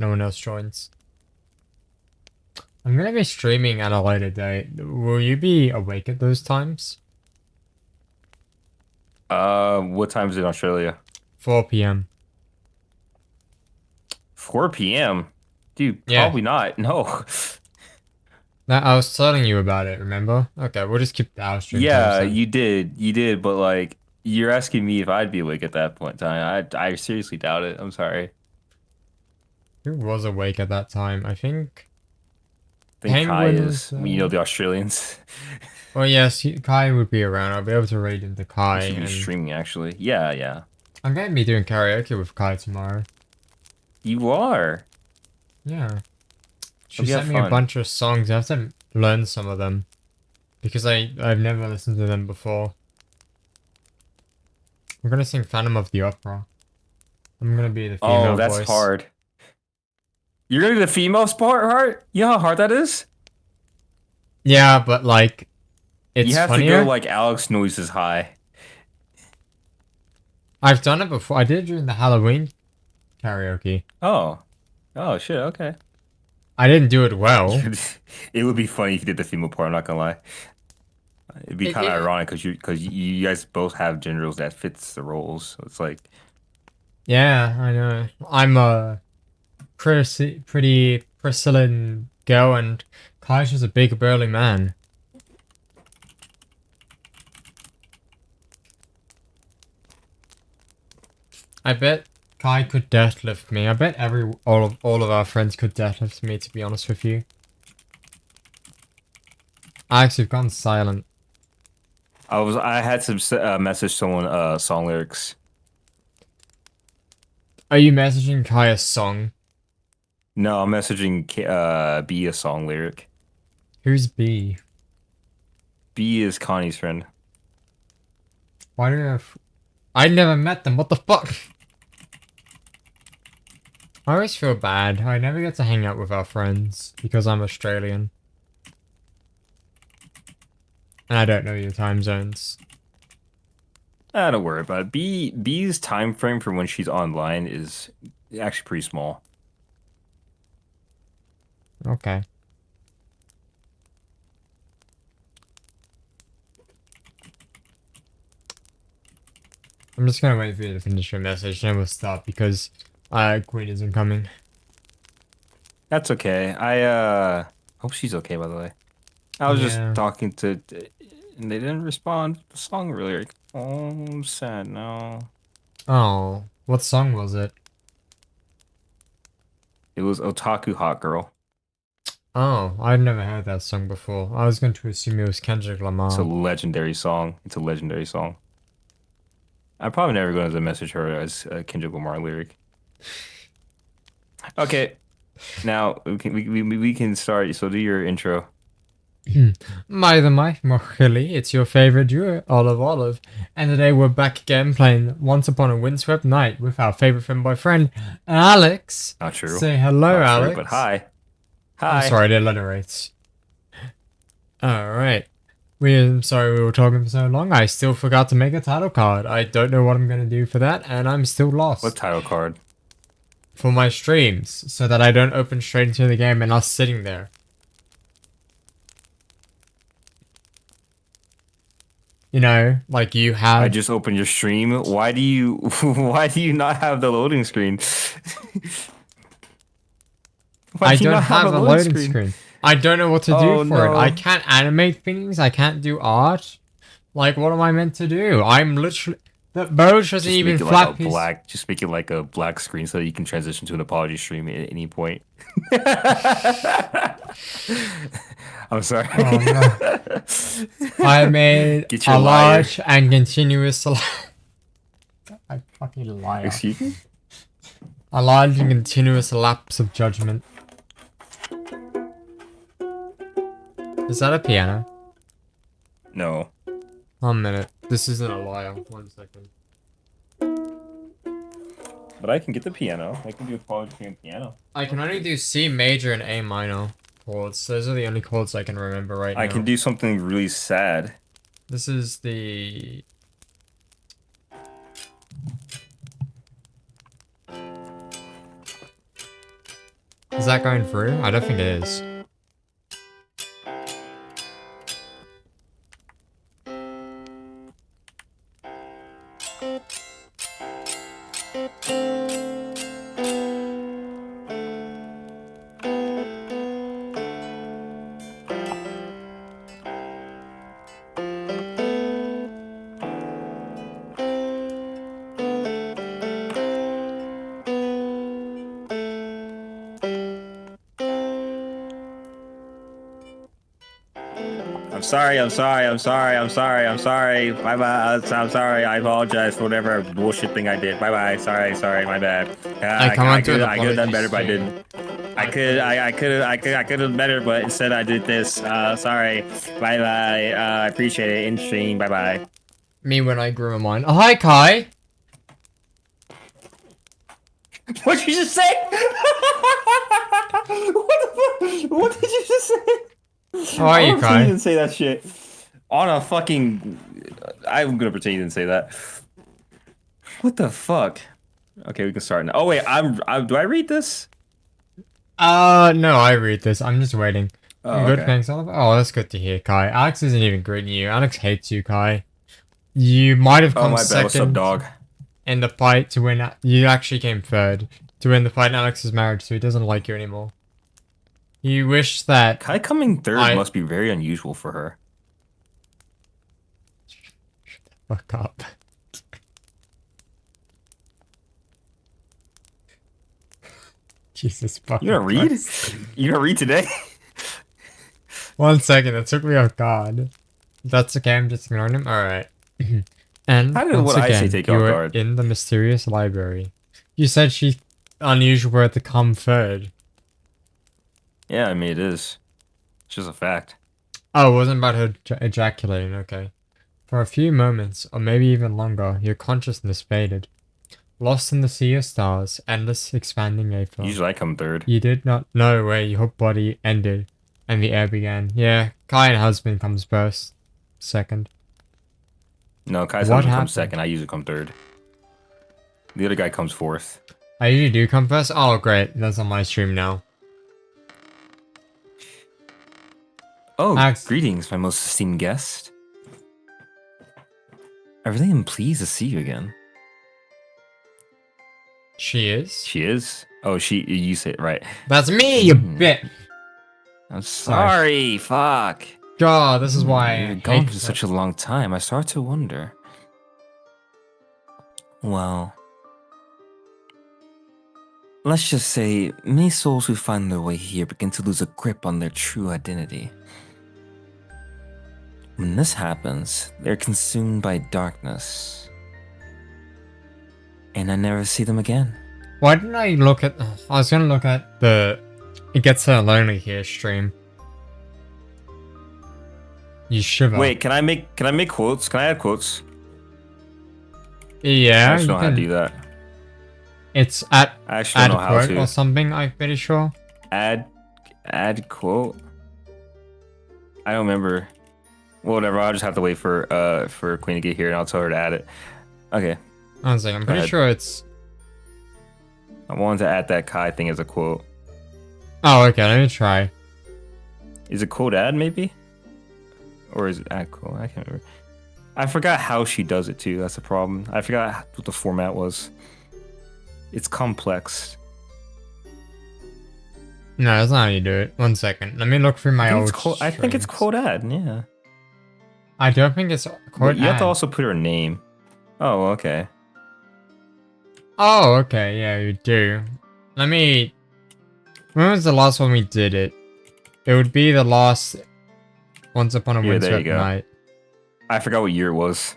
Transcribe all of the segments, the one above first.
no one else joins. I'm gonna be streaming at a later date. Will you be awake at those times? What time is it in Australia? 4 p.m. 4 p.m. Dude, Yeah, probably not. No. that, I was telling you about it, remember? Okay, we'll just keep our stream times Yeah, then. you did, but like you're asking me if I'd be awake at that point in time. I seriously doubt it. I'm sorry. Who was awake at that time? I think I think Kai Penguin was is, you know, there. the Australians. Oh yes, Kai would be around. I'll be able to raid into He Kai, should be and streaming actually. Yeah, yeah. I'm gonna be doing karaoke with Kai tomorrow. You are. Yeah, she Hope you have sent me a fun. bunch of songs. I have to learn some of them because I've never listened to them before. I'm gonna sing Phantom of the Opera. I'm gonna be the Oh, female that's voice. hard. You're gonna do the female sport part? You know how hard that is? Yeah, but like, You it's have to go funnier. like Alex Noises high. I've done it before. I did it during the Halloween karaoke. Oh. Oh shit, okay. I didn't do it well. It would be funny if you did the female part, I'm not gonna lie. It'd be It, kind of it, ironic because you guys both have genders that fits the roles. So it's like, yeah, I know. I'm a pretty Priscillian girl, and Kai's just a big burly man. I bet Kai could deadlift me. I bet all of our friends could deadlift me. To be honest with you, Alex, you've gone silent. I had to message someone song lyrics. Are you messaging Kai a song? No, I'm messaging B a song lyric. Who's B? B is Connie's friend. Why do you have? I never met them. What the fuck? I always feel bad. I never get to hang out with our friends because I'm Australian and I don't know your time zones. Ah, don't worry about it. B's time frame for when she's online is actually pretty small. Okay. I'm just gonna wait for you to finish your message, and we'll stop because Queen isn't coming. That's okay. I hope she's okay, by the way. I was just Yeah. talking to and they didn't respond. The song lyric. Oh, I'm sad now. Oh, what song was it? It was Otaku Hot Girl. Oh, I've never heard that song before. I was going to assume it was Kendrick It's a Lamar. legendary song. It's a legendary song. I'm probably never going to message her as a Kendrick Lamar lyric. Okay, now we can start. So do your intro. My the my Mohili, it's your favorite duo, Olive. And today we're back again playing Once Upon a Windswept Night with our favorite femboy friend, Alex. Not true. Say hello, Not true, but Alex. hi. I'm Hi. sorry, that alliterates. Alright. I'm sorry we were talking for so long. I still forgot to make a title card. I don't know what I'm gonna do for that, and I'm still What lost. title card? For my streams, so that I don't open straight into the game and us sitting there. You know, like you I had. just opened your stream. Why do you why do you not have the loading screen? Why I do you don't not have a have a loading loading screen? screen. I don't know what to do Oh for it. I no. can't animate things. I can't do art. Like, what am I meant to do? I'm literally. The Burge doesn't Just even make it like a flap his. black just make it like a black screen so that you can transition to an apology stream at any point. I'm sorry. Oh no. I made Get your a liar. large and continuous. I fucking liar. Excuse me? A large and continuous lapse of judgment. Is that a piano? No. 1 minute. This isn't a liar. 1 second. But I can get the piano. I can do apology stream piano. I can only do C major and A minor chords. Those are the only chords I can remember right I can now. do something really sad. This is the. Is that going through? I don't think it is. I'm sorry. I'm sorry. I'm sorry. I'm sorry. I'm sorry. Bye bye. I'm sorry. I apologize for whatever bullshit thing I did. Bye bye. Sorry. Sorry. My bad. I come on to an I could have done apology better, but I stream. didn't. I could have better, but instead I did this. Sorry. Bye bye. I appreciate it. In stream. Bye bye. Me when I grew a mind. Oh, hi, Kai. What'd you just say? What did you just say? How are you, You Kai? didn't say that shit. On a fucking. I'm gonna pretend you didn't say that. What the fuck? Okay, we can start now. Oh wait, do I read this? No, I read this. I'm just waiting. Oh, Good, okay. thanks, Oliver. Oh, that's good to hear, Kai. Alex isn't even greeting you. Alex hates you, Kai. You might have Oh come my bad. What's up, second dog? in the fight to win. You actually came third to win the fight in Alex's marriage, so he doesn't like you anymore. You wish that Kai coming third must be very unusual for her. fuck up. Jesus fucking You gonna read? Christ. You gonna read today? 1 second, that took me off guard. That's okay, I'm just ignoring him. Alright. And How did once what I again, say take you you off were guard? in the mysterious library. You said she's unusual for it to come third. Yeah, I mean it is. It's just a fact. Oh, it wasn't about her ejaculating, okay. For a few moments, or maybe even longer, your consciousness faded. Lost in the sea of stars, endless expanding aether. Usually I come third. You did not know where your body ended and the air began. Yeah, Kai and husband comes first. Second. No, Kai's What husband happened? comes second. I usually come third. The other guy comes fourth. I usually do come first. Oh, great. That's on my stream now. Oh, Alex. greetings, my most esteemed guest. I really am pleased to see you again. She is? She is? Oh, you say it right. That's me, you bit! I'm sorry, fuck. God, this is why You're I gone hate for such a long time. I start to wonder. Well, let's just say many souls who find their way here begin to lose a grip on their true identity. When this happens, they're consumed by darkness. And I never see them again. Why didn't I look at... I was gonna look at the... It Gets So Lonely Here stream. You shiver. Wait, can I make quotes? Can I add quotes? Yeah, I actually you don't know how to can. do that. It's at I actually don't know how quote to. or something, I'm pretty sure. Add quote? I don't remember. Well, whatever, I'll just have to wait for Queen to get here and I'll tell her to add it. Okay. I was like, I'm pretty ahead. sure it's... I wanted to add that Kai thing as a quote. Oh, okay, let me try. Is it quote add maybe? Or is it add quote? I can't remember. I forgot how she does it too, that's the problem. I forgot what the format was. It's complex. No, that's not how you do it. 1 second. Let me look through my old I think it's streams. quote add, yeah. I don't think it's But quote you have to ad. also put her name. Oh, okay. Oh, okay, yeah, you do. Let me... When was the last one we did it? It would be the last Once Upon a Yeah, there you Windswept go. Night. I forgot what year it was.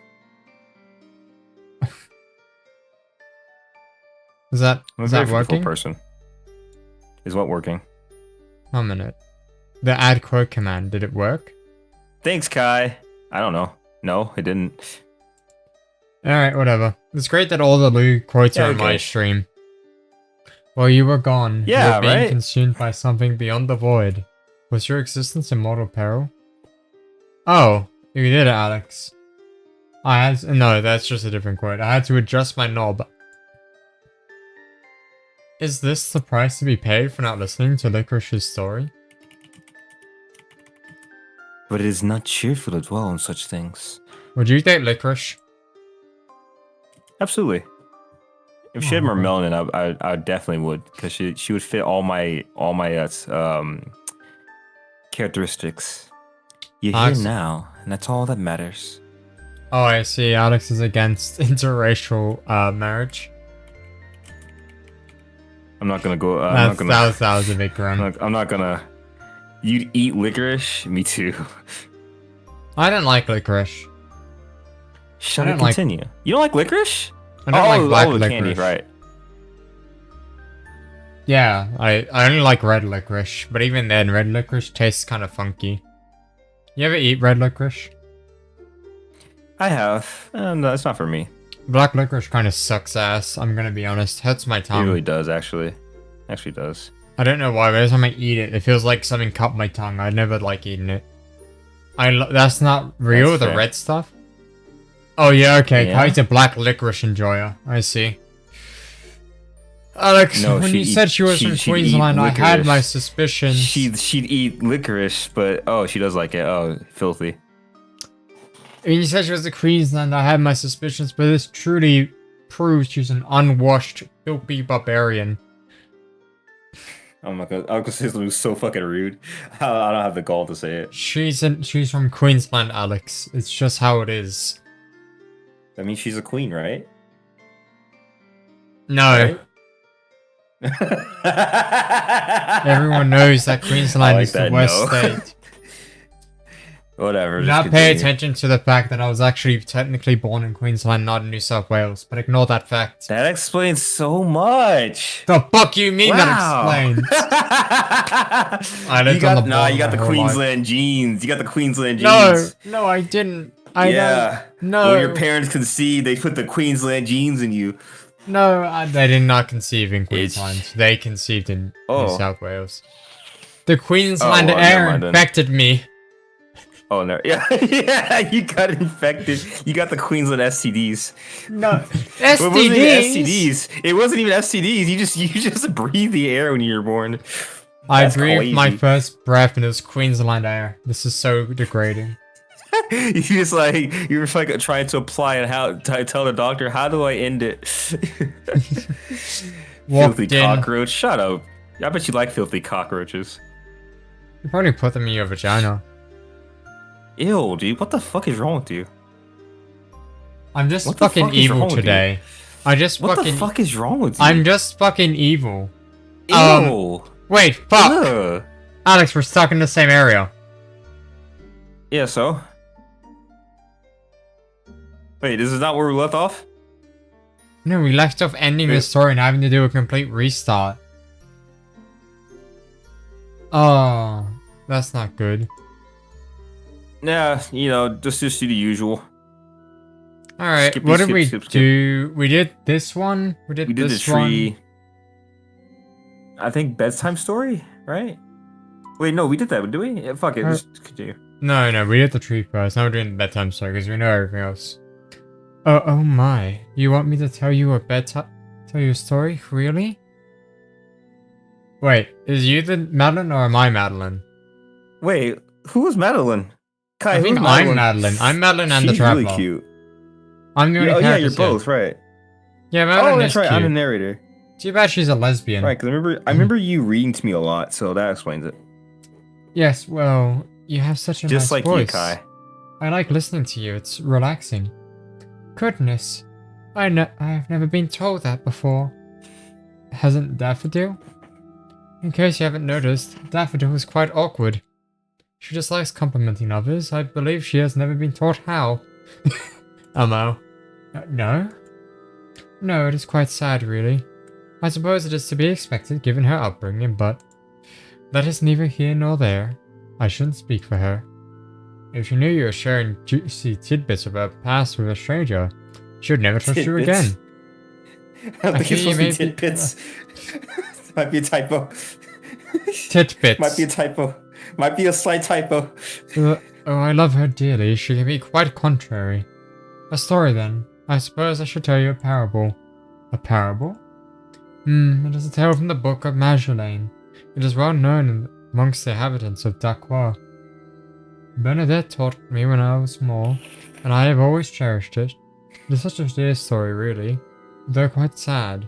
Is that I'm a is very that forgetful working? person. Is what working? 1 minute. The add quote command, did it work? Thanks, Kai. I don't know. No, it didn't. Alright, whatever. It's great that all the Lou quotes Yeah, are on my okay. stream. While you were gone, you Yeah, were being right? consumed by something beyond the void. Was your existence in mortal peril? Oh, you did it, Alex. No, that's just a different quote. I had to adjust my knob. Is this the price to be paid for not listening to Licorice's story? But it is not cheerful to dwell on such things. Would you date Licorice? Absolutely. If she Oh, had more okay. melanin, I definitely would, because she would fit all my characteristics. You're here Alex- now, and that's all that matters. Oh, I see. Alex is against interracial marriage. I'm not gonna go. I'm not gonna. That was a big run. I'm not gonna. You'd eat licorice? Me too. I don't like licorice. Shall I I don't like- continue? You don't like licorice? I don't like black the licorice. candy, right? Yeah, I only like red licorice, but even then, red licorice tastes kind of funky. You ever eat red licorice? I have. No, it's not for me. Black licorice kind of sucks ass, I'm gonna be honest. Hurts my It tongue. really does, actually. Actually does. I don't know why, but every time I eat it, it feels like something cut my tongue. I never like eating it. That's not real, That's the fair. red stuff? Oh yeah, okay. Yeah. Kai's a black licorice enjoyer. I see. Alex, No, when she'd you said eat- she was she'd- from she'd eat Queensland, I had licorice. my suspicions. She'd eat licorice, but oh, she does like it. Oh, filthy. When you said she was a Queensland, I had my suspicions, but this truly proves she's an unwashed, filthy barbarian. Oh my god, Uncle Sizzler was so fucking rude. I don't have the gall to say it. She's from Queensland, Alex. It's just how it is. That means she's a queen, right? No, everyone knows that Queensland I like is the that, worst no. state. Whatever. Do just not pay continue. attention to the fact that I was actually technically born in Queensland, not in New South Wales, but ignore that fact. That explains so much. The fuck you mean that explains? you lived got on the nah, you bottom got my the whole Queensland genes. You got the Queensland No, genes. no, I didn't. I Yeah. don't. No, When your parents conceived, they put the Queensland genes in you. no, they did not conceive in Queensland. They conceived in New Oh. South Wales. The Queensland well, never air mind then. infected me. Oh no. Yeah, yeah, you got infected. You got the Queensland STDs. No, It wasn't even STDs. STDs. It wasn't even STDs. You just breathe the air when you were born. I That's breathed my crazy. first breath and it was Queensland air. This is so degrading. You just like you're just like trying to apply and tell the doctor how do I end it? Walked Filthy in. cockroach. Shut up. I bet you like filthy cockroaches. You probably put them in your vagina. Ew, dude. What the fuck is wrong with you? I'm just What the fucking fuck is wrong evil with you? today. I just What fucking. the fuck is wrong with you? I'm just fucking evil. Ew. Wait, fuck. Ugh. Alex, we're stuck in the same area. Yeah, so? Wait, this is not where we left off? No, we left off ending the Wait. story and having to do a complete restart. Oh, that's not good. Yeah, you know, just do the usual. Alright, Skippy, what did skip, we skip, skip. do? We did this one? We did We did the this tree. I think bedtime story, right? Wait, no, we did that, did we? Yeah, fuck it, Uh, just continue. one? No, we did the tree first. Now we're doing the bedtime story because we know everything else. Oh my. You want me to tell you a bedtime... Tell you a story? Really? Wait, is you the Madeline or am I Madeline? Wait, who was Madeline? Kai, I think who's I'm Madeline. I'm Madeline and the She's Traveler. really cute. I'm the only Oh yeah, character you're here. both, right? Yeah, Madeline Oh, that's is right, I'm the cute. narrator. Too bad she's a lesbian. Right, because I remember you reading to me a lot, so that explains it. Yes, well, you have such a Just nice like you, voice. Kai. I like listening to you. It's relaxing. Goodness, I've never been told that before. Hasn't Daffodil? In case you haven't noticed, Daffodil is quite awkward. She just likes complimenting others. I believe she has never been taught how. No? No, it is quite sad, really. I suppose it is to be expected given her upbringing, but that is neither here nor there. I shouldn't speak for her. If she knew you were sharing juicy tidbits of her past with a stranger, she would never trust you Tidbits? again. I don't think hear it's you supposed to be maybe- tidbits. Might be a typo. Tidbits. Might be a typo. Might be a slight typo. Oh, I love her dearly. She can be quite contrary. A story then. I suppose I should tell you a parable. A parable? It is a tale from the book of Magdalene. It is well known amongst the inhabitants of Dakwa. Bernadette taught me when I was small, and I have always cherished it. It is such a dear story, really, though quite sad.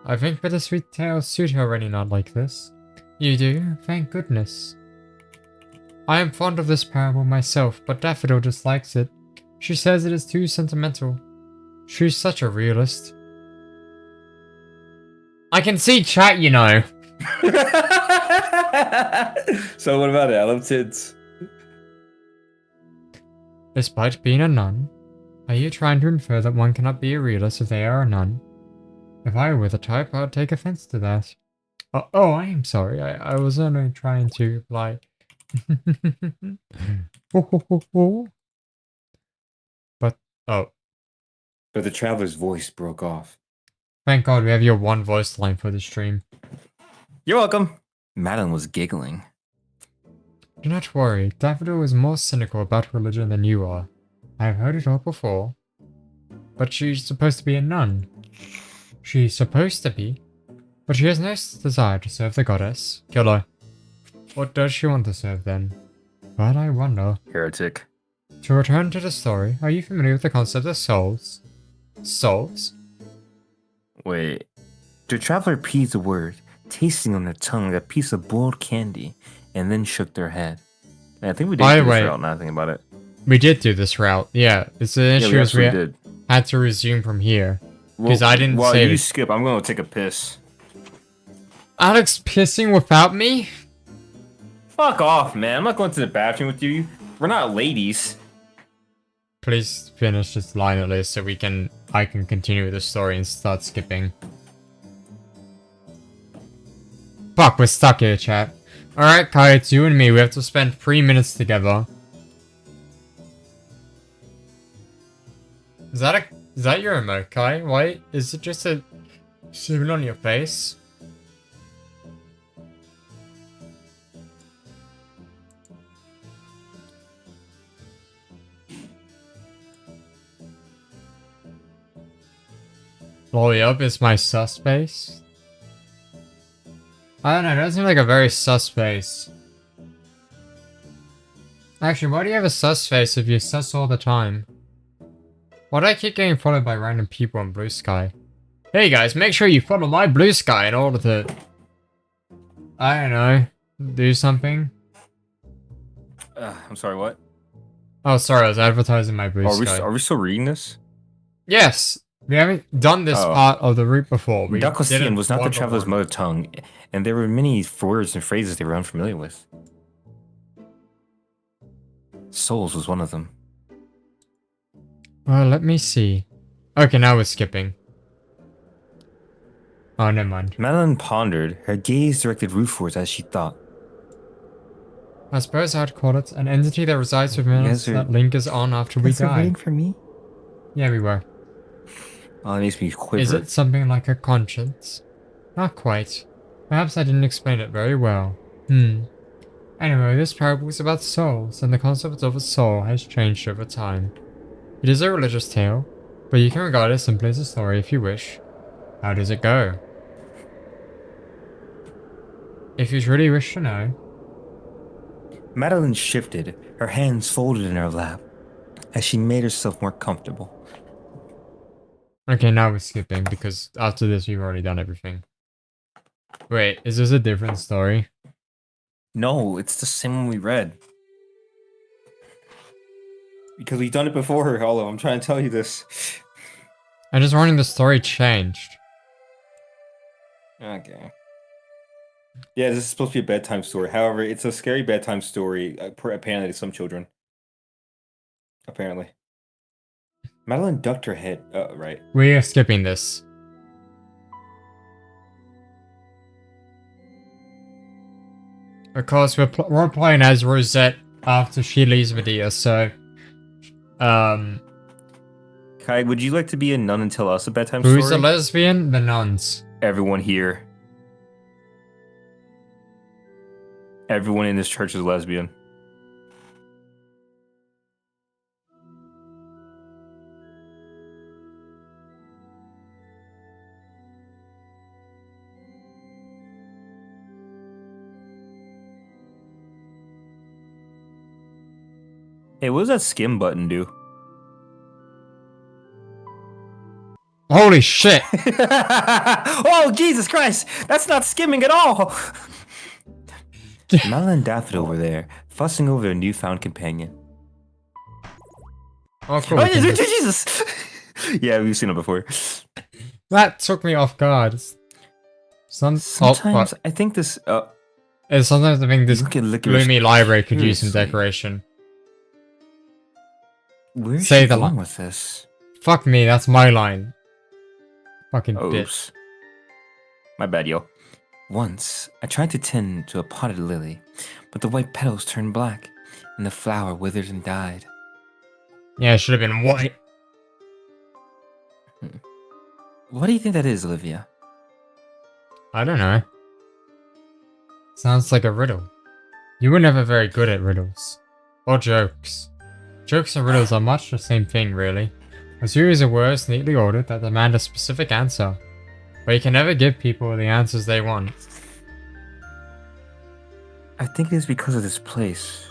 I think bittersweet tales suit her already not like this. You do? Thank goodness. I am fond of this parable myself, but Daffodil dislikes it. She says it is too sentimental. She's such a realist. I can see chat, you know. So what about it? I love tits. Despite being a nun, are you trying to infer that one cannot be a realist if they are a nun? If I were the type, I'd take offense to that. Oh, I am sorry. I was only trying to, like... But, oh. But the traveler's voice broke off. Thank God we have your one voice line for the stream. You're welcome. Madeline was giggling. Do not worry, Daffodil is more cynical about religion than you are. I have heard it all before. But she's supposed to be a nun. She's supposed to be. But she has no desire to serve the goddess. Kill her. What does she want to serve then? But I wonder. Heretic. To return to the story, are you familiar with the concept of souls? Souls? Wait. The traveler repeated the word, tasting on their tongue like a piece of boiled candy, and then shook their head. I think we did do this route, now I think about it. We did do this route, yeah. It's an issue as we had to resume from here. Because I didn't While save you it. skip, I'm going to take a piss. Alex pissing without me? Fuck off, man. I'm not going to the bathroom with you. We're not ladies. Please finish this line at least so I can continue with the story and start skipping. Fuck, we're stuck here, chat. Alright, Kai, it's you and me. We have to spend 3 minutes together. Is that your emote, Kai? Why? Is it just a symbol on your face? Lolly up is my sus face? I don't know, it doesn't seem like a very sus face. Actually, why do you have a sus face if you're sus all the time? Why do I keep getting followed by random people on Blue Sky? Hey guys, make sure you follow my Blue Sky in order to... I don't know, do something? I'm sorry, what? Oh, sorry, I was advertising my Blue Sky. Are we still reading this? Yes! We haven't done this part of the route before. Dakosian was not the traveler's mother tongue, and there were many words and phrases they were unfamiliar with. Souls was one of them. Well, let me see. Okay, now we're skipping. Oh, never mind. Madeline pondered, her gaze directed roofwards as she thought. I suppose I'd call it an entity that resides within us that lingers on after we die. Waiting for me? Yeah, we were. Oh, it makes me quiver. Is it something like a conscience? Not quite. Perhaps I didn't explain it very well. Anyway, this parable is about souls, and the concept of a soul has changed over time. It is a religious tale, but you can regard it simply as a story if you wish. How does it go? If you truly wish to know. Madeline shifted, her hands folded in her lap, as she made herself more comfortable. Okay, now we're skipping, because after this we've already done everything. Wait, is this a different story? No, it's the same one we read. Because we've done it before, Hollow. I'm trying to tell you this. I'm just wondering the story changed. Okay. Yeah, this is supposed to be a bedtime story. However, it's a scary bedtime story, apparently to some children. Apparently. Madeline ducked her head. Right. We are skipping this. Of course, we're playing as Rosette after she leaves Medea, so... Kai, would you like to be a nun and tell us a bedtime story? Who's a lesbian? The nuns. Everyone here. Everyone in this church is lesbian. Hey, what does that skim button do? Holy shit! Oh, Jesus Christ! That's not skimming at all! Mala and Daffodil were there, fussing over their newfound companion. Oh, cool. Oh, we can just- Jesus! Yeah, we've seen it before. That took me off guard. Sometimes I think this. Sometimes I think this Look at Licorice gloomy library could use some curiously. decoration. Where's Say she the going line. with this? Fuck me, that's my line. Fucking bitch. Oops. My bad, yo. Once, I tried to tend to a potted lily, but the white petals turned black, and the flower withered and died. Yeah, it should have been white. What do you think that is, Olivia? I don't know. Sounds like a riddle. You were never very good at riddles. Or jokes. Jokes and riddles are much the same thing, really. A series of words neatly ordered that demand a specific answer. But you can never give people the answers they want. I think it is because of this place.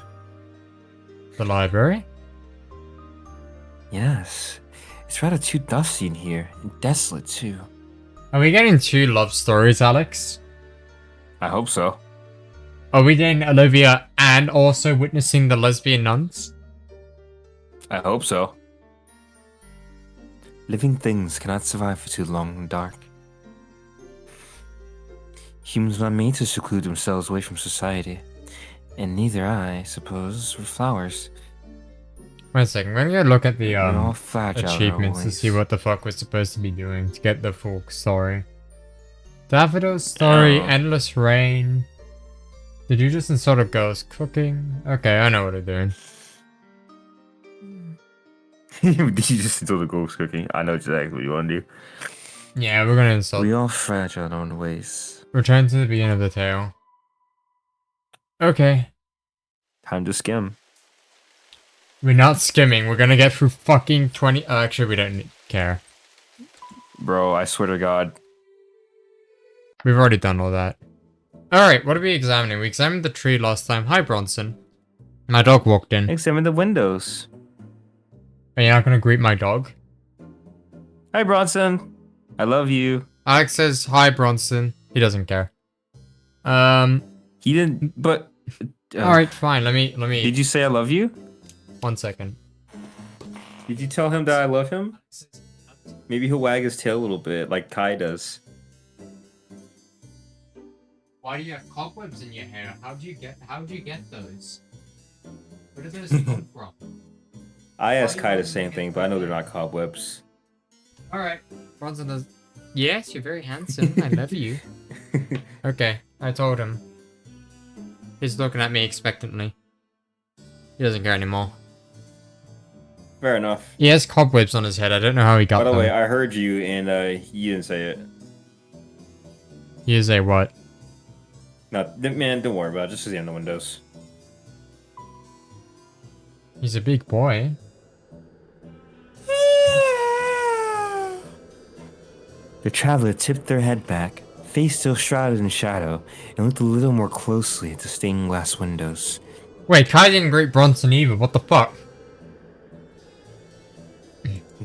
The library? Yes. It's rather too dusty in here, and desolate too. Are we getting 2 love stories, Alex? I hope so. Are we getting Olivia and also witnessing the lesbian nuns? I hope so. Living things cannot survive for too long in the dark. Humans were not made to seclude themselves away from society. And neither I suppose, were flowers. Wait a second, we're gonna look at the We're all fragile in our achievements to ways. see what the fuck we're supposed to be doing to get the full story. Daffodil's story, Oh. Endless Rain. Did you just insult a ghost cooking? Okay, I know what I'm doing. Did you just do the ghost cooking? I know exactly what you want to do. Yeah, we're gonna insult. We all fragile in our own ways. Return to the beginning of the tale. Okay. Time to skim. We're not skimming, we're gonna get through fucking 20. Actually, we don't care. Bro, I swear to God. We've already done all that. Alright, what are we examining? We examined the tree last time. Hi, Bronson. My dog walked in. Examine the windows. Are you not gonna greet my dog? Hi, Bronson. I love you. Alex says, hi, Bronson. He doesn't care. He didn't, but... Alright, fine. Let me... Did you say I love you? 1 second. Did you tell him that I love him? Maybe he'll wag his tail a little bit, like Kai does. Why do you have cobwebs in your hair? How'd you get those? Where did those come from? I asked Kai the same thing, but I know they're not cobwebs. Alright, Bronson does... Yes, you're very handsome. I love you. Okay, I told him. He's looking at me expectantly. He doesn't care anymore. Fair enough. He has cobwebs on his head. I don't know how he got By the them. way, I heard you, and you didn't say it. He is a what? No, man, don't worry about it. Just examine the windows. He's a big boy. The traveler tipped their head back, face still shrouded in shadow, and looked a little more closely at the stained glass windows. Wait, Kai didn't greet Bronson either. What the fuck?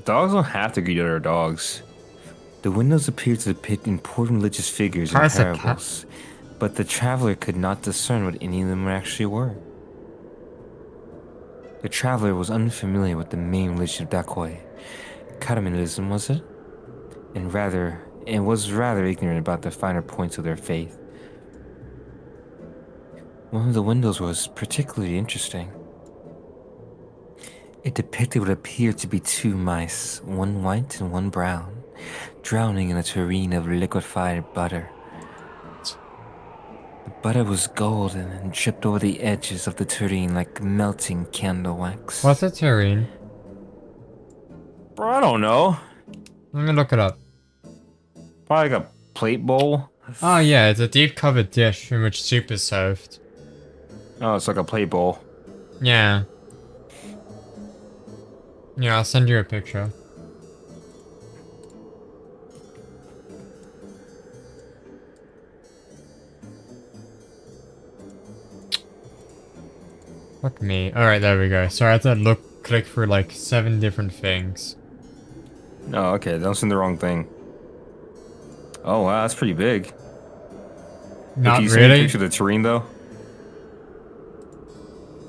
Dogs don't have to greet other dogs. The windows appeared to depict important religious figures and Kai's a cat. parables, but the traveler could not discern what any of them actually were. The traveler was unfamiliar with the main religion of Dakoi. Cataminism, was it? And was rather ignorant about the finer points of their faith. One of the windows was particularly interesting. It depicted what appeared to be 2 mice, one white and one brown, drowning in a tureen of liquefied butter. The butter was golden and dripped over the edges of the tureen like melting candle wax. What's a tureen? Bro, I don't know. Let me look it up. Probably like a plate bowl. Oh yeah, it's a deep covered dish in which soup is served. Oh, it's like a plate bowl. Yeah. Yeah, I'll send you a picture. Fuck me. Alright, there we go. Sorry, I had to click through like 7 different things. Oh, okay. That's in the wrong thing. Oh, wow. That's pretty big. Wait, can Not you send me a really? picture of the terrain, though?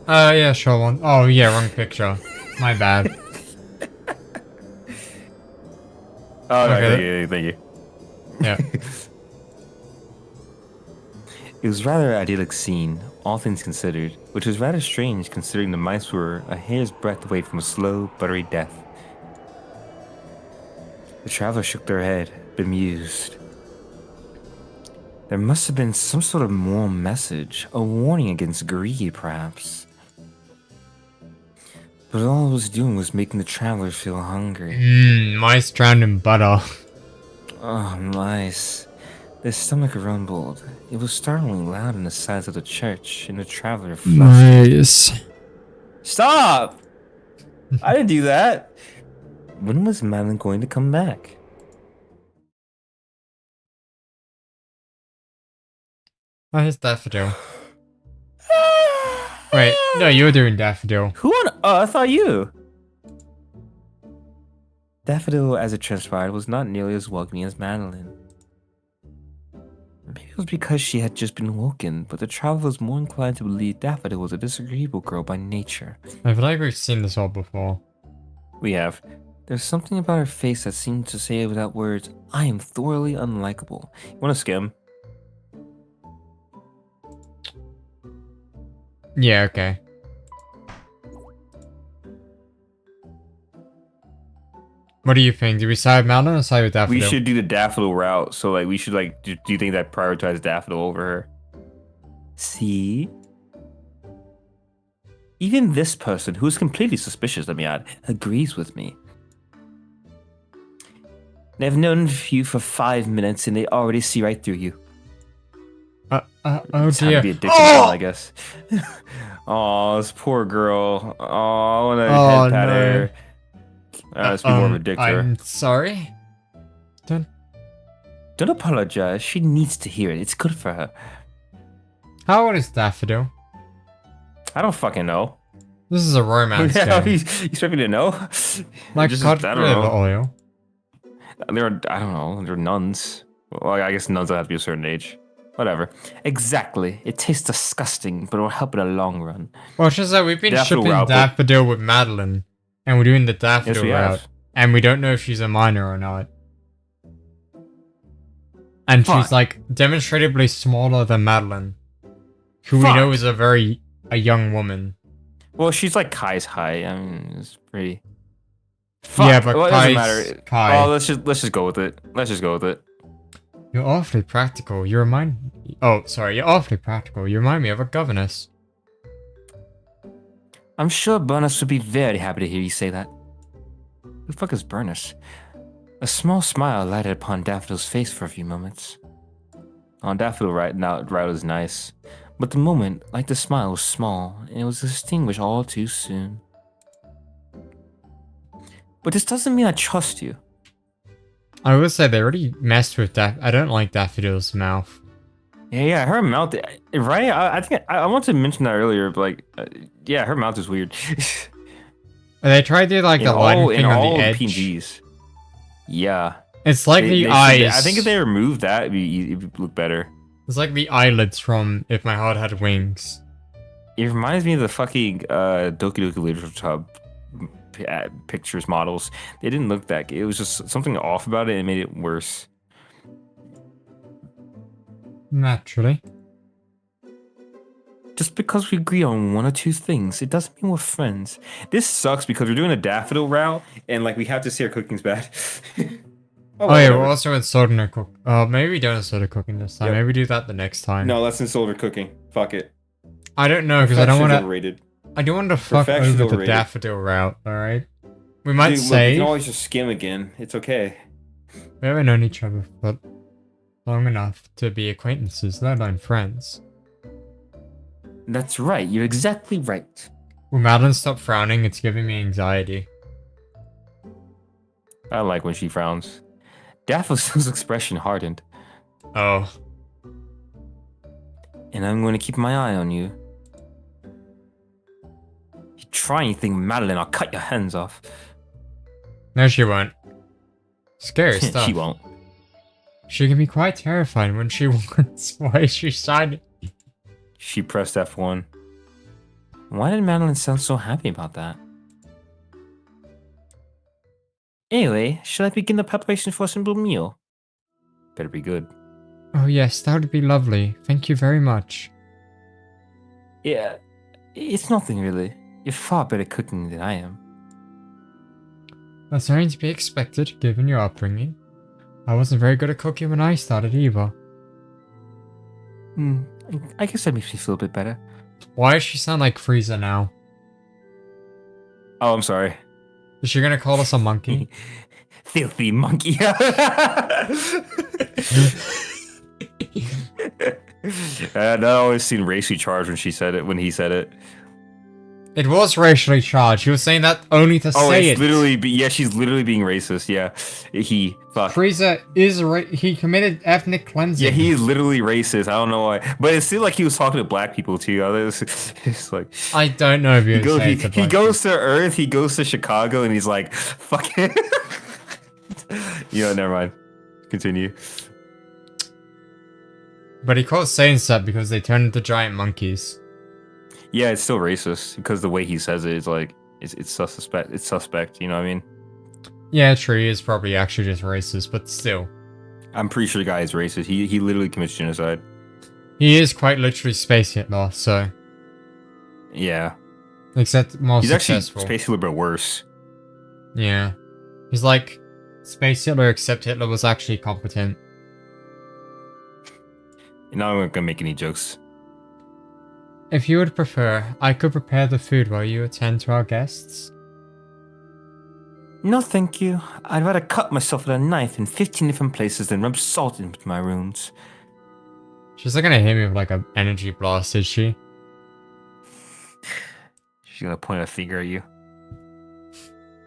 Yeah, sure one. Oh, yeah, wrong picture. My bad. Oh, no, Okay, thank you. yeah. It was rather an idyllic scene, all things considered, which was rather strange considering the mice were a hair's breadth away from a slow, buttery death. The traveler shook their head, bemused. There must have been some sort of moral message, a warning against greed, perhaps. But all it was doing was making the traveler feel hungry. Mmm, mice drowned in butter. Oh, mice. Their stomach rumbled. It was startlingly loud in the sides of the church, and the traveler flushed. Nice. Stop! I didn't do that. When was Madeline going to come back? Oh, here's Daffodil. Wait, no, you're doing Daffodil. Who on earth I thought you? Daffodil, as it transpired, was not nearly as welcoming as Madeline. Maybe it was because she had just been woken, but the traveler was more inclined to believe Daffodil was a disagreeable girl by nature. I feel like we've seen this all before. We have. There's something about her face that seemed to say without words, I am thoroughly unlikable. You want to skim? Yeah, okay. What do you think? Do we side with Madeline or side with Daffodil? We should do the Daffodil route. So, like, we should, like, do you think that prioritize Daffodil over her? See? Even this person, who is completely suspicious, let me add, agrees with me. They've known you for 5 minutes and they already see right through you. Oh It's time dear. to be addicted to it, I guess. Oh, this poor girl. Oh, I want to head pat no. her. Let's be more of a dick to her. I'm sorry? Don't apologize. She needs to hear it. It's good for her. How old is Daffodil? I don't fucking know. This is a romance Yeah, game. you expect me to know? Like Just- cut I rid don't of know. oil. I don't know. They're nuns. Well, I guess nuns have to be a certain age. Whatever. Exactly. It tastes disgusting, but it'll help in the long run. Well, it's just that we've been Daffodil shipping route, but- Daffodil with Madeline, and we're doing the Daffodil we route, have. and we don't know if she's a minor or not. And Fuck. she's like demonstrably smaller than Madeline, who we Fuck. know is a young woman. Well, she's like Kai's height. I mean, it's pretty. Yeah, but well, it Kai's doesn't matter. Kai. Oh, let's just go with it. Let's just go with it. You're awfully practical. You remind. Oh, sorry. You're awfully practical. You remind me of a governess. I'm sure Burnus would be very happy to hear you say that. Who the fuck is Burnus? A small smile lighted upon Daffodil's face for a few moments. On Daffodil right was nice, but the moment, like the smile, was small, and it was extinguished all too soon. But this doesn't mean I trust you. I will say they already messed with I don't like Daffodil's mouth. Yeah, her mouth, right? I think I wanted to mention that earlier, but like, yeah, her mouth is weird. They tried to do like the lighting thing on the edge. PNGs. Yeah. It's like the They eyes. I think if they removed that, it'd look better. It's like the eyelids from If My Heart Had Wings. It reminds me of the fucking Doki Doki Literature Club pictures models. They didn't look that good. It was just something off about it and made it worse. Naturally. Just because we agree on one or two things, it doesn't mean we're friends. This sucks because we're doing a Daffodil route and like we have to say our cooking's bad. Oh yeah, we're also in soda cook. Oh, maybe we don't have soda cooking this time. Yep. Maybe we do that the next time. No, let's insult her cooking. Fuck it. I don't know because I don't want to. Overrated. I don't want to fuck Perfection's over the overrated. daffodil route. All right. We might Dude, look, say you can always just skim again. It's okay. we haven't known each other for long enough to be acquaintances, let alone friends. That's right. You're exactly right. Will Madeline stop frowning? It's giving me anxiety. I like when she frowns. Daffodil's expression hardened. Oh. And I'm going to keep my eye on you. try anything, Madeline, I'll cut your hands off. No, she won't. Scary stuff. She won't. She can be quite terrifying when she wants. Why is she silent? She pressed F1. Why did Madeline sound so happy about that? Anyway, shall I begin the preparation for a simple meal? Better be good. Oh yes, that would be lovely. Thank you very much. Yeah, it's nothing really. You're far better cooking than I am. That's only to be expected, given your upbringing. I wasn't very good at cooking when I started either. I guess that makes me feel a bit better. Why does she sound like Frieza now? Oh, I'm sorry. Is she gonna call us a monkey? Filthy monkey. That always seemed racially charged when she said it. When he said it. It was racially charged. She was saying that only to say it. Literally. Yeah, she's literally being racist. Yeah, fuck. Frieza is he committed ethnic cleansing. Yeah, he is literally racist. I don't know why, but it seemed like he was talking to black people too. It's like I don't know if he goes to Earth, he goes to Chicago, and he's like, "Fuck it." Never mind. Continue. But he calls Saiyans that because they turn into giant monkeys. Yeah, it's still racist because the way he says it is like it's suspect. It's suspect. You know what I mean? Yeah, true. He is probably actually just racist, but still. I'm pretty sure the guy is racist. He literally commits genocide. He is quite literally Space Hitler, so. Yeah. Except more He's successful. actually Space Hitler, but worse. Yeah. He's like Space Hitler, except Hitler was actually competent. You're not gonna make any jokes. If you would prefer, I could prepare the food while you attend to our guests. No, thank you. I'd rather cut myself with a knife in 15 different places than rub salt into my wounds. She's not gonna hit me with like an energy blast, is she? She's gonna point a finger at you.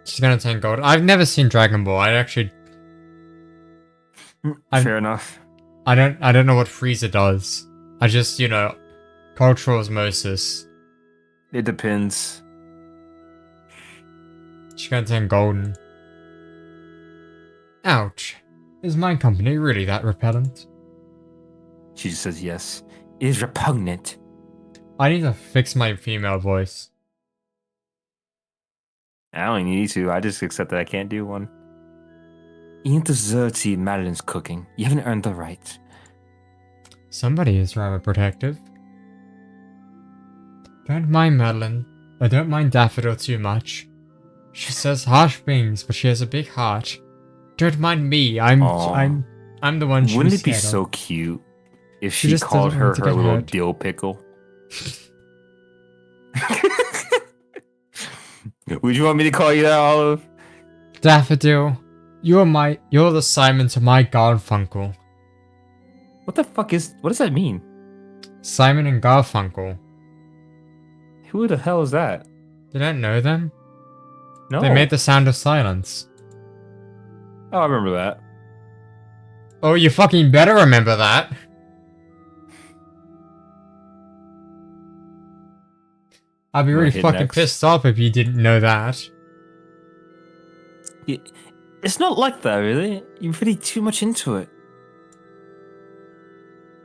She's gonna turn gold. I've never seen Dragon Ball. Fair enough. I don't know what Frieza does. I just, cultural osmosis. It depends. She's gonna turn golden. Ouch. Is my company really that repellent? She just says yes. It is repugnant. I need to fix my female voice. I don't need to. I just accept that I can't do one. You don't deserve to eat Madeline's cooking. You haven't earned the right. Somebody is rather protective. Don't mind Madeline. I don't mind Daffodil too much. She says harsh things, but she has a big heart. Don't mind me. I'm the one she's Wouldn't it be scared so of. cute if She she just called doesn't her want to her get little hurt. dill pickle? Would you want me to call you that, Olive? Daffodil, you're the Simon to my Garfunkel. What does that mean? Simon and Garfunkel. Who the hell is that? You don't know them? No. They made the sound of silence. Oh, I remember that. Oh, you fucking better remember that. I'd be really Hit fucking next. pissed off if you didn't know that. It's not like that, really. You're really too much into it.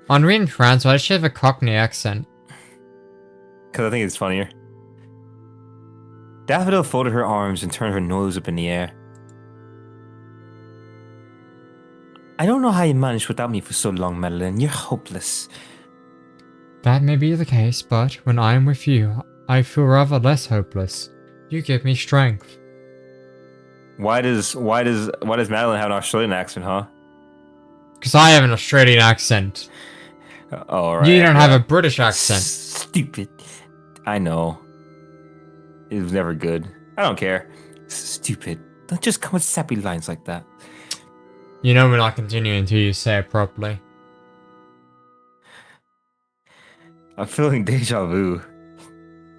Henri in France, why does she have a Cockney accent? Because I think it's funnier. Daffodil folded her arms and turned her nose up in the air. I don't know how you managed without me for so long, Madeline. You're hopeless. That may be the case, but when I am with you, I feel rather less hopeless. You give me strength. Why does Madeline have an Australian accent, huh? Because I have an Australian accent. Oh, all right. You don't have a British accent. Stupid. I know. It was never good. I don't care. Stupid. Don't just come with sappy lines like that. You know we're not continuing until you say it properly. I'm feeling deja vu.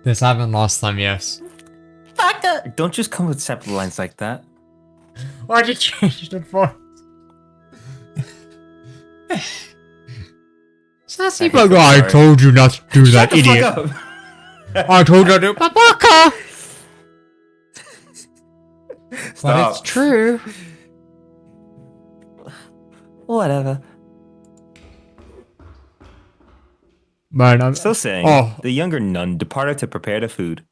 This happened last time, yes. Fucker! Don't just come with sappy lines like that. Why'd you change the voice? Sassy bugger, I told you not to do that, idiot. I told you to do Babaka! But it's Stop. true. Whatever. Man, I'm... Still saying, Oh, the younger nun departed to prepare the food.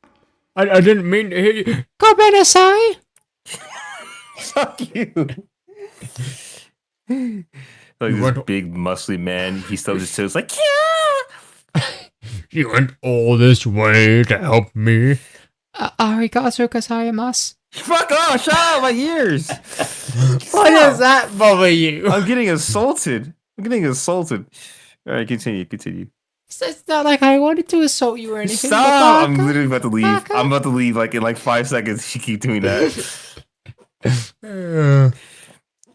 I didn't mean to hear you. Come in, Asai! Fuck you. Like You this went, big muscly man, he stubs his toes like, you went all this way to help me. Arigato gozaimasu. fuck off, shut out my ears. Why does that bother you? I'm getting assaulted. All right, continue. It's not like I wanted to assault you or anything. Stop! But I'm literally about to leave. Baka. I'm about to leave like in like 5 seconds. You keep doing that.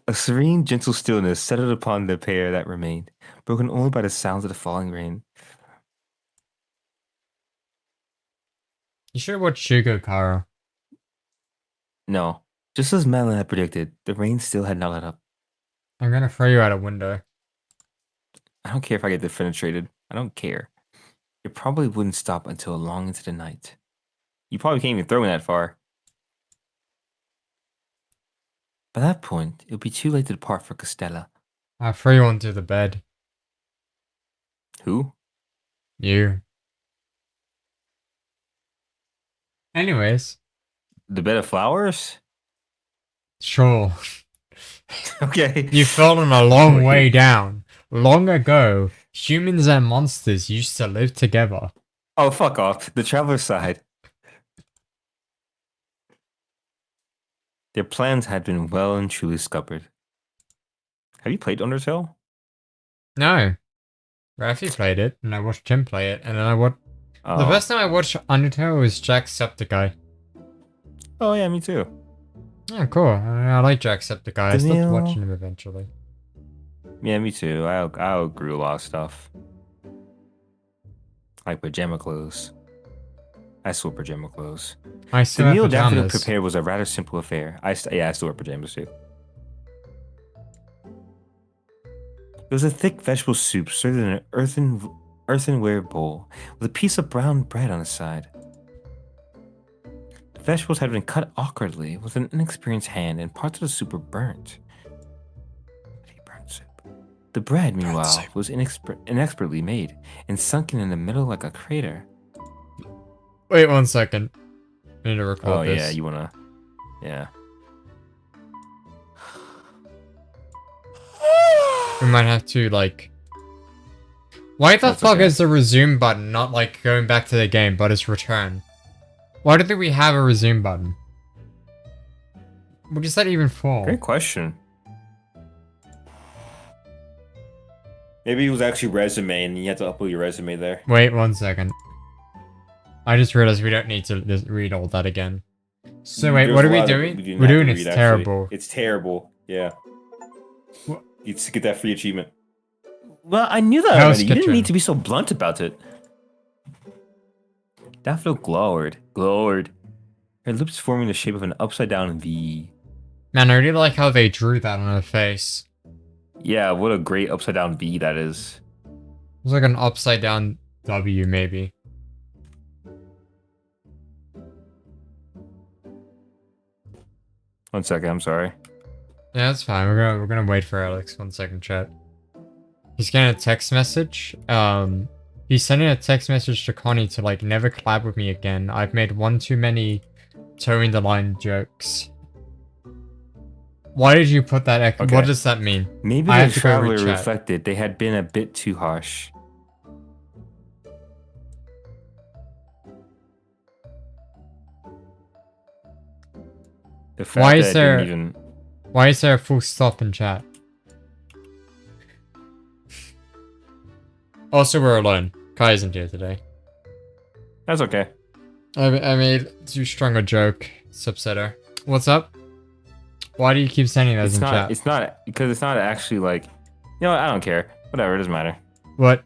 A serene, gentle stillness settled upon the pair that remained, broken only by the sounds of the falling rain. You should watch Shugo Kara. No, just as Madeline had predicted, the rain still had not let up. I'm gonna throw you out a window. I don't care if I get defenestrated. I don't care. It probably wouldn't stop until long into the night. You probably can't even throw me that far. By that point, it would be too late to depart for Castella. I'll throw you onto the bed. Who? You. Anyways, The bed of flowers? sure. Okay. You've fallen a long Okay. way down. Long ago, humans and monsters used to live together. Oh, fuck off. The traveler's side. Their plans had been well and truly scuppered. Have you played Undertale? No. Rafi played it, and I watched him play it, and then I watched... Oh. The first time I watched Undertale was Jacksepticeye. Oh, yeah, me too. Oh, cool. I like Jacksepticeye. I stopped Daniel. watching him eventually. Yeah, me too. I agree with a lot of stuff. Like pajama clothes. I still wear pajama clothes. I The still have meal Daffodil pajamas. prepared was a rather simple affair. I still wear pajamas too. It was a thick vegetable soup served in an earthenware bowl with a piece of brown bread on the side. The vegetables had been cut awkwardly with an inexperienced hand, and parts of the soup were burnt. Burnt soup. The bread, meanwhile, was inexpertly made and sunken in the middle like a crater. Wait 1 second. I need to record Oh this. yeah, you wanna? Yeah. We might have to, like... Why the That's fuck okay. is the resume button not, like, going back to the game, but it's return? Why do we have a resume button? What is that even for? Great question. Maybe it was actually resume, and you had to upload your resume there. Wait 1 second. I just realized we don't need to just read all that again. So wait, There's what a are we lot that doing? didn't We're have to doing read, it's actually. terrible. It's terrible. Yeah. What? You just get that free achievement. Well, I knew that How's already. You didn't Kitchen? need to be so blunt about it. Daffodil glowered. Her lips forming the shape of an upside-down V. Man, I really like how they drew that on her face. Yeah, what a great upside-down V that is. It's like an upside down W, maybe. One second, I'm sorry. Yeah, that's fine. We're gonna wait for Alex. 1 second, chat. He's getting a text message. He's sending a text message to Connie to like never collab with me again. I've made one too many towing the line jokes. Why did you put that? Okay. What does that mean? Maybe I the have to go read traveler chat. reflected they had been a bit too harsh. The fact Why that is it there- didn't even... Why is there a full stop in chat? Also, we're alone. Kai isn't here today. That's okay. I made too strong a joke. It's upset her. What's up? Why do you keep sending those It's in not. chat? It's not because it's not actually like. You know what? I don't care. Whatever. It doesn't matter. What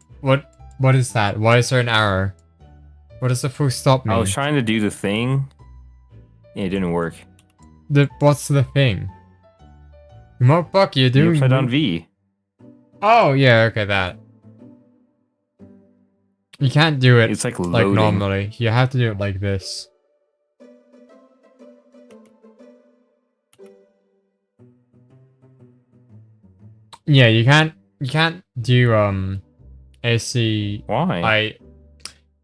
is that? Why is there an arrow? What does the full stop mean? I was trying to do the thing. And it didn't work. What's the thing? What fuck you The doing? upside down V. Oh yeah, okay, that. You can't do it It's like like loading. normally. You have to do it like this. Yeah, you can't do AC. Why?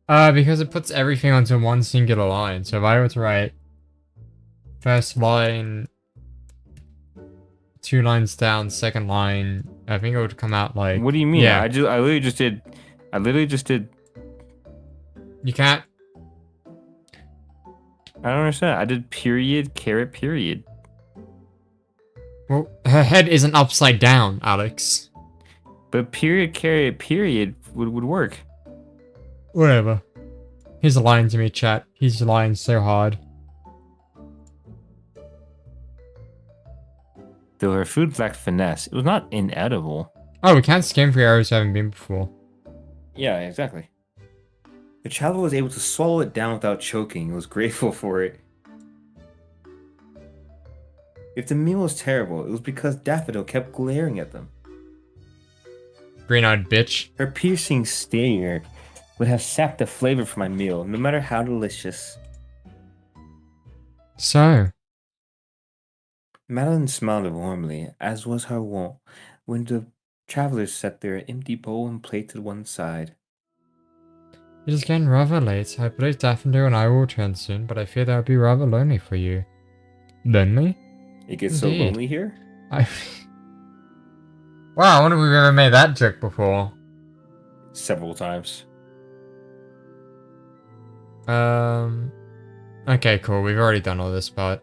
Because it puts everything onto one singular line. So if I were to write first line, 2 lines down, second line, I think it would come out like. What do you mean? Yeah, I literally just did. I literally just did. you can't. I don't understand. I did period, caret, period. Well, her head isn't upside down, Alex. But period, caret, period would work. Whatever. He's lying to me, chat. He's lying so hard. Though her food lacked finesse, it was not inedible. Oh, we can't skim for areas we haven't been before. Yeah, exactly. The child was able to swallow it down without choking and was grateful for it. If the meal was terrible, it was because Daffodil kept glaring at them. Green-eyed bitch. Her piercing stare would have sapped the flavor from my meal, no matter how delicious. So, Madeline smiled warmly, as was her wont, when the travelers set their empty bowl and plate to one side. it is getting rather late. I believe Daffodil and I will return soon, but I fear that would be rather lonely for you. Lonely? It gets so Indeed. lonely here? Wow, I wonder if we've ever made that joke before. Several times. Okay, cool. We've already done all this part.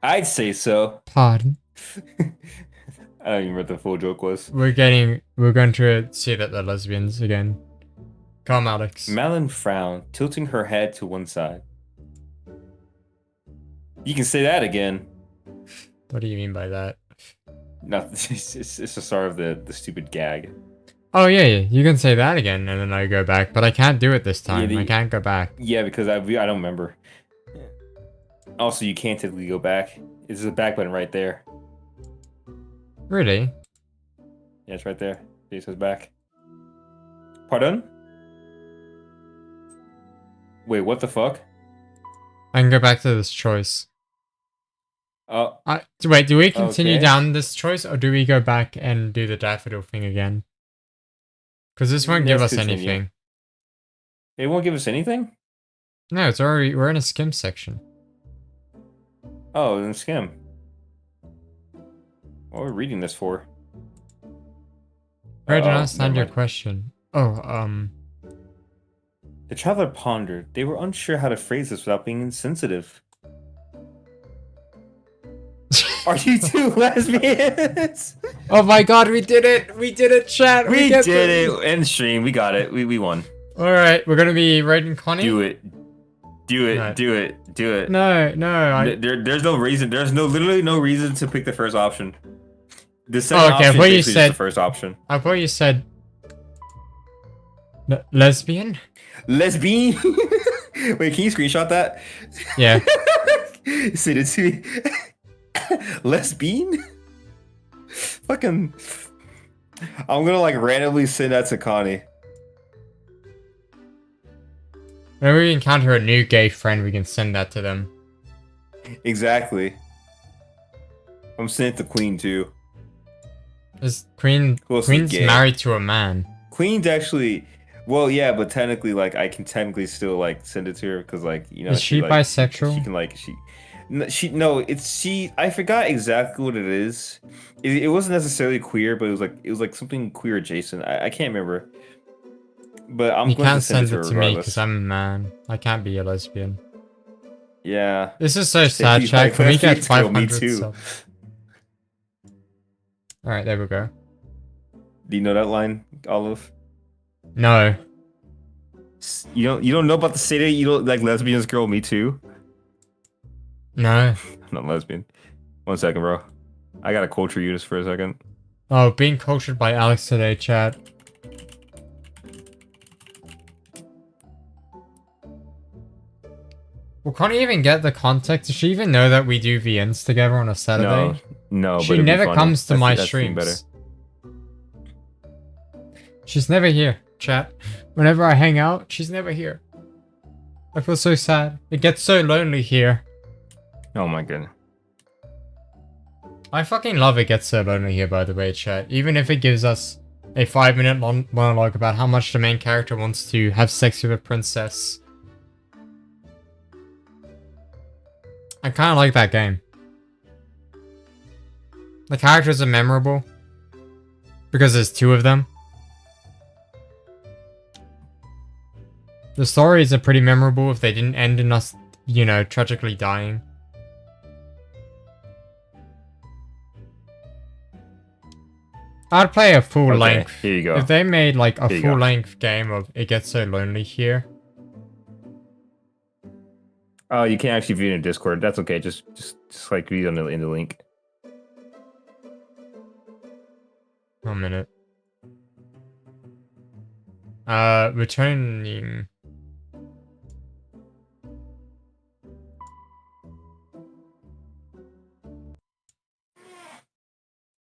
I'd say so. Pardon? I don't even remember what the full joke was. We're going to see that they're lesbians again. Come, Alex. Madeline frowned, tilting her head to one side. You can say that again. What do you mean by that? No, it's the start of the stupid gag. Oh, yeah, you can say that again, and then I go back. But I can't do it this time. Yeah, I can't go back. Yeah, because I don't remember. Also, you can't typically go back. It's the back button right there. Really? Yeah, it's right there. It says back. Pardon? Wait, what the fuck? I can go back to this choice. Oh, Wait, do we continue Okay. down this choice, or do we go back and do the daffodil thing again? Because this won't give us Let's continue. anything. It won't give us anything? No, it's already... We're in a skim section. Oh, then skim. What are we reading this for? I don't Uh-oh, understand never your mind. question. Oh, The traveler pondered. They were unsure how to phrase this without being insensitive. Are you two lesbians? Oh my god, we did it! We did it, chat! We get did the- it in stream. We got it. We won. Alright, we're gonna be raiding Connie? Do it. Do it. No. Do it. Do it. No, There's no reason. There's literally no reason to pick the first option. The second okay, option what is you basically said- just the first option. I thought you said... lesbian? Lesbian. Wait, can you screenshot that? Yeah. Send it to me. Lesbian? Fucking. I'm gonna like randomly send that to Connie. When we encounter a new gay friend, we can send that to them. Exactly. I'm sending it to Queen too. Is Queen's Who else is gay? married to a man. Queen's actually. Well, yeah, but technically, like, I can technically still like send it to her because, like, you know, Is she like, bisexual? She can like she. I forgot exactly what it is. It wasn't necessarily queer, but it was like something queer adjacent. I can't remember. But I'm You going to can't send send it it to to her me because regardless. I'm a man. I can't be a lesbian. Yeah. This is so Say sad, you chat. like Can we get lesbians? Girl, me 500 too. subs? Alright, there we go. Do you know that line, Olive? No. You don't know about the say that you don't like lesbians, girl, me too. No. I'm not lesbian. 1 second, bro. I gotta culture you just for a second. Oh, being cultured by Alex today, chat. Well, can't you even get the context? Does she even know that we do VNs together on a Saturday? No, but She it'd be never funny. comes to my That's even streams. She's never here, chat. Whenever I hang out, she's never here. I feel so sad. It gets so lonely here. Oh my goodness. I fucking love It Gets So Lonely here, by the way, chat. Even if it gives us a 5-minute long monologue about how much the main character wants to have sex with a princess. I kind of like that game. The characters are memorable because there's 2 of them. The stories are pretty memorable if they didn't end in us, you know, tragically dying. I'd play a full length. Here you go. If they made like a Here you full go. length game of It Gets So Lonely here. Oh, you can't actually view it in Discord. That's okay. Just like read on in the link. 1 minute. Returning.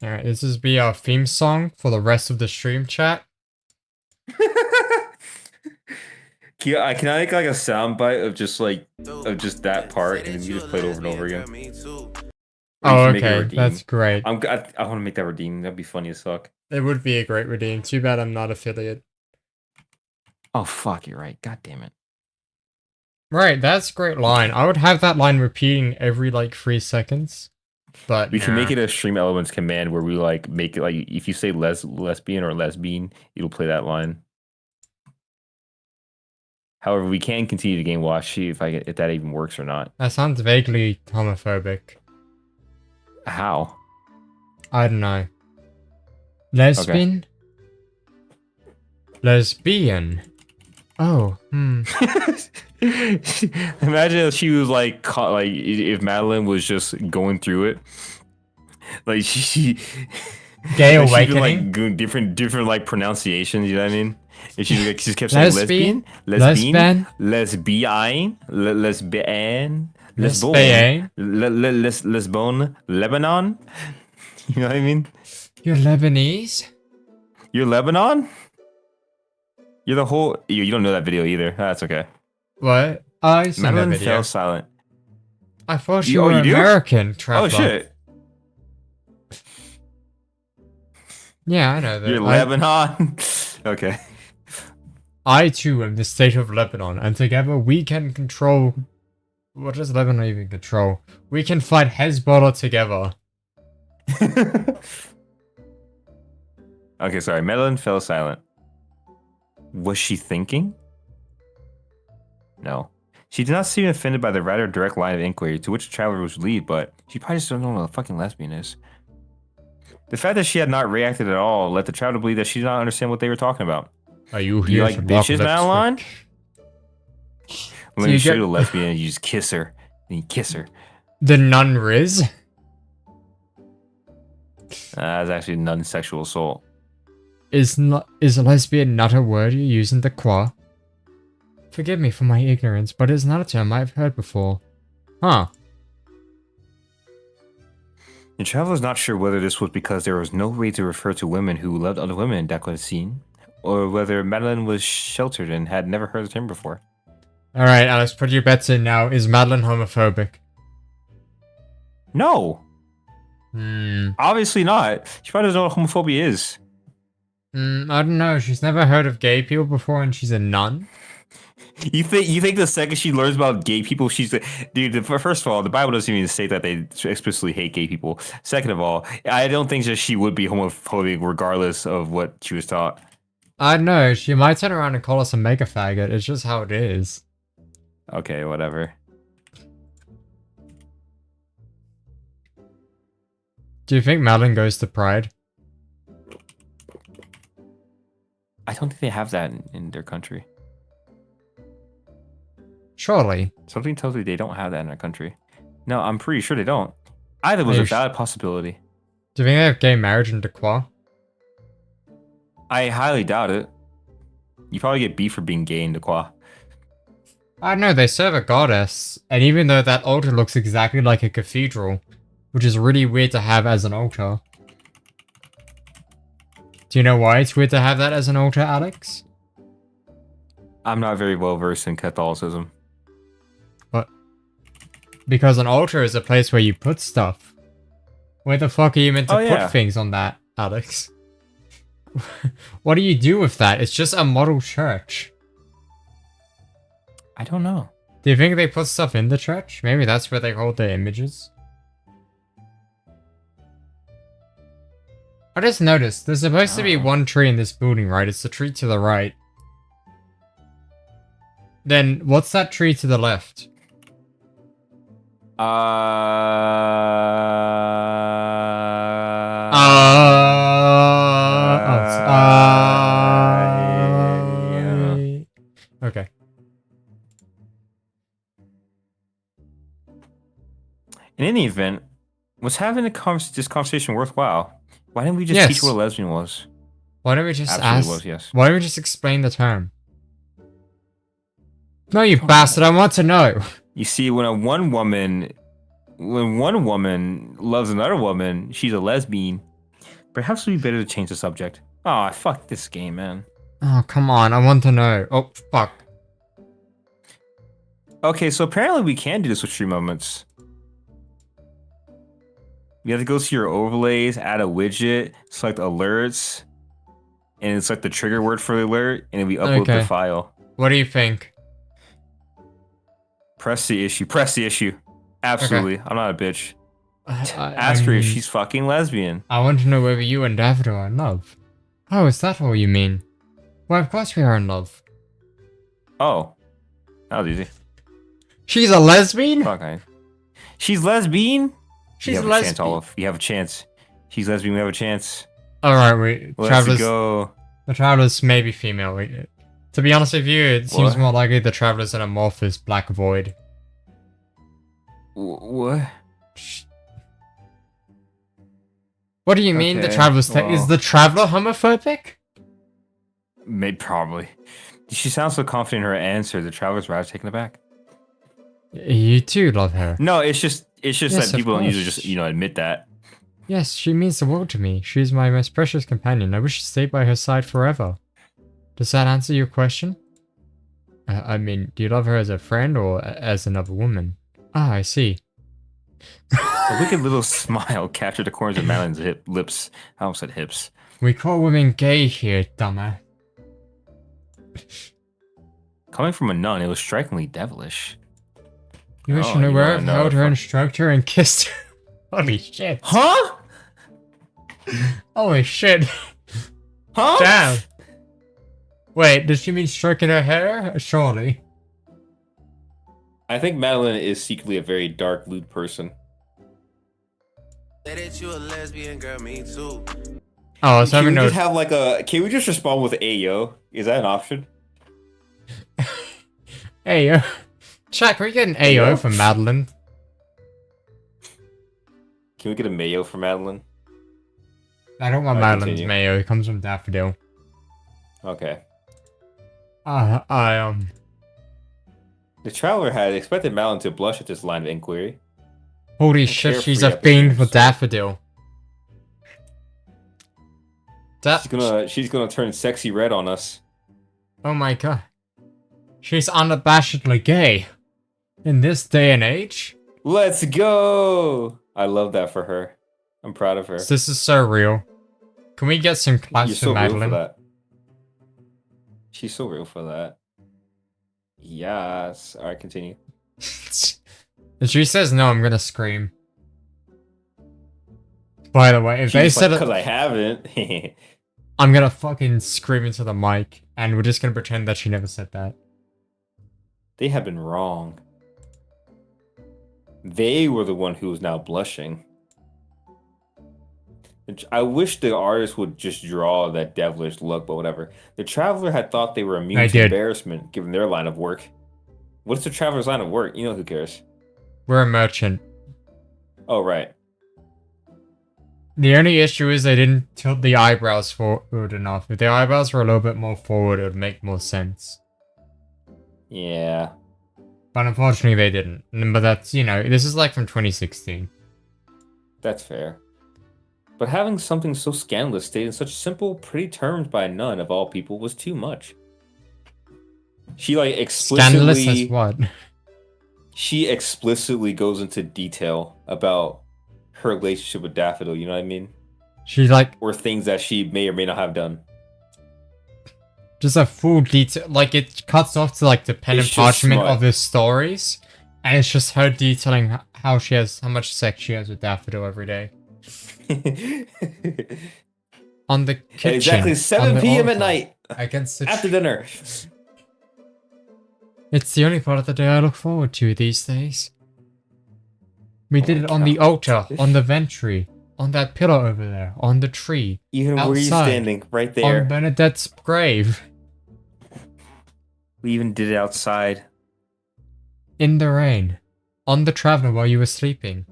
Alright, this is be our theme song for the rest of the stream, chat. Can I make like a soundbite of just that part, and then you just play it over and over again? Oh, okay, that's great. I want to make that redeem. That'd be funny as fuck. It would be a great redeem. Too bad I'm not affiliate. Oh fuck, you're right. God damn it. Right, that's a great line. I would have that line repeating every like 3 seconds. But we can make it a stream elements command where we like make it like if you say lesbian or lesbian, it'll play that line. However, we can continue the game watch, see if that even works or not. That sounds vaguely homophobic. How? I don't know. Lesbian? Okay. Lesbian. Oh, Imagine if she was like if Madeline was just going through it, like she gay awakening, she'd be, like different like pronunciations. You know what I mean? And she just kept saying lesbian, lesbian, Lebanon. You know what I mean? You're Lebanese. You're Lebanon. You're the whole. You don't know that video either. That's okay. What? I saw that video. Fell silent. I thought you were American, Trevor. Oh shit. Yeah, I know that. You're Lebanon. Okay. I too am the state of Lebanon, and together we can control. What does Lebanon even control? We can fight Hezbollah together. Okay, sorry. Madeline fell silent. Was she thinking? No. She did not seem offended by the rather direct line of inquiry to which the traveler was lead, but she probably just don't know what a fucking lesbian is. The fact that she had not reacted at all led the traveler believe that she did not understand what they were talking about. Are you here? You like bitches, Madeline? When you show a lesbian, you just kiss her. Then you kiss her. The nun Riz? That's actually non-sexual assault. Is lesbian not a word you use in the qua? Forgive me for my ignorance, but it's not a term I've heard before. Huh. The traveler is not sure whether this was because there was no way to refer to women who loved other women in that scene, or whether Madeline was sheltered and had never heard the term before. Alright, Alex, put your bets in now. Is Madeline homophobic? No. Obviously not. She probably doesn't know what homophobia is. I don't know. She's never heard of gay people before, and she's a nun. You think the second she learns about gay people, she's dude. First of all, the Bible doesn't even say that they explicitly hate gay people. Second of all, I don't think that she would be homophobic regardless of what she was taught. I don't know. She might turn around and call us a mega faggot. It's just how it is. Okay, whatever. Do you think Madeline goes to Pride? I don't think they have that in their country. Surely. Something tells me they don't have that in their country. No, I'm pretty sure they don't. Either was a valid possibility. Do you think they have gay marriage in Dequa? I highly doubt it. You probably get beef for being gay in Dequa. I don't know, they serve a goddess, and even though that altar looks exactly like a cathedral, which is really weird to have as an altar. Do you know why it's weird to have that as an altar, Alex? I'm not very well versed in Catholicism. What? Because an altar is a place where you put stuff. Where the fuck are you meant to Oh, put yeah. things on that, Alex? What do you do with that? It's just a model church. I don't know. Do you think they put stuff in the church? Maybe that's where they hold their images? I just noticed, there's supposed to be one tree in this building, right? It's the tree to the right. Then, what's that tree to the left? Uh, Okay. In any event, was having this conversation worthwhile? Why didn't we just Yes. teach what a lesbian was? Why don't we just Absolutely ask? was, yes. Why don't we just explain the term? No, you bastard! I want to know. You see, when one woman loves another woman, she's a lesbian. Perhaps it would be better to change the subject. Oh, fuck this game, man. Oh, come on! I want to know. Oh, fuck. Okay, so apparently we can do this with stream moments. You have to go to your overlays, add a widget, select alerts, and select the trigger word for the alert, and then we upload the file. What do you think? Press the issue. Press the issue. Absolutely. I'm not a bitch. I Ask her if mean, she's fucking lesbian. I want to know whether you and Daffodil are in love. Oh, is that all you mean? Well, of course we are in love. Oh. That was easy. She's a lesbian? Fuck, she's lesbian? She's you have a a chance, lesbian. Olive. You have a chance. She's lesbian. We have a chance. Alright, Let's go. The Traveler's may be female. To be honest with you, it seems more likely the Traveler's an amorphous black void. What? What do you mean the Okay, Traveler's well. Is the Traveler homophobic? Maybe, probably. She sounds so confident in her answer. The Traveler's rather taken aback. You too love her. No, it's just Yes, that of people don't usually course. just admit that. Yes, she means the world to me. She is my most precious companion. I wish to stay by her side forever. Does that answer your question? I mean, do you love her as a friend or as another woman? Ah, I see. A wicked little smile captured the corners of Madeline's lips. I almost said hips. We call women gay here, dumber. Coming from a nun, it was strikingly devilish. You wish Oh, to know you where wanna I've know held if her I- and stroked her and kissed her? Holy shit. Huh? Holy shit. Huh? Damn. Wait, does she mean stroking her hair? Surely. I think Madeline is secretly a very dark, lewd person. Say that you a lesbian, girl, me too. Oh, so Can we no. just have like a? Can we just respond with "Ayo"? Is that an option? Ayo. Chat, can we get an AO Ayo? from Madeline? Can we get a mayo for Madeline? I don't want Alright, Madeline's continue. mayo. It comes from Daffodil. Okay. The Traveler had expected Madeline to blush at this line of inquiry. Holy shit, she's a carefree fiend for appearance. Daffodil. She's gonna turn sexy red on us. Oh my god. She's unabashedly gay. In this day and age? Let's go! I love that for her. I'm proud of her. This is so real. Can we get some You're claps so for real for Madeline? that. She's so real for that. Yes. Alright, continue. If she says no, I'm gonna scream. By the way, if they said because it, I haven't. I'm gonna fucking scream into the mic, and we're just gonna pretend that she never said that. They have been wrong. They were the one who was now blushing. I wish the artist would just draw that devilish look, but whatever. The Traveler had thought they were immune I to did. embarrassment given their line of work. What's the Traveler's line of work? You know, who cares? We're a merchant. Oh, right. The only issue is they didn't tilt the eyebrows forward enough. If the eyebrows were a little bit more forward, it would make more sense. Yeah. But unfortunately, they didn't. But that's, you know, this is like from 2016. That's fair. But having something so scandalous stated in such simple, pretty terms by a nun of all people was too much. She, like, Scandalous as explicitly... what? she explicitly goes into detail about her relationship with Daffodil, you know what I mean? She's like, Or things that she may or may not have done. just a full detail. Like, it cuts off to, like, the pen It's and just parchment smut. of the stories. And it's just her detailing how much sex she has with Daffodil every day. On the kitchen. Exactly on 7 the p.m. at altar, night against the after dinner. It's the only part of the day I look forward to these days. We did it on the God. altar, on the ventry, on that pillar over there, on the tree, Even where you outside, standing, right on there. Bernadette's grave, We even did it outside. in the rain, on the traveler while you were sleeping.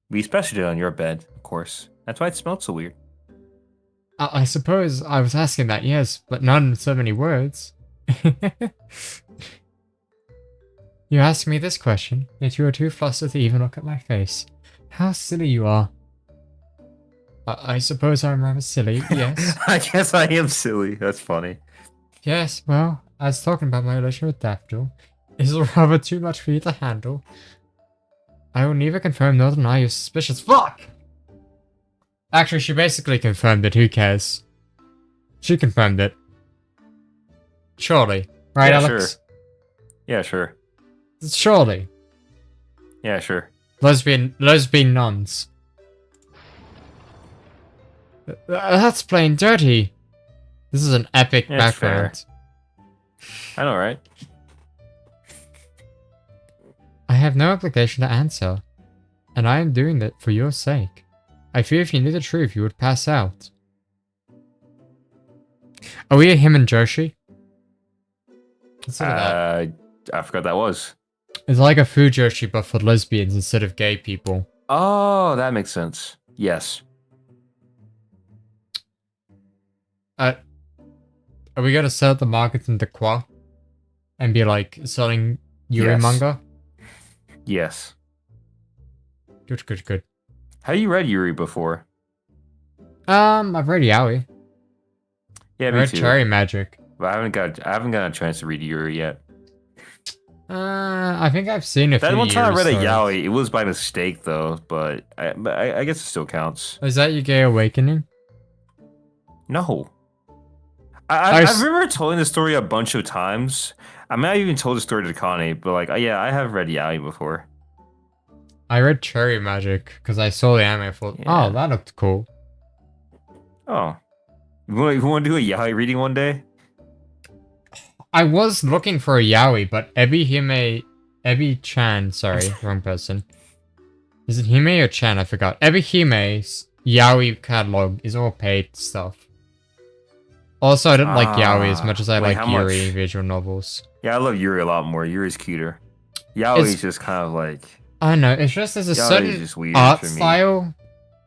We especially did it on your bed, of course. That's why it smelled so weird. I suppose I was asking that, yes, but none in so many words. You asked me this question, yet you are too flustered to even look at my face. How silly you are. I suppose I'm rather silly, yes. I guess I am silly. That's funny. Yes, well, as talking about my relationship with Daffodil is rather too much for you to handle. I will neither confirm nor deny your suspicions. Fuck! Actually, she basically confirmed it, who cares? She confirmed it. Surely. Right, Yeah, Alex? sure. Yeah, sure. Surely. Yeah, sure. Lesbian nuns. That's plain dirty. This is an epic Yeah, it's background. I know, right? I have no obligation to answer, and I am doing that for your sake. I fear if you knew the truth, you would pass out. Are we a him and Joshi? Consider that. I forgot that was. It's like a food Joshi, but for lesbians instead of gay people. Oh, that makes sense. Yes. Are we gonna sell the market in the Kwa? And be like, selling Yuri Yes. manga? Yes. Good. Have you read Yuri before? I've read Yaoi. Yeah, I me read too. Cherry Magic. But I haven't got a chance to read Yuri yet. I think I've seen a few That one time I read Yuri a stories. yaoi. It was by mistake though, but I guess it still counts. Is that your gay awakening? No. I I s- remember telling the story a bunch of times. I mean, I even told the story to Connie, but like, yeah, I have read yaoi before. I read Cherry Magic because I saw the anime. I thought, Yeah. oh, that looked cool. Oh. You want to do a yaoi reading one day? I was looking for a yaoi, but Ebi-chan, sorry, wrong person. Is it Hime or Chan? I forgot. Ebi-hime's yaoi catalog is all paid stuff. Also, I didn't like yaoi as much as I Wait, like how Yuri much? visual novels. Yeah, I love Yuri a lot more. Yuri's cuter. Yaoi It's- is just kind of like I know, it's just there's a yaoi is certain just weird art for me. style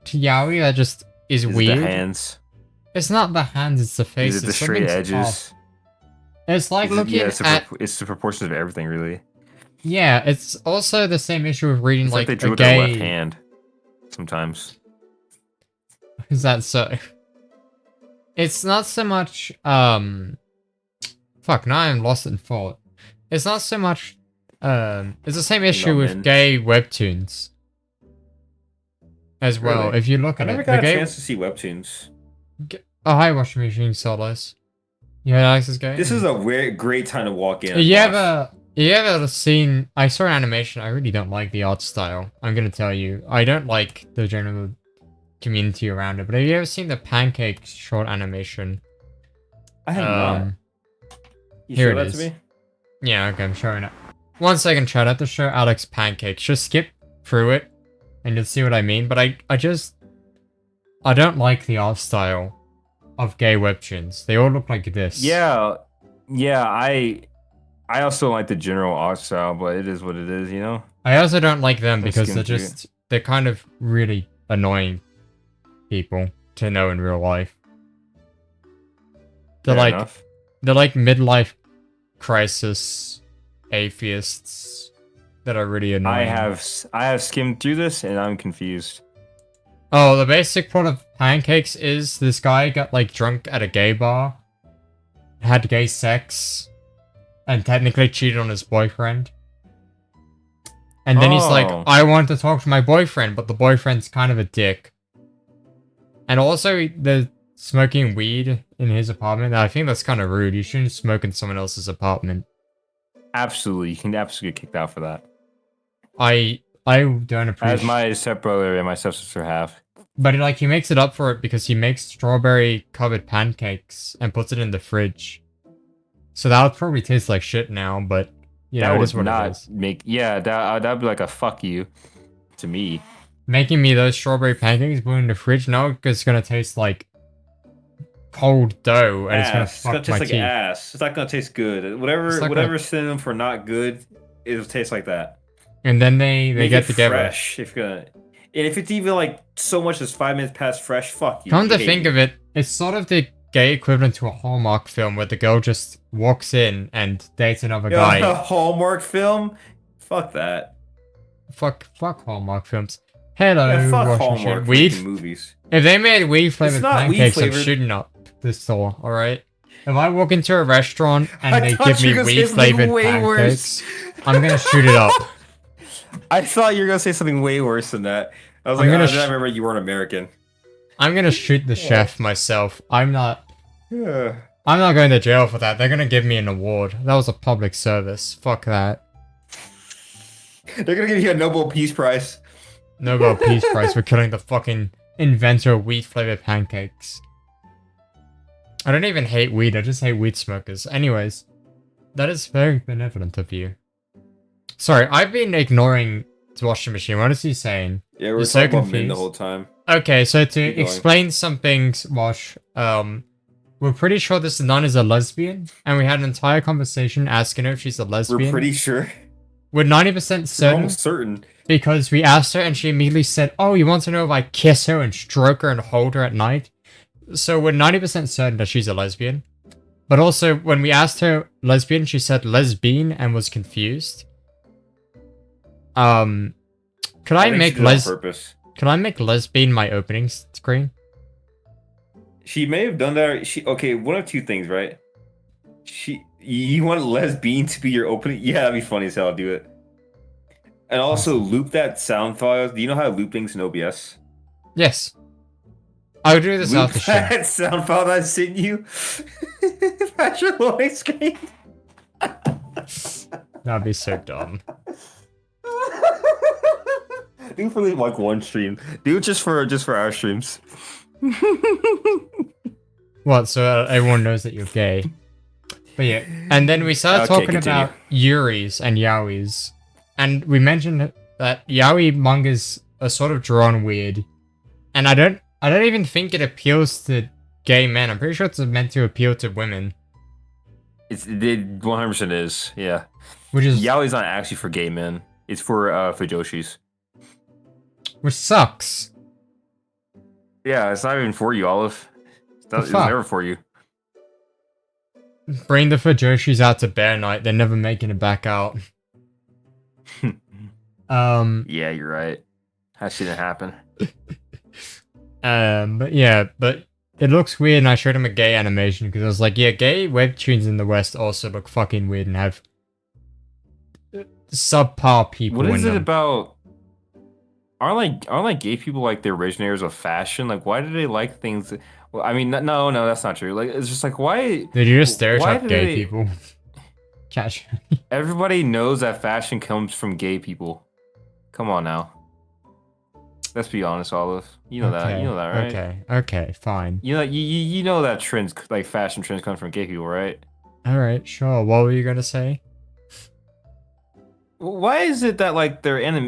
to yaoi that just is Is it weird. the hands? It's not the hands, it's the face. Is it the straight edges? It's like looking Yeah, it's at... it's the proportions of everything, really. Yeah, it's also the same issue with reading It's like like they drew a with their left gay... hand sometimes. Is that so? It's not so much, fuck, now I'm lost in thought. It's not so much, it's the same issue with Numbin. gay webtoons. As well, Really? if you look I at never it. got The a gay... chance to see webtoons. Oh, hi, Washing Machine Solos. You heard Alex's game? This is a great time to walk in. You and watch. ever seen... I saw an animation, I really don't like the art style. I'm gonna tell you. I don't like the general community around it, but have you ever seen the Pancake short animation? I have not. You here show it that is. to me? Yeah, okay, I'm showing it. 1 second, chat. I have to show Alex Pancakes. Just skip through it, and you'll see what I mean. But I don't like the art style of gay webtoons. They all look like this. Yeah. I also don't like the general art style, but it is what it is, you know? I also don't like them Let's because skim they're through. they're kind of really annoying people to know in real life. They're Fair like enough. they're like midlife crisis atheists that are really annoying. I have skimmed through this and I'm confused. Oh, the basic plot of Pancakes is this guy got like drunk at a gay bar, had gay sex, and technically cheated on his boyfriend. And then he's like, Oh. I want to talk to my boyfriend, but the boyfriend's kind of a dick. And also, they're smoking weed in his apartment. I think that's kind of rude. You shouldn't smoke in someone else's apartment. Absolutely, you can absolutely get kicked out for that. I don't appreciate. As my stepbrother and my stepsister have. But like he makes it up for it because he makes strawberry covered pancakes and puts it in the fridge. So that would probably taste like shit now, but you know, That it would is what it not is. make. Yeah, that'd be like a fuck you to me. Making me those strawberry pancakes, put in the fridge, now it's gonna taste like cold dough and it's gonna fuck my teeth. ass. It's not gonna taste good. Whatever, It's not whatever's synonym for not good, it'll taste like that. And then they Make get it together. fresh. If you're gonna, and if it's even like so much as 5 minutes past fresh, fuck you. Come to think of it, it's sort of the gay equivalent to a Hallmark film where the girl just walks in and dates another guy. A Hallmark film, fuck that. Fuck Hallmark films. Hello, Yeah, fuck washing Hallmark machine. Weed. freaking movies. If they made weed flavored not weed pancakes, I'm flavored. shooting up the store. All right. If I walk into a restaurant and I they thought give you me were gonna say weed something flavored way pancakes, worse. I'm gonna shoot it up. I thought you were gonna say something way worse than that. I was I'm like, gonna then I remember you weren't American. I'm gonna shoot the chef myself. I'm not Yeah. going to jail for that. They're gonna give me an award. That was a public service. Fuck that. They're gonna give you a Nobel Peace Prize. Nobel Peace Prize for killing the fucking inventor of wheat flavored pancakes. I don't even hate weed, I just hate weed smokers. Anyways, that is very benevolent of you. Sorry, I've been ignoring the washing machine. What is he saying? Yeah, You're we're so talking about men the confused. whole time. Okay, so to Keep going. explain some things, Wash, we're pretty sure this nun is a lesbian, and we had an entire conversation asking her if she's a lesbian. We're pretty sure. We're 90% We're certain almost certain. because we asked her and she immediately said, oh, you want to know if I kiss her and stroke her and hold her at night? So we're 90% certain that she's a lesbian. But also, when we asked her lesbian, she said lesbian and was confused. Could I think make she did it on purpose. Could I make lesbian my opening screen? She may have done that. Okay, one of two things, right? You want lesbian to be your opening? Yeah, that'd be funny as hell. I'll do it. And also loop that sound file. Do you know how to loop things in OBS? Yes. I'll do this Loop after show. that sound file that I sent you. That's your loading screen. That'd be so dumb. Do it for like one stream. Do it just for our streams. What, so everyone knows that you're gay? But yeah, and then we started Okay, talking continue. about Yuris and Yaois. And we mentioned that Yaoi mangas are sort of drawn weird. And I don't even think it appeals to gay men. I'm pretty sure it's meant to appeal to women. It 100% is, yeah. Which is Yaoi's not actually for gay men. It's for fujoshis. which sucks. Yeah, it's not even for you, Olive. It's fuck? never for you. Bring the Fujoshis out to bear night, they're never making it back out. Yeah, you're right. That shouldn't happen. But yeah, but it looks weird, and I showed him a gay animation because I was like, yeah, gay webtoons in the West also look fucking weird and have subpar people What is in it them. about? Aren't like gay people like the originators of fashion? Like, why do they like things? Well, I mean, no, that's not true. Like, it's just like why Did you just why stereotype do gay they- people? Catch. everybody knows that fashion comes from gay people. Come on now. Let's be honest, Olive. You know that. You know that, right? Okay, fine. You know you know that trends like fashion trends come from gay people, right? Alright, sure. What were you gonna say? Why is it that like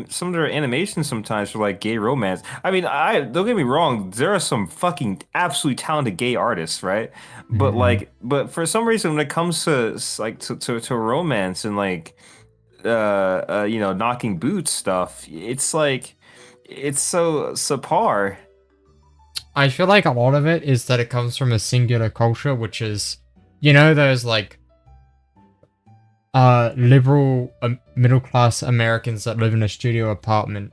some of their animations sometimes are like gay romance? I mean, don't get me wrong, there are some fucking absolutely talented gay artists, right? But Mhm. but for some reason when it comes to like to romance and like knocking boots stuff, it's like it's so subpar. I feel like a lot of it is that it comes from a singular culture, which is, you know, those like liberal middle class Americans that live in a studio apartment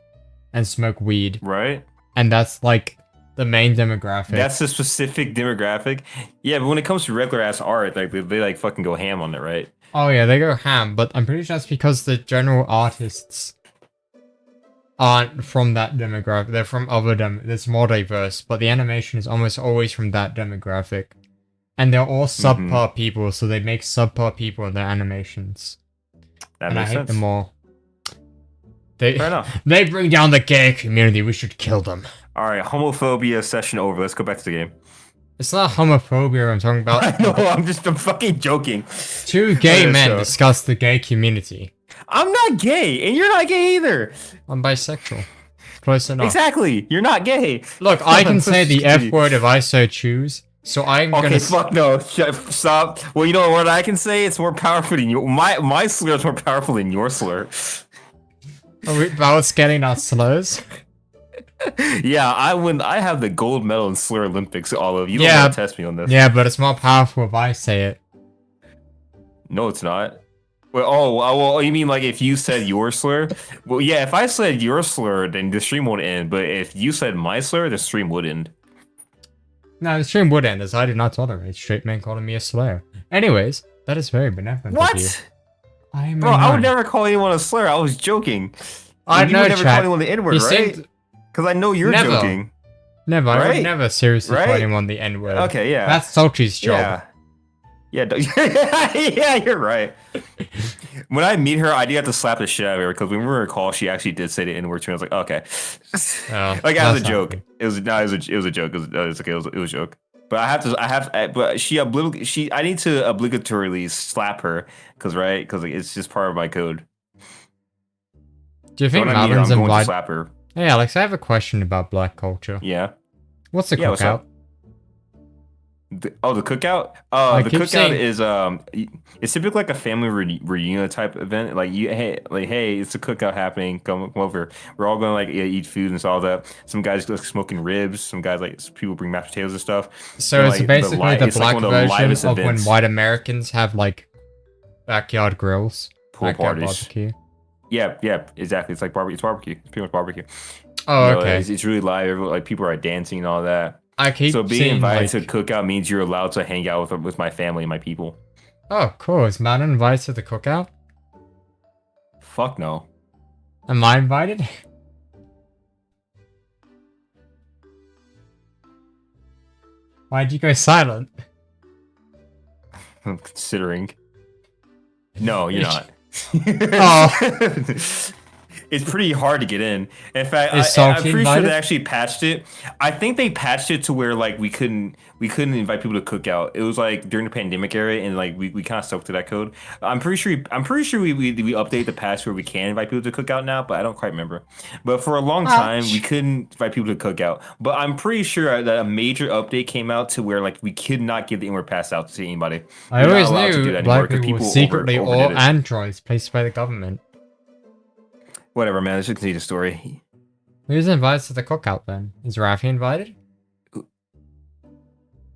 and smoke weed, Right? and that's like the main demographic. That's a specific demographic. Yeah, but when it comes to regular ass art, like they like fucking go ham on it, right? Oh yeah, they go ham, but I'm pretty sure that's because the general artists aren't from that demographic. They're from other It's more diverse, but the animation is almost always from that demographic. And they're all subpar people, so they make subpar people in their animations. That And makes I hate sense. them all. Fair enough. They bring down the gay community. We should kill them. All right, homophobia session over. Let's go back to the game. It's not homophobia I'm talking about. I know. I'm fucking joking. Two gay Okay, men so- discuss the gay community. I'm not gay, and you're not gay either. I'm bisexual. Close enough. Exactly. You're not gay. Look, I can say the F Stupid. word if I so choose. So I'm Okay, gonna. fuck no. Stop. Well, you know what I can say? It's more powerful than you. My slur is more powerful than your slur. Are we both getting our slurs? Yeah, I win. I have the gold medal in slur Olympics. All of you. Don't Yeah. want to test me on this. Yeah, but it's more powerful if I say it. No, it's not. Well, you mean like if you said your slur? Well, yeah, if I said your slur, then the stream would end. But if you said my slur, the stream would end. No, the stream would end as I did not tolerate straight men calling me a slur. Anyways, that is very benevolent of you. What? I am Bro, a I would nun. never call anyone a slur. I was joking. I And you know, would never chat. call anyone the N-word, You right? seemed- Because I know you're Never. joking. Never, I would Right? never seriously call Right? anyone the N-word. Okay, yeah. That's Salty's job. Yeah. Yeah, yeah, you're right. When I meet her, I do have to slap the shit out of her because when we were in a call, she actually did say the N-word to me. I was like, okay. Oh, Like, as a that's not joke. good. It was a joke. It was okay. It was a joke. But but I need to obligatorily slap her because it's just part of my code. Do you So think when I meet her, I'm Madeline's going to invited? slap her. Hey Alex, I have a question about black culture. Yeah. What's the Yeah, what's cookout? up? The cookout. I The keep cookout saying- is it's typically like a family reunion type event. Like hey, it's a cookout happening. Come over. We're all gonna like eat food and all that. Some guys like smoking ribs. Some guys like people bring mashed potatoes and stuff. So And, it's like, basically the it's like black one of the version livest of when events. white Americans have like backyard grills, Pool backyard parties. barbecue. Yeah, exactly. It's like barbecue. It's barbecue. It's pretty much barbecue. Oh, You know, okay. It's really live. Like people are dancing and all that. I keep So being seeing invited like, to a cookout means you're allowed to hang out with my family and my people. oh, cool. Is Madeline invited to the cookout? Fuck no. Am I invited? Why'd you go silent? I'm considering. No, you're not. Oh. It's pretty hard to get in. In fact, Is I'm Salty pretty sure invited? they actually patched it. I think they patched it to where like we couldn't invite people to cookout. It was like during the pandemic era, and like we kind of stuck to that code. I'm pretty sure we update the patch where we can invite people to cookout now, but I don't quite remember. But for a long time, we couldn't invite people to cookout. But I'm pretty sure that a major update came out to where like we could not give the inward pass out to anybody. I We're not always allowed to do knew that anymore black 'cause people were people secretly all overdid it. androids placed by the government. Whatever, man. Let's just continue the story. Who's invited to the cookout then? Is Rafi invited?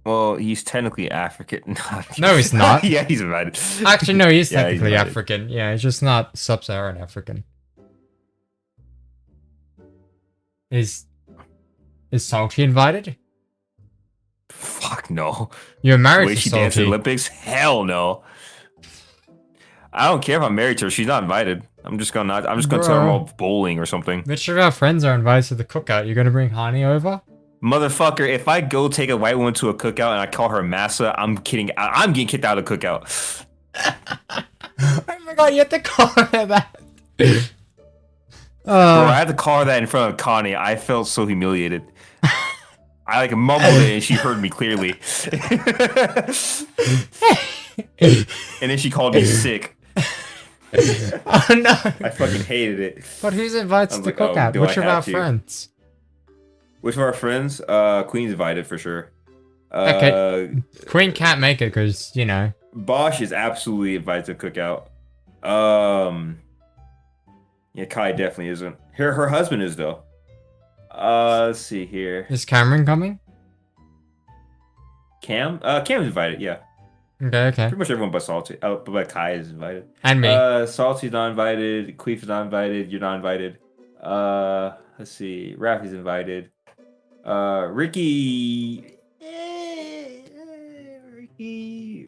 Well, he's technically African. No, he's not. Yeah, he's invited. Actually, no, he's Yeah, he's technically invited. African. Yeah, he's just not sub-Saharan African. Is Salty invited? Fuck no. You're married The way to she danced at Salty. the Olympics? Hell no. I don't care if I'm married to her. She's not invited. I'm just gonna tell her Bro. I'm all bowling or something. Which of our friends are invited to the cookout? You're gonna bring Hani over? Motherfucker, if I go take a white woman to a cookout and I call her massa, I'm kidding. I'm getting kicked out of the cookout. I forgot you had to call her that. Bro, I had to call her that in front of Connie. I felt so humiliated. I like mumbled it and she heard me clearly. And then she called me sick. Oh no! I fucking hated it. But who's invited I to was the like, oh, cookout? do Which I of our have to? friends? Which of our friends? Queen's invited for sure. Okay. Queen can't make it because, you know. Bosch is absolutely invited to cookout. Yeah, Kai definitely isn't. Her husband is though. Let's see here. Is Cameron coming? Cam's invited. Yeah, Okay, okay. pretty much everyone but Salty. But Kai is invited. And me. Salty's not invited. Queef is not invited. You're not invited. Let's see. Rafi's invited. Ricky.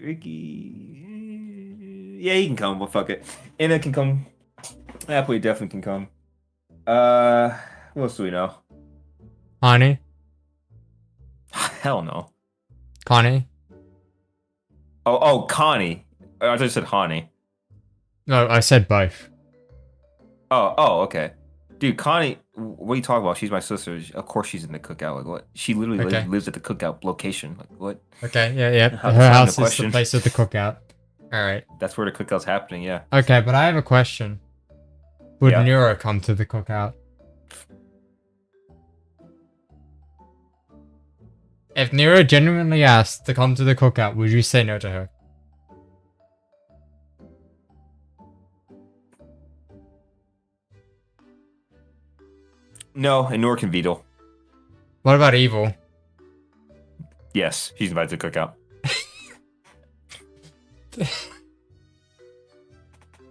Ricky. Yeah, he can come. Well, fuck it. Anna can come. Happily, definitely can come. Who else do we know? Honey? Hell no. Connie? Oh, Connie. I just said Honey. No, I said both. Oh, okay. Dude, Connie, what are you talking about? She's my sister. Of course she's in the cookout. Like, what? She literally Okay. lives at the cookout location. Like, what? Okay, yeah. How- Her that's not house the is the question. place of the cookout. Alright. That's where the cookout's happening, yeah. Okay, but I have a question. Would Yeah. Nero come to the cookout? If Nero genuinely asked to come to the cookout, would you say no to her? No, and nor can Beetle. What about Evil? Yes, she's invited to the cookout.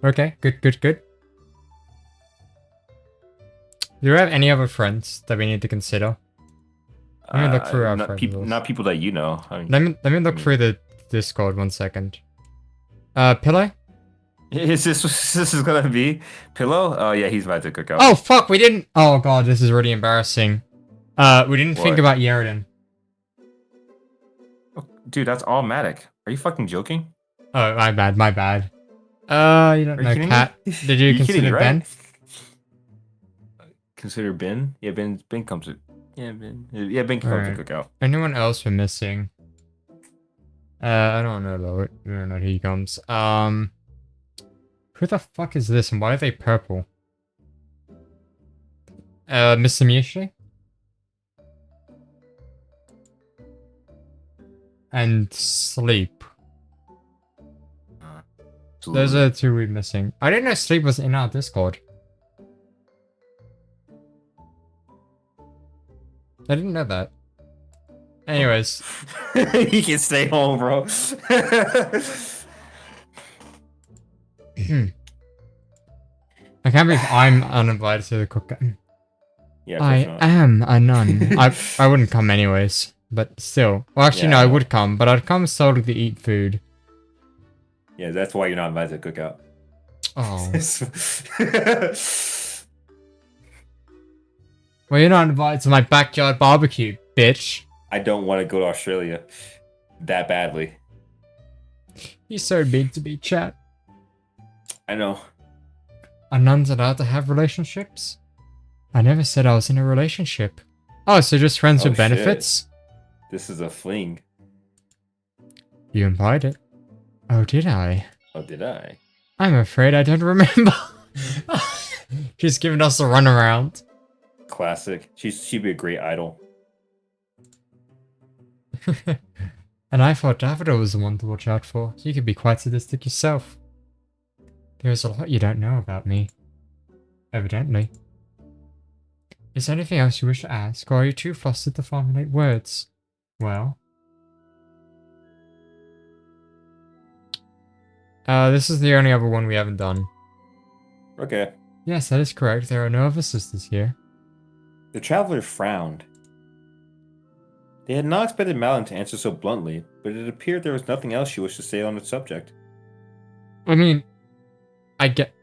Okay, good. Do you have any other friends that we need to consider? Let me look through our not friends people, list. not people that you know. I mean, Let me look through the Discord 1 second. Pillow? is this is gonna be Pillow? Oh yeah, he's invited to the cookout. Oh fuck, we didn't. Oh god, this is really embarrassing. We didn't think What? about Yeridan. Oh, dude, that's automatic. Are you fucking joking? Oh, my bad. You don't Are you know kidding Cat. me? Did you Are kidding consider me, right? Ben? Consider Ben? Yeah, Ben comes to. Yeah, Ben. Yeah, Ben can come to Alright. the cookout. Anyone else we're missing? I don't know though. We don't know he comes. Who the fuck is this and why are they purple? Mr. Miyoshi? And Sleep. Those are the two we're missing. I didn't know Sleep was in our Discord. I didn't know that. Anyways. He can stay home, bro. I can't believe I'm uninvited to the cookout. Yeah, of I course not. am a nun. I wouldn't come anyways, but still. Well, actually, Yeah, no, I I know. would come, but I'd come solely to eat food. Yeah, that's why you're not invited to the cookout. Oh. Well, you're not invited to my backyard barbecue, bitch. I don't want to go to Australia that badly. You're so big to be chat. I know. Are nuns allowed to have relationships? I never said I was in a relationship. Oh, so just friends Oh, with benefits? This is a fling. You implied it. Oh, did I? Oh, did I? I'm afraid I don't remember. She's giving us a runaround. Classic. She'd be a great idol. And I thought Davido was the one to watch out for. You could be quite sadistic yourself. There's a lot you don't know about me. Evidently. Is there anything else you wish to ask, or are you too flustered to formulate words? Well... this is the only other one we haven't done. Okay. Yes, that is correct. There are no other sisters here. The traveler frowned. They had not expected Malin to answer so bluntly, but it appeared there was nothing else she wished to say on the subject. I mean... I get...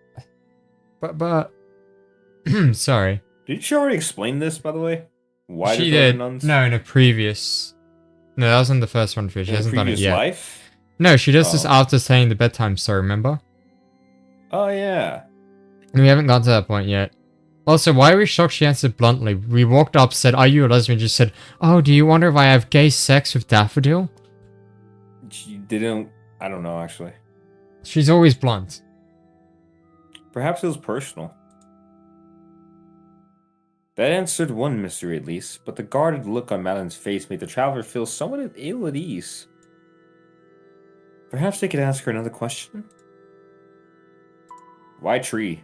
But... Sorry. Did she already explain this, by the way? Why She there's did. other nuns? No, in a previous... No, that was in the first one for you. She In a hasn't done it previous yet. life? No, she does this Oh. after saying the bedtime story, remember? Oh, yeah. And we haven't got to that point yet. Also, why are we shocked she answered bluntly? We walked up, said, are you a lesbian? She said, oh, do you wonder if I have gay sex with Daffodil? She didn't... I don't know, actually. She's always blunt. Perhaps it was personal. That answered one mystery at least, but the guarded look on Madeleine's face made the traveler feel somewhat ill at ease. Perhaps they could ask her another question? Why tree?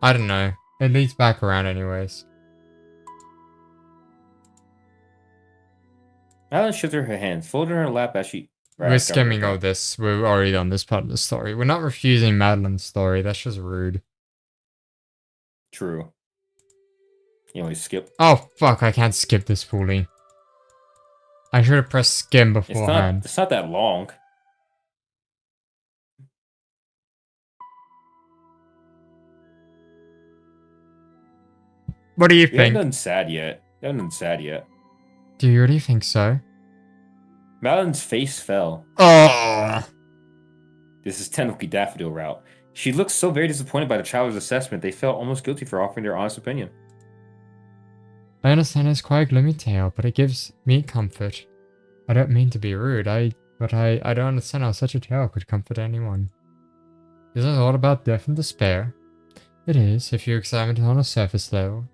I don't know. It leads back around anyways. Madeline shifted her hands, folded in her lap as she... We're skimming all this. We're already on this part of the story. We're not refusing Madeline's story. That's just rude. True. You always skip. Oh, fuck, I can't skip this fully. I should have pressed skim beforehand. It's not that long. What do you We haven't think? done sad yet. Do you really think so? Madeline's face fell. Oh! This is technically Daffodil route. She looks so very disappointed by the child's assessment, they felt almost guilty for offering their honest opinion. I understand it's quite a gloomy tale, but it gives me comfort. I don't mean to be rude, but I don't understand how such a tale could comfort anyone. Isn't it all about death and despair? It is, if you examine it on a surface level.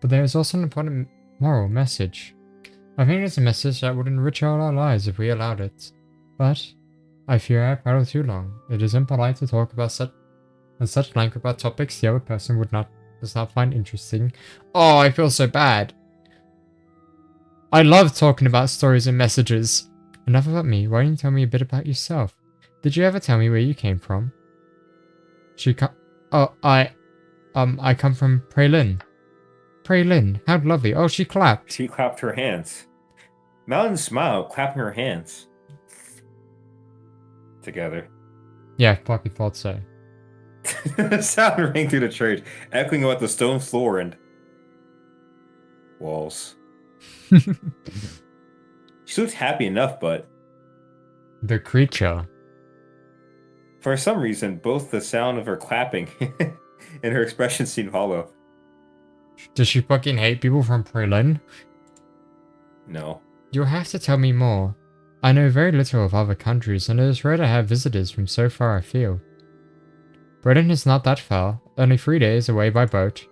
But there is also an important moral message. I think it's a message that would enrich all our lives if we allowed it. But I fear I have prattled too long. It is impolite to talk about such length about topics the other person does not find interesting. Oh, I feel so bad. I love talking about stories and messages. Enough about me. Why don't you tell me a bit about yourself? Did you ever tell me where you came from? I come from Praylin. Praylin, how lovely. Oh, she clapped. She clapped her hands. Madeline smiled, clapping her hands. Together. Yeah, fucking thought so. Sound rang through the church, echoing about the stone floor and walls. She looked happy enough, but The creature. for some reason, both the sound of her clapping and her expression seemed hollow. Does she fucking hate people from Praylin? No. You'll have to tell me more. I know very little of other countries, and it is rare to have visitors from so far afield. Britain is not that far, only 3 days away by boat.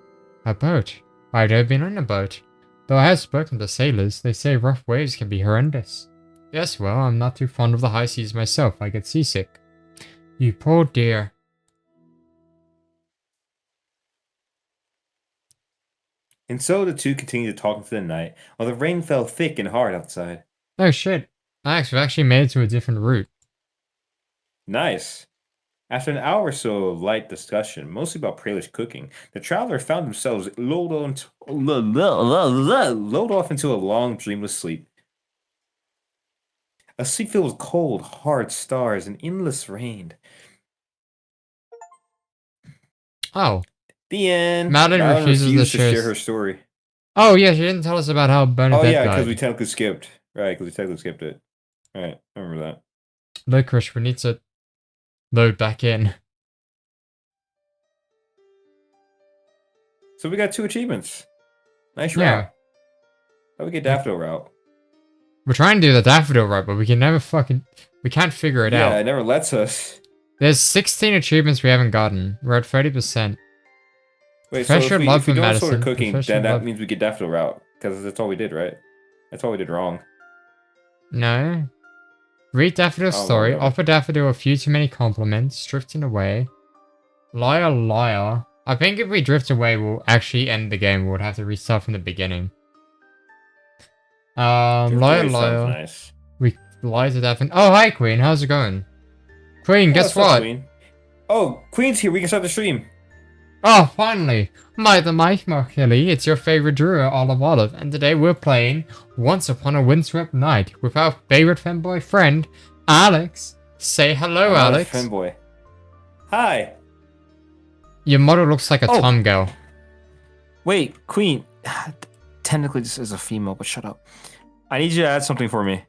A boat? I've never been on a boat. Though I have spoken to sailors, they say rough waves can be horrendous. Yes, well, I'm not too fond of the high seas myself, I get seasick. You poor dear. And so the two continued to talk into the night, while the rain fell thick and hard outside. Oh shit, Alex, we've actually made it to a different route. Nice. After an hour or so of light discussion, mostly about Pralish cooking, the traveler found themselves lulled off into a long, dreamless sleep. A sleep filled with cold, hard stars and endless rain. Oh. The end. Madeline refuses to share her story. Oh yeah, she didn't tell us about how Bernadette Oh yeah, died. because we technically skipped. Right, because we technically skipped it. Right, I remember that. Licorice, we need to load back in. So we got 2 achievements. Nice Yeah. route. How we get Daffodil route? We're trying to do the daffodil right, but we can't figure it out. Yeah, it never lets us. There's 16 achievements we haven't gotten. We're at 30%. Wait, Professor so if we, love if we for don't medicine, sort of cooking, professor then that love- means we get Daffodil route. Because that's all we did, right? That's all we did wrong. No. Read Daffodil's Oh, story, whatever. offer Daffodil a few too many compliments, drifting away. Liar, liar. I think if we drift away, we'll actually end the game. We'll have to restart from the beginning. Liar, Drift away sounds liar. Nice. We lie to Daffodil. Oh, hi, Queen. How's it going? Queen, guess what's up, what? Queen? Oh, Queen's here. We can start the stream. Oh, finally! The Mike Markelly, it's your favorite druid, Olive, and today we're playing Once Upon a Windswept Night with our favorite fanboy friend, Alex. Say hello, Alex. Fanboy. Hi. Your model looks like a Oh. Tom girl. Wait, Queen. Technically, this is a female, but shut up. I need you to add something for me.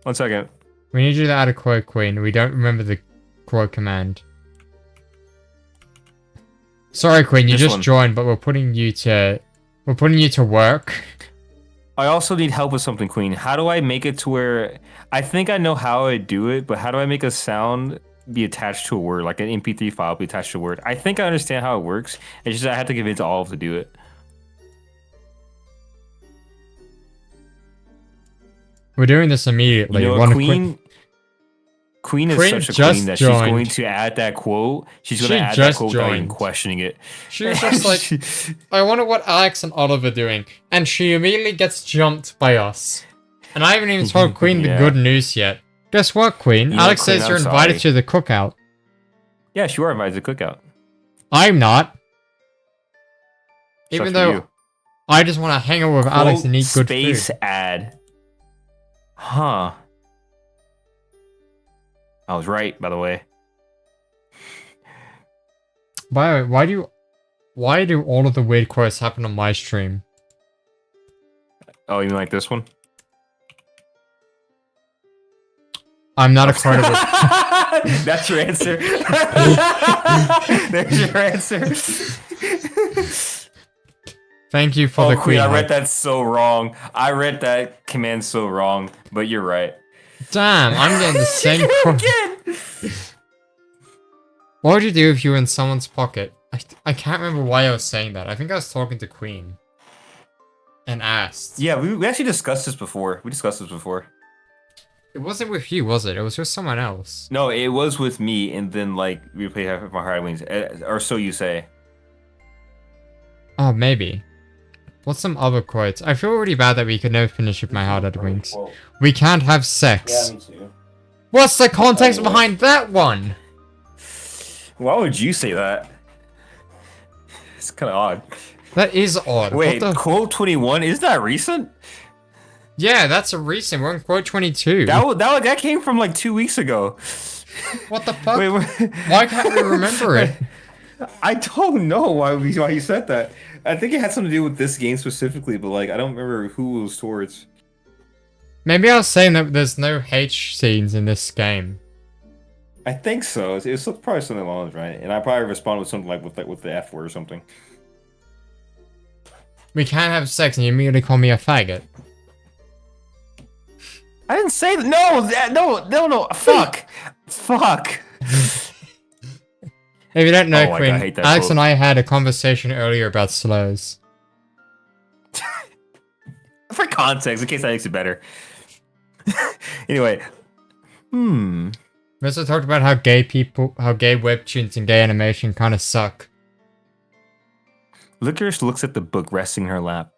1 second. We need you to add a quote, Queen. We don't remember the quote command. Sorry, Queen, you This just one. joined, but we're putting you to work. I also need help with something, Queen. How do I make it to where... I think I know how I do it, but how do I make a sound be attached to a word? Like an MP3 file be attached to a word? I think I understand how it works. It's just I have to convince Olive to do it. We're doing this immediately. You know, Wanna Queen is Queen such a just queen that joined. she's going to add that quote. She's going She to add that just quote without even joined. questioning it. She was just like, I wonder what Alex and Olive are doing. And she immediately gets jumped by us. And I haven't even told Queen the Yeah. good news yet. Guess what, Queen? You know, Alex Queen, says you're I'm invited sorry. to the cookout. Yes, you are invited to the cookout. I'm not. Sucks Even for though you. I just want to hang out with Alex Quote and eat good space food. ad. Huh. I was right, by the way. By the way, why do all of the weird quotes happen on my stream? Oh, you mean like this one? I'm not acquainted with. That's your answer. There's your answer. Thank you for the queen. I read that so wrong. I read that command so wrong, but you're right. Damn, I'm getting the same quote. What would you do if you were in someone's pocket? I can't remember why I was saying that. I think I was talking to Queen. And asked. Yeah, we actually discussed this before. It wasn't with you, was it? It was with someone else. No, it was with me, and then like we played Half of My Heart Wings, or so you say. Oh, maybe. What's some other quotes? I feel really bad that we could never finish with My Heart at Wings. We can't have sex. Yeah, me too. What's the context behind that one? Why would you say that? It's kind of odd. That is odd. Wait, quote 21, is that recent? Yeah, that's a recent. We're in quote 22. That came from like 2 weeks ago. What the fuck? Wait. Why can't we remember it? I don't know why you said that. I think it had something to do with this game specifically, but like I don't remember who it was towards. Maybe I was saying that there's no H scenes in this game. I think so. It's probably something along those lines, right? And I probably responded with something like with the F word or something. We can't have sex and you immediately call me a faggot. I didn't say that. No. Fuck. If you don't know, Oh, Queen, I hate that Alex quote. and I had a conversation earlier about slurs. For context, in case that makes it better. Anyway. We also talked about how gay webtoons and gay animation kind of suck. Licorice looks at the book resting in her lap.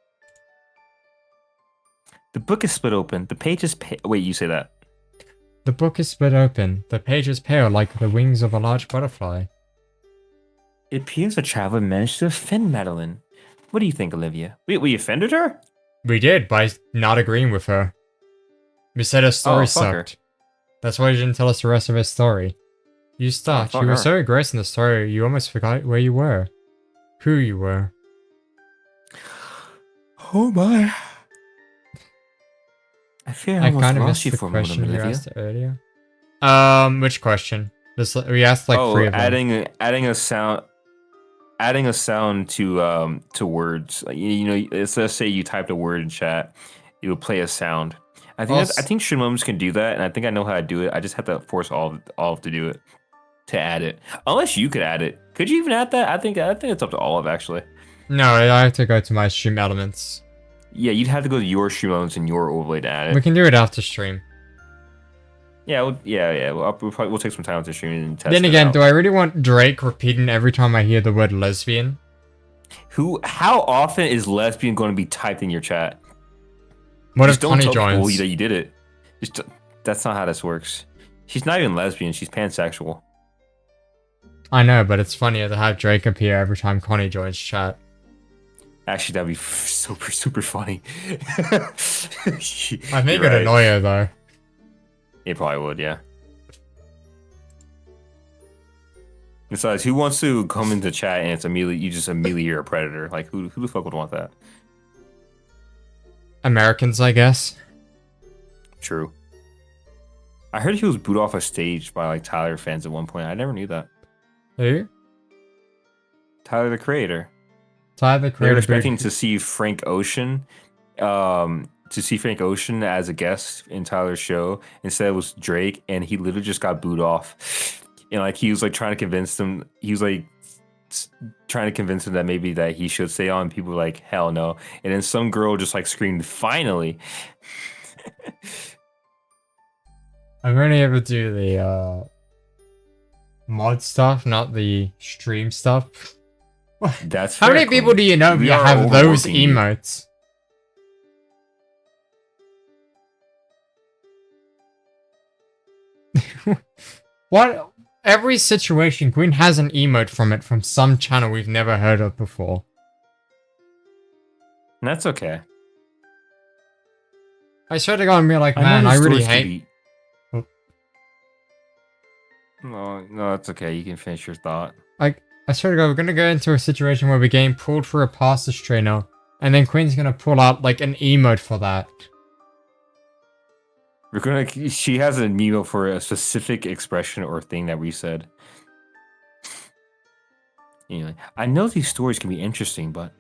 The book is split open. The page is wait, you say that. The book is split open. The page is pale like the wings of a large butterfly. It appears the traveler managed to offend Madeline. What do you think, Olivia? We offended her? We did, by not agreeing with her. We said her story fuck her. sucked. That's why you didn't tell us the rest of her story. You stopped. fuck You were her. so engrossed in the story, you almost forgot where you were. Who you were. Oh my. I fear I I almost kind of lost missed you the for a moment, question you Olivia. asked earlier. Which question? We asked like three of them. adding a sound to words. Like, let's say you typed a word in chat, it will play a sound. I think stream moments can do that, and I think I know how to do it. I just have to force all to do it, to add it. Unless you could add it. Could you even add that? I think it's up to Olive actually. No, I have to go to my stream elements. Yeah, you'd have to go to your stream moments and your overlay to add We it. can do it after stream. Yeah. We'll take some time to stream and test. Then it again, out. do I really want Drake repeating every time I hear the word lesbian? How often is lesbian going to be typed in your chat? What Just if don't Connie tell people joins? that you did it. That's not how this works. She's not even lesbian. She's pansexual. I know, but it's funnier to have Drake appear every time Connie joins chat. Actually, that'd be super, super funny. I think it'd annoy her though. It probably would, yeah. Besides, who wants to come into chat and you just immediately hear a predator? Like, who the fuck would want that? Americans, I guess. True. I heard he was booed off a stage by like Tyler fans at one point. I never knew that. Who? Tyler, the creator. Tyler, the They were creator. expecting to see Frank Ocean, as a guest in Tyler's show. Instead, it was Drake, and he literally just got booed off. And like he was like trying to convince them. He was like trying to convince them that maybe that he should stay on. People were like, hell no. And then some girl just like screamed, finally. I'm only able to do the mod stuff, not the stream stuff. That's How fair, many people Quinn. do you know We that are have those overworking you. emotes? What? Every situation, Queen has an emote from it from some channel we've never heard of before. And that's okay. I swear to God, I'm like, I know man, I these really stories can hate. be- Oh. No, it's okay. You can finish your thought. I swear to God, we're gonna go into a situation where we're getting pulled for a pasta strainer, and then Queen's gonna pull out like an emote for that. We're gonna. She has an email for a specific expression or thing that we said. Anyway, I know these stories can be interesting, but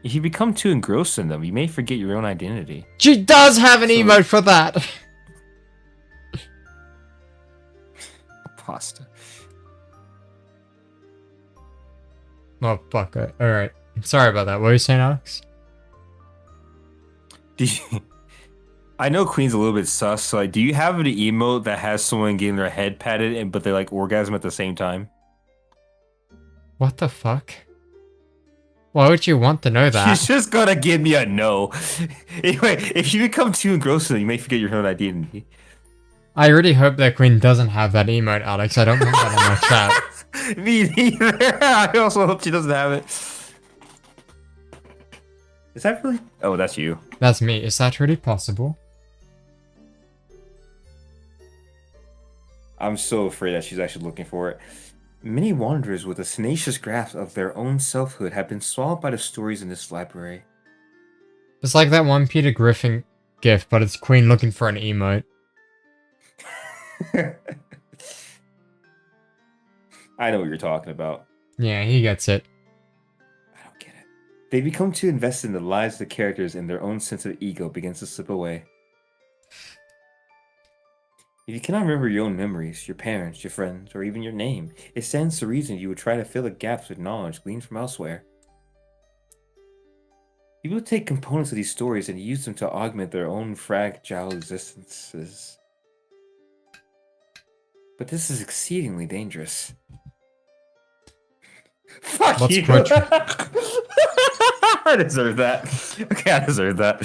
if you become too engrossed in them, you may forget your own identity. She does have an So- emote for that. Pasta. Oh fuck it. All right. Sorry about that. What were you saying, Alex? Do you, I know Queen's a little bit sus. So like, do you have an emote that has someone getting their head patted, and but they like orgasm at the same time? What the fuck? Why would you want to know that? She's just gonna give me a no. Anyway, if you become too engrossed in it, you may forget your own identity. I really hope that Queen doesn't have that emote, Alex. I don't want that in my chat. Me neither. I also hope she doesn't have it. Is that really? Oh, that's you. That's me. Is that really possible? I'm so afraid that she's actually looking for it. Many wanderers with a tenacious grasp of their own selfhood have been swallowed by the stories in this library. It's like that one Peter Griffin gif, but it's Queen looking for an emote. I know what you're talking about. Yeah, he gets it. I don't get it. They become too invested in the lives of the characters and their own sense of ego begins to slip away. If you cannot remember your own memories, your parents, your friends, or even your name, it stands to reason you would try to fill the gaps with knowledge gleaned from elsewhere. People take components of these stories and use them to augment their own fragile existences. But this is exceedingly dangerous. Fuck Let's you! quit. I deserve that. Okay, I deserve that.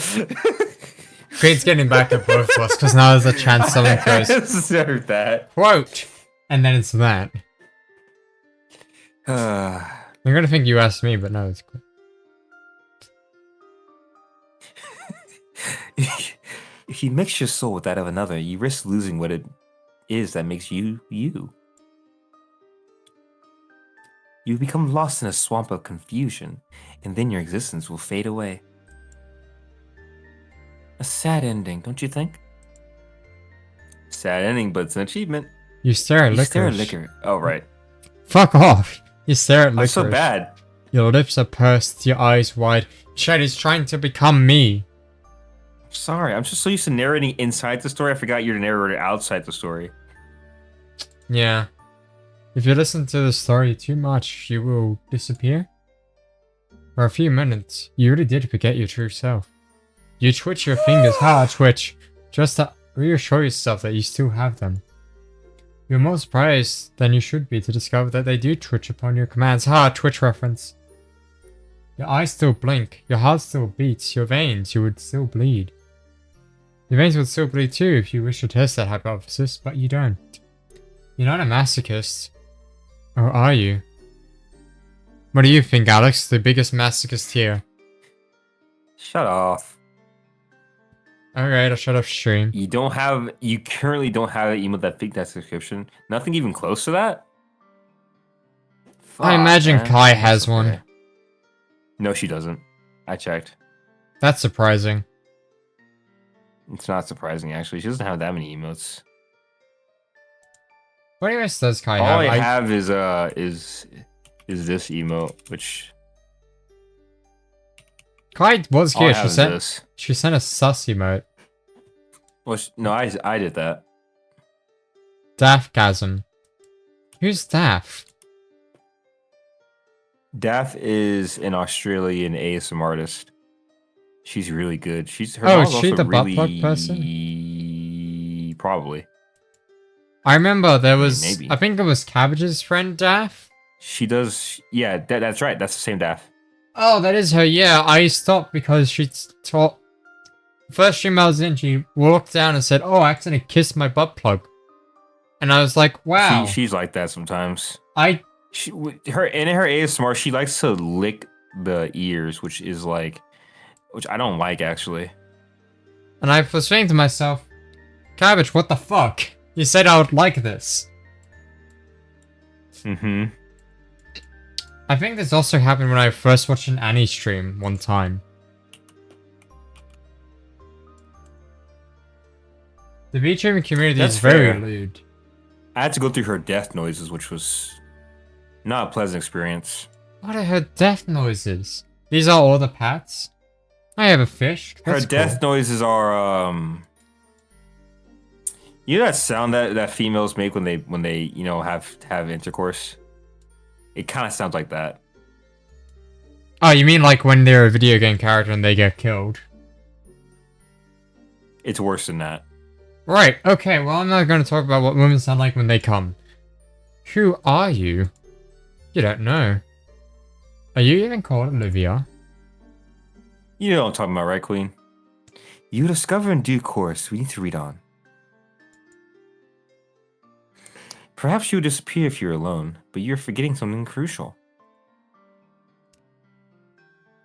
Queen's getting back at both of us because now there's a chance someone I goes, deserve that. quote, and then it's that. Uh, They're gonna think you asked me, but no, it's cool. if you mix your soul with that of another, you risk losing what it is that makes you, you. You become lost in a swamp of confusion, and then your existence will fade away. A sad ending, don't you think? Sad ending, but it's an achievement. You stare at You stare at licorice. liquor. Oh, right. Fuck off. You stare at I'm licorice. so bad. Your lips are pursed, your eyes wide. Shad is trying to become me. Sorry, I'm just so used to narrating inside the story, I forgot you're the narrator outside the story. Yeah. If you listen to the story too much, you will disappear. For a few minutes, you really did forget your true self. You twitch your fingers, twitch, just to reassure yourself that you still have them. You're more surprised than you should be to discover that they do twitch upon your commands. Twitch reference. Your eyes still blink, your heart still beats, your veins, you would still bleed. Your veins would still bleed too if you wish to test that hypothesis, but you don't. You're not a masochist. Or are you? What do you think, Alex? The biggest masochist here. Shut off. Alright, I'll shut off stream. You currently don't have an email that fit that description. Nothing even close to that? I imagine man. Kai That's has okay. one. No, she doesn't. I checked. That's surprising. It's not surprising, actually. She doesn't have that many emotes. What else does Kai All have? I have is this emote, which Kai was all I here. have is this. She sent a sus emote. Well, no, I did that. Daphgasm. Who's Daph? Daph is an Australian ASM artist. She's really good. Her Oh, mom's is she also the butt really... plug person? Probably. I remember there was. Maybe. I think it was Cabbage's friend Daph. She does. Yeah, that's right. That's the same Daph. Oh, that is her. Yeah, I stopped because she taught. First stream I was in, she walked down and said, "Oh, I accidentally kissed my butt plug," and I was like, "Wow." She's like that sometimes. I In her ASMR, she likes to lick the ears, which I don't like actually. And I was saying to myself, Cabbage, what the fuck? You said I would like this. Mm-hmm. I think this also happened when I first watched an Annie stream one time. The VTuber community That's is very fair. lewd. I had to go through her death noises, which was not a pleasant experience. What are her death noises? These are all the pets? I have a fish. Her That's death cool. noises are you know that sound that females make when they you know have intercourse? It kind of sounds like that. Oh, you mean like when they're a video game character and they get killed? It's worse than that. Right, okay, well I'm not going to talk about what women sound like when they come. Who are you? You don't know. Are you even called Olivia? You know what I'm talking about, right, Queen? You discover in due course. We need to read on. Perhaps you would disappear if you're alone, but you're forgetting something crucial.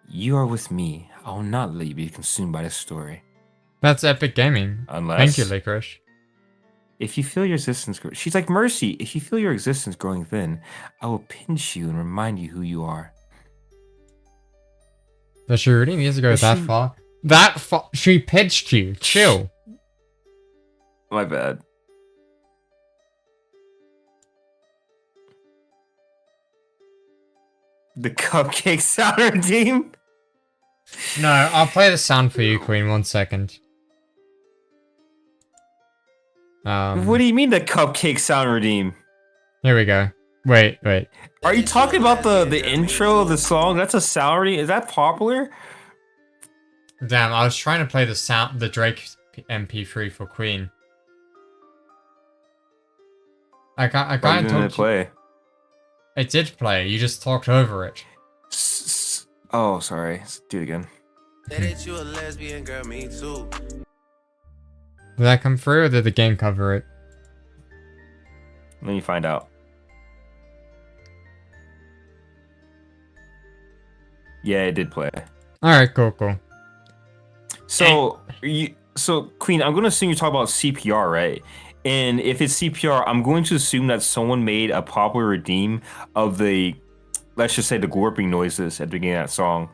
You are with me. I will not let you be consumed by this story. That's epic gaming. Unless... Thank you, Licorice. If you feel your existence... She's like, Mercy, if you feel your existence growing thin, I will pinch you and remind you who you are. Does she really need to go that far? That far? She pitched you. Chill. My bad. The cupcake sound team? No, I'll play the sound for you, Queen. 1 second. What do you mean the cupcake sound redeem? Here we go. Wait. Are you talking about the intro of the song? That's a sound redeem? Is that popular? Damn, I was trying to play the Drake MP3 for Queen. I can't talk. Play. It did play. You just talked over it. Oh, sorry. Let's do it again. That you a lesbian girl, me too. Did that come through, or did the game cover it? Let me find out. Yeah, it did play. All right, cool. So, Queen, I'm going to assume you talk about CPR, right? And if it's CPR, I'm going to assume that someone made a popular redeem of the, let's just say, the glorping noises at the beginning of that song.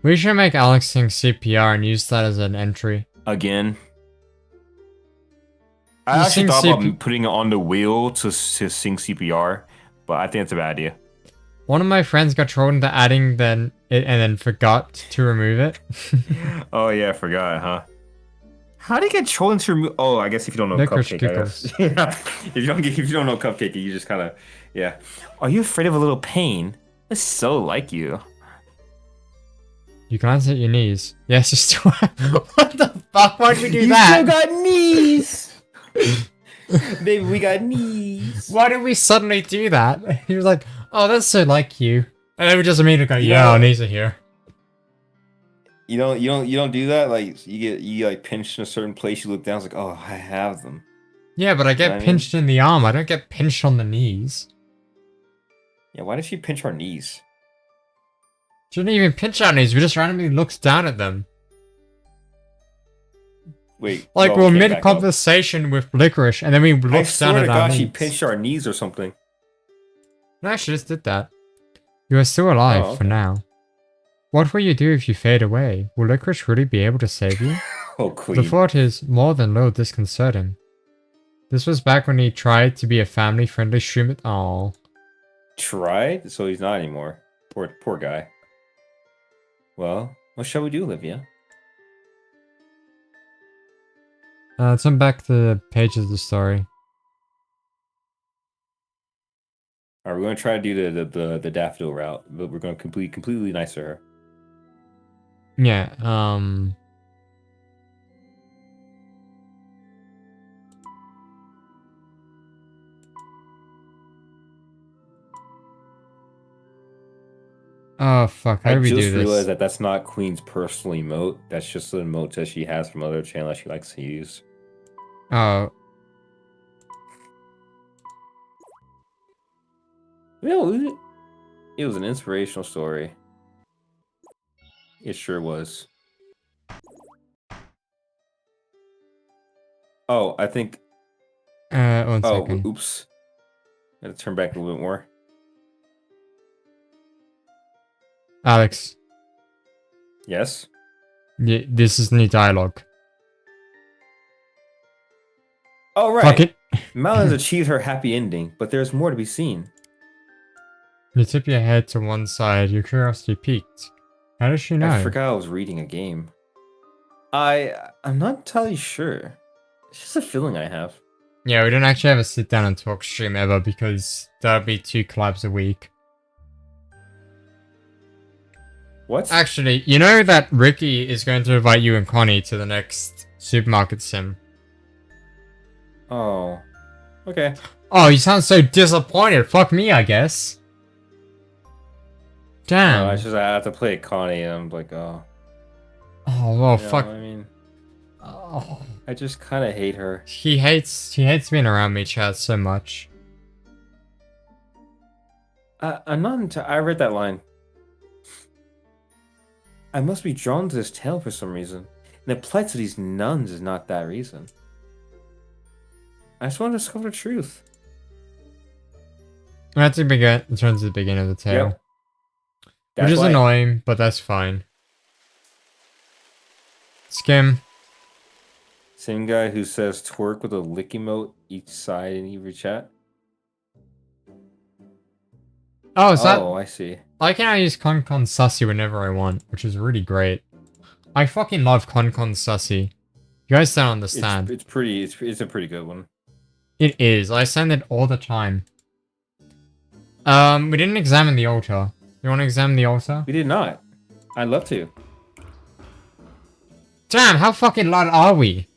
We should make Alex sing CPR and use that as an entry. Again. I actually thought about putting it on the wheel to sing CPR, but I think it's a bad idea. One of my friends got trolled into adding it and then forgot to remove it. Oh yeah, I forgot, huh? How do you get trolled into remove? Oh, I guess if you don't know Cupcake, I guess. Yeah. If you don't know Cupcake, you just kind of, yeah. Are you afraid of a little pain? That's so like you. You glance at your knees. Yes, you still have... What the fuck? Why'd you do that? You still got knees! Baby, we got knees. Why did we suddenly do that? He was like, oh, that's so like you. And then we just immediately go, yeah, our knees are here. You don't do that? Like, you like pinched in a certain place, you look down, it's like, oh, I have them. Yeah, but I get pinched in the arm. I don't get pinched on the knees. Yeah, why did she pinch our knees? She didn't even pinch our knees. We just randomly looked down at them. Wait. Like we're mid-conversation with Licorice, and then we looked down at our knees. I swear to God, she pinched our knees or something. No, she just did that. You are still alive for now. What will you do if you fade away? Will Licorice really be able to save you? Oh, Queen. The thought is more than a little disconcerting. This was back when he tried to be a family-friendly streamer. Aww. Tried? So he's not anymore. Poor guy. Well, what shall we do, Olivia? Turn back to the pages of the story. Alright, we're gonna try to do the daffodil route, but we're gonna completely nice to her. Yeah, oh fuck, how do we do this? I just realized that that's not Queen's personal emote. That's just an emote that she has from other channels she likes to use. Oh. No, It was an inspirational story. It sure was. Oh, I think. One Oh, second. oops. Gotta turn back a little bit more. Alex, Yes. this is new dialogue. Oh, right. Fuck it. Mal has achieved her happy ending, but there's more to be seen. You tip your head to one side, your curiosity piqued. How does she know? I forgot I was reading a game. I'm not entirely sure. It's just a feeling I have. Yeah, we don't actually have a sit down and talk stream ever because that'd be 2 collabs a week. What? Actually, you know that Ricky is going to invite you and Connie to the next supermarket sim. Oh. Okay. Oh, you sound so disappointed. Fuck me, I guess. Damn. No, it's just I have to play Connie, and I'm like, oh. Oh, well, You know, fuck. I mean, Oh. I just kind of hate her. He hates being around me, Chad, so much. I'm not. I read that line. I must be drawn to this tale for some reason. And the plight of these nuns is not that reason. I just want to discover the truth. That's a big in terms of the beginning of the tale. Yep. Which is why- annoying, but that's fine. Skim. Same guy who says twerk with a lick emote each side in every chat. Oh, is that... Oh, I see. I can now use Concon Sussy whenever I want, which is really great. I fucking love Concon Sussy. You guys don't understand. It's pretty. It's a pretty good one. It is. I send it all the time. We didn't examine the altar. You want to examine the altar? We did not. I'd love to. Damn, how fucking loud are we?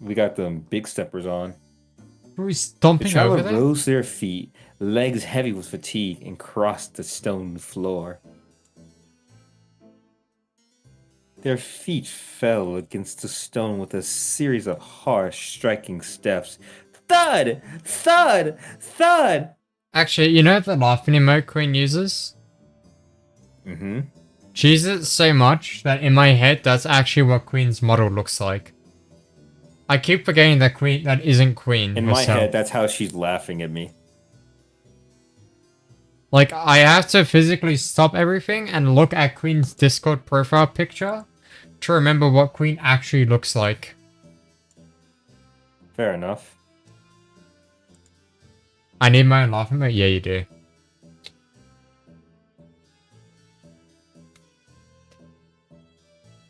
We got them big steppers on. Are we The stomping traveler over there? rose to their feet, legs heavy with fatigue, and crossed the stone floor. Their feet fell against the stone with a series of harsh, striking steps. Thud! Thud! Thud! Actually, you know the laughing emote Queen uses? Mm-hmm. She uses it so much that in my head, that's actually what Queen's model looks like. I keep forgetting that Queen that isn't Queen In herself. my head, that's how she's laughing at me. Like, I have to physically stop everything and look at Queen's Discord profile picture to remember what Queen actually looks like. Fair enough. I need my own laugh emote? Yeah, you do.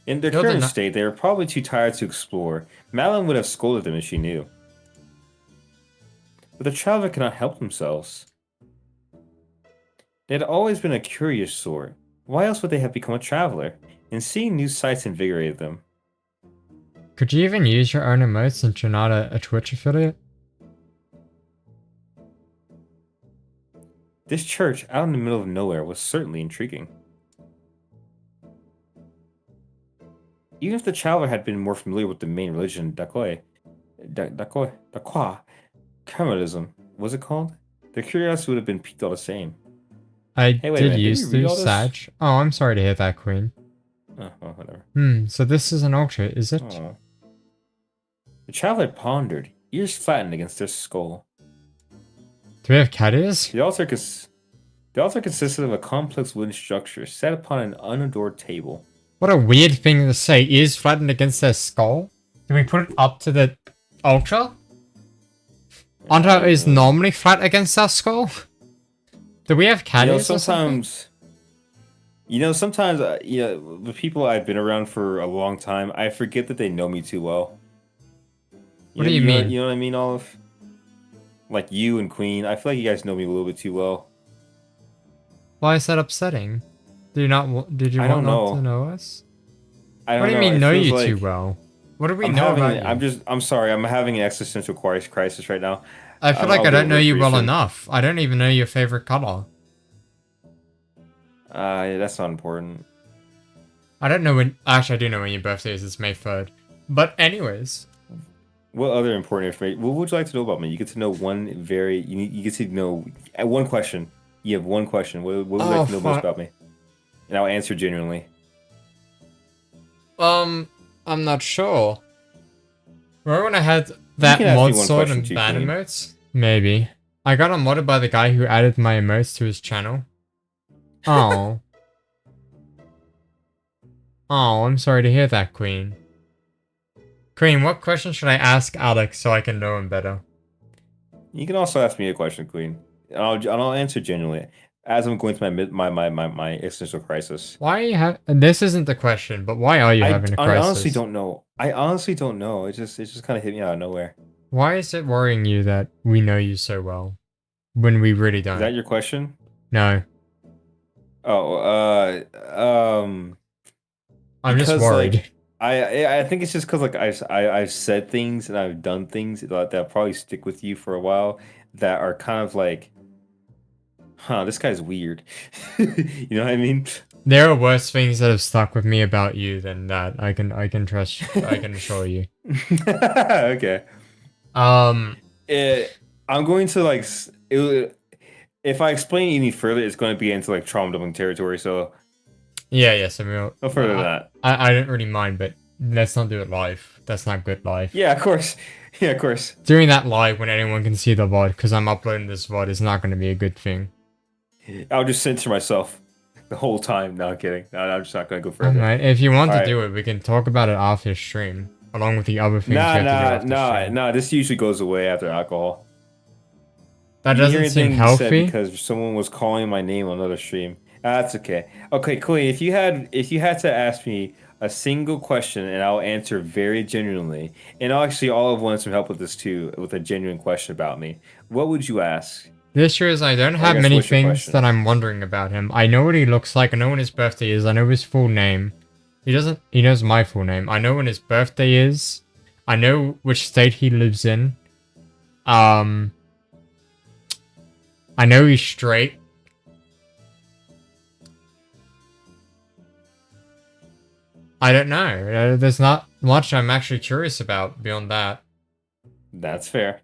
In their No, they're current not. state, they were probably too tired to explore. Malin would have scolded them if she knew. But the traveler cannot help themselves. They had always been a curious sort. Why else would they have become a traveler? And seeing new sights invigorated them. Could you even use your own emotes since you're not a Twitch affiliate? This church, out in the middle of nowhere, was certainly intriguing. Even if the traveler had been more familiar with the main religion, Dakwa, Carmelism, was it called? Their curiosity would have been piqued all the same. I Hey, wait a did minute, use did you read the all this? Sag. Oh, I'm sorry to hear that, Queen. Oh, well, whatever. So this is an altar, is it? Oh. The traveler pondered, ears flattened against their skull. Do we have cat ears? The altar consisted of a complex wooden structure set upon an unadored table. What a weird thing to say. Ears flattened against their skull? Can we put it up to the altar? Altar is normally flat against our skull? Do we have cat ears or something? Sometimes, the people I've been around for a long time, I forget that they know me too well. What do you mean? You know what I mean, Olive? Like you and Queen, I feel like you guys know me a little bit too well. Why is that upsetting? Did you want not to know us? I don't What do you know, mean it know feels you like too well? What do we know about you? I'm sorry, I'm having an existential crisis right now. I feel like I'll I get don't over know it you pretty well soon. enough. I don't even know your favorite color. Yeah, that's not important. I don't know when... Actually, I do know when your birthday is. It's May 3rd. But anyways... What other important information? What would you like to know about me? You get to know one very... You get to know one question. You have one question. What would you Oh, like to know most fuck. about me? And I'll answer genuinely. I'm not sure. Remember when I had that can ask me mod one sword question and too, ban Queen. emotes? Maybe. I got unmodded by the guy who added my emotes to his channel. Oh. Oh, I'm sorry to hear that, Queen. Queen, what question should I ask Alex so I can know him better? You can also ask me a question, Queen. And I'll answer genuinely as I'm going through my existential crisis. Why are you this isn't the question, but why are you having a I honestly crisis? don't know. I honestly don't know. It just kind of hit me out of nowhere. Why is it worrying you that we know you so well when we really Is that don't? your question? No, Oh, I'm just because worried. like I think it's just because like I've said things and I've done things that probably stick with you for a while that are kind of like, huh, this guy's weird. You know what I mean? There are worse things that have stuck with me about you than that. I can trust. I can assure you. Okay. Um. I'm going to like if I explain any further, it's going to be into like trauma dumping territory. So Yeah. Yes. I mean, no further than that. I don't really mind, but let's not do it live. That's not good live. Yeah, of course. Yeah, of course. Doing that live when anyone can see the VOD because I'm uploading this VOD is not going to be a good thing. I'll just censor myself the whole time. No, I'm kidding. No, I'm just not going to go further. Alright, if you want All to right. do it, we can talk about it after stream, along with the other things we have to do after stream. Nah. This usually goes away after alcohol. That You didn't hear doesn't seem anything you said healthy. because someone was calling my name on another stream. That's okay. Okay, Queen. If you had to ask me a single question and I'll answer very genuinely, and actually all of want some help with this too, with a genuine question about me. What would you ask? The issue is I don't Or I have guess many what's your things question? that I'm wondering about him. I know what he looks like, I know when his birthday is, I know his full name. He knows my full name. I know when his birthday is. I know which state he lives in. I know he's straight. I don't know. There's not much I'm actually curious about beyond that. That's fair.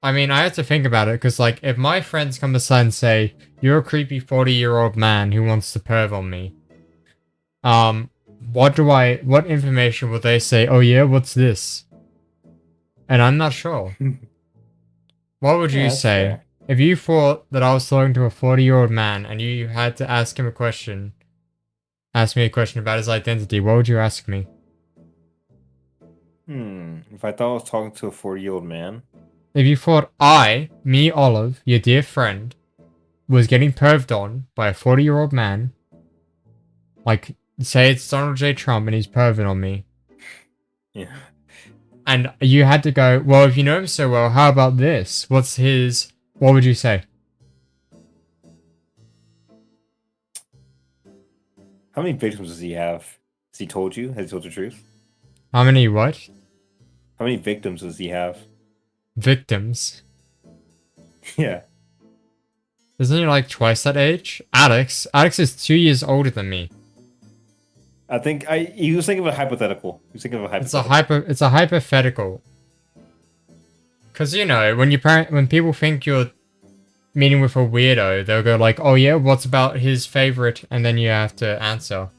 I mean, I have to think about it because, like, if my friends come aside and say, "You're a creepy 40-year-old man who wants to perv on me," what information will they say? Oh yeah, what's this? And I'm not sure. What would Yeah, you that's say fair. if you thought that I was talking to a 40-year-old man and you had to ask me a question about his identity? What would you ask me? If I thought I was talking to a 40-year-old man. If you thought me, Olive, your dear friend, was getting perved on by a 40-year-old man, like, say it's Donald J. Trump and he's perving on me, Yeah. and you had to go, well, if you know him so well, how about this? What would you say? How many victims does he have? Has he told you? Has he told the truth? How many what? How many victims does he have? Victims? Yeah. Isn't he like twice that age? Alex is 2 years older than me. I think he was thinking of a hypothetical. He was thinking of a hypothetical. It's a hypothetical. Cause you know, when people think you're meeting with a weirdo, they'll go like, oh yeah, what's about his favorite? And then you have to answer.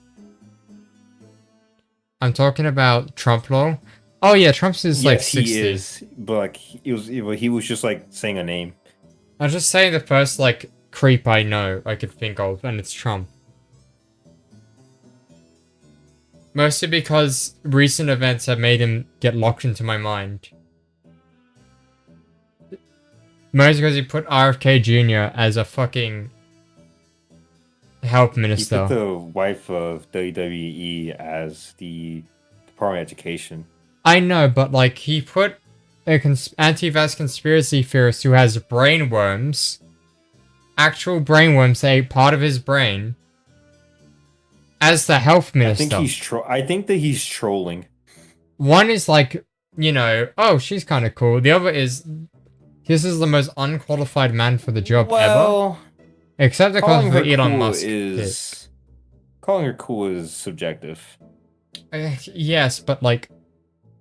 I'm talking about Trump law. Oh yeah, Trump's is like Yes, 60. he is. But like he was just like saying a name. I'm just saying the first like creep I know I could think of, and it's Trump. Mostly because recent events have made him get locked into my mind. Mostly because he put RFK Jr. as a fucking health He minister. put the wife of WWE as the Department of Education. I know, but like he put a anti-vax conspiracy theorist who has brain worms, actual brain worms, a part of his brain, as the health minister. I think that he's trolling. One is like, you know, oh, she's kind of cool. The other is, this is the most unqualified man for the job ever. Except because calling of her the Elon cool Musk is calling her cool is subjective. yes, but like,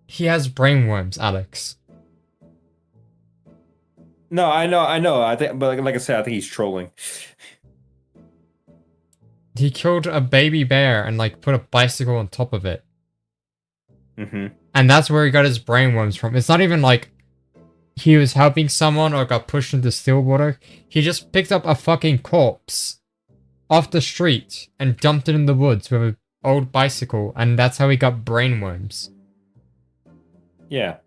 he has brain worms, Alex. No, I know. I think, but like I said, I think he's trolling. he killed a baby bear and like put a bicycle on top of it. Mm-hmm. And that's where he got his brainworms from. It's not even like he was helping someone or got pushed into still water. He just picked up a fucking corpse off the street and dumped it in the woods with an old bicycle, and that's how he got brainworms. Yeah.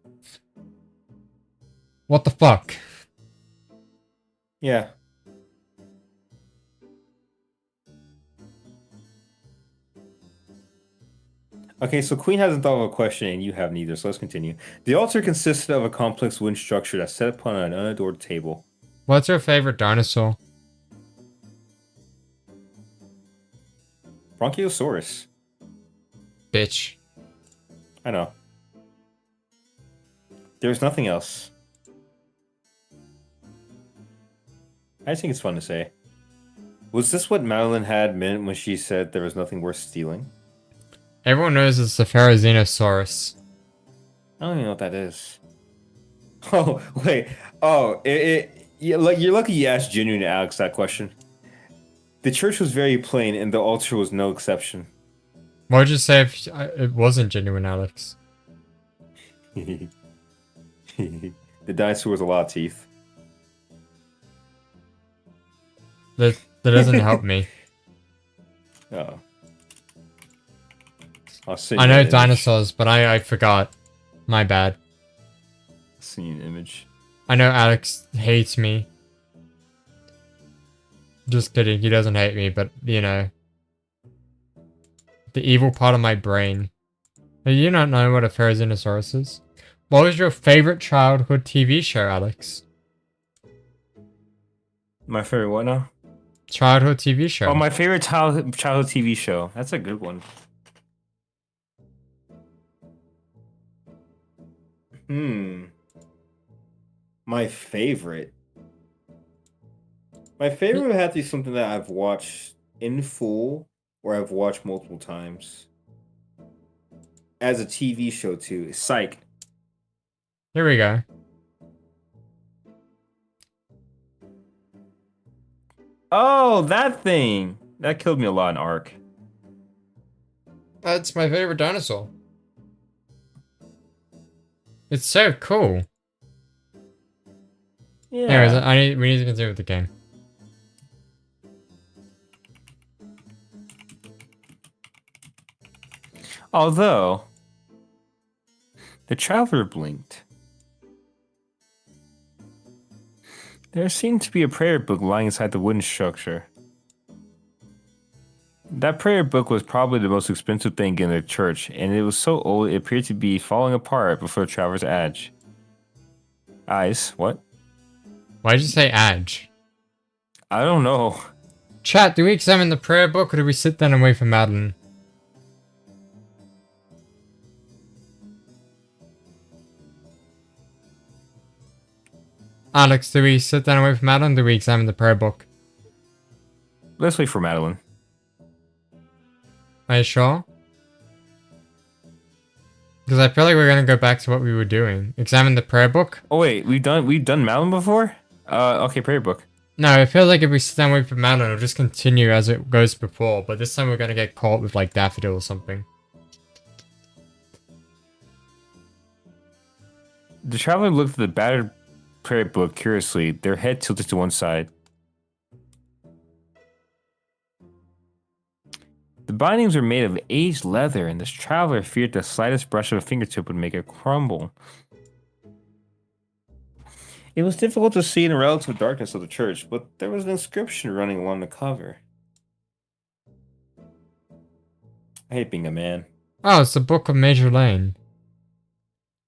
What the fuck? Yeah. Okay, so Queen hasn't thought of a question and you haven't either, so let's continue. The altar consisted of a complex wooden structure that sat upon an unadored table. What's your favorite dinosaur? Bronchiosaurus. Bitch. I know. There's nothing else. I just think it's fun to say. Was this what Madeline had meant when she said there was nothing worth stealing? Everyone knows it's the Pharazenosaurus. I don't even know what that is. Oh, wait. Oh, you're lucky you asked Genuine Alex that question. The church was very plain and the altar was no exception. What would you say if it wasn't genuine, Alex? The dinosaur was a lot of teeth. That doesn't help me. Oh. I know dinosaurs, but I forgot. My bad. I'll send you an image. I know Alex hates me. Just kidding, he doesn't hate me, but, you know. The evil part of my brain. Do you not know what a Pharazenosaurus is? What was your favorite childhood TV show, Alex? My favorite what now? Childhood TV show. Oh, my favorite childhood TV show. That's a good one. My favorite. My favorite would have to be something that I've watched in full or I've watched multiple times. As a TV show too. Psych. Here we go. Oh, that thing. That killed me a lot in Ark. That's my favorite dinosaur. It's so cool. Yeah. Anyways, we need to continue with the game. Although, the traveler blinked. There seemed to be a prayer book lying inside the wooden structure. That prayer book was probably the most expensive thing in the church, and it was so old it appeared to be falling apart before the traveler's eyes. What? Why did you say Adge? I don't know. Chat, do we examine the prayer book or do we sit down and wait for Madeline? Alex, do we sit down and wait for Madeline or do we examine the prayer book? Let's wait for Madeline. Are you sure? Because I feel like we're gonna go back to what we were doing. Examine the prayer book? Oh wait, we've done Madeline before? Okay, prayer book. No, it feels like if we sit down and wait for Madeline, it'll just continue as it goes before, but this time we're gonna get caught with like Daffodil or something. The traveler looked at the battered prayer book curiously, their head tilted to one side. The bindings were made of aged leather, and this traveler feared the slightest brush of a fingertip would make it crumble. It was difficult to see in the relative darkness of the church, but there was an inscription running along the cover. I hate being a man. Oh, it's the Book of Major Lane.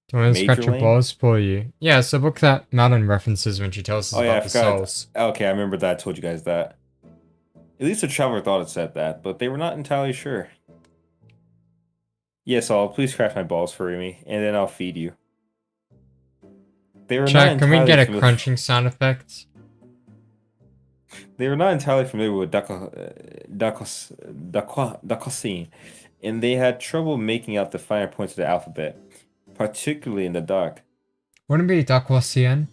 Do you want me to Major scratch your Lane? balls for you? Yeah, it's the book that Madeline references when she tells us Oh yeah, I about the forgot. souls. Okay, I remember that. I told you guys that. At least the traveler thought it said that, but they were not entirely sure. Yes, please scratch my balls for me, and then I'll feed you. They were Chat, can we get a familiar- crunching sound effect? They were not entirely familiar with Dakosine, and they had trouble making out the finer points of the alphabet, particularly in the dark. Wouldn't it be Dakwasian?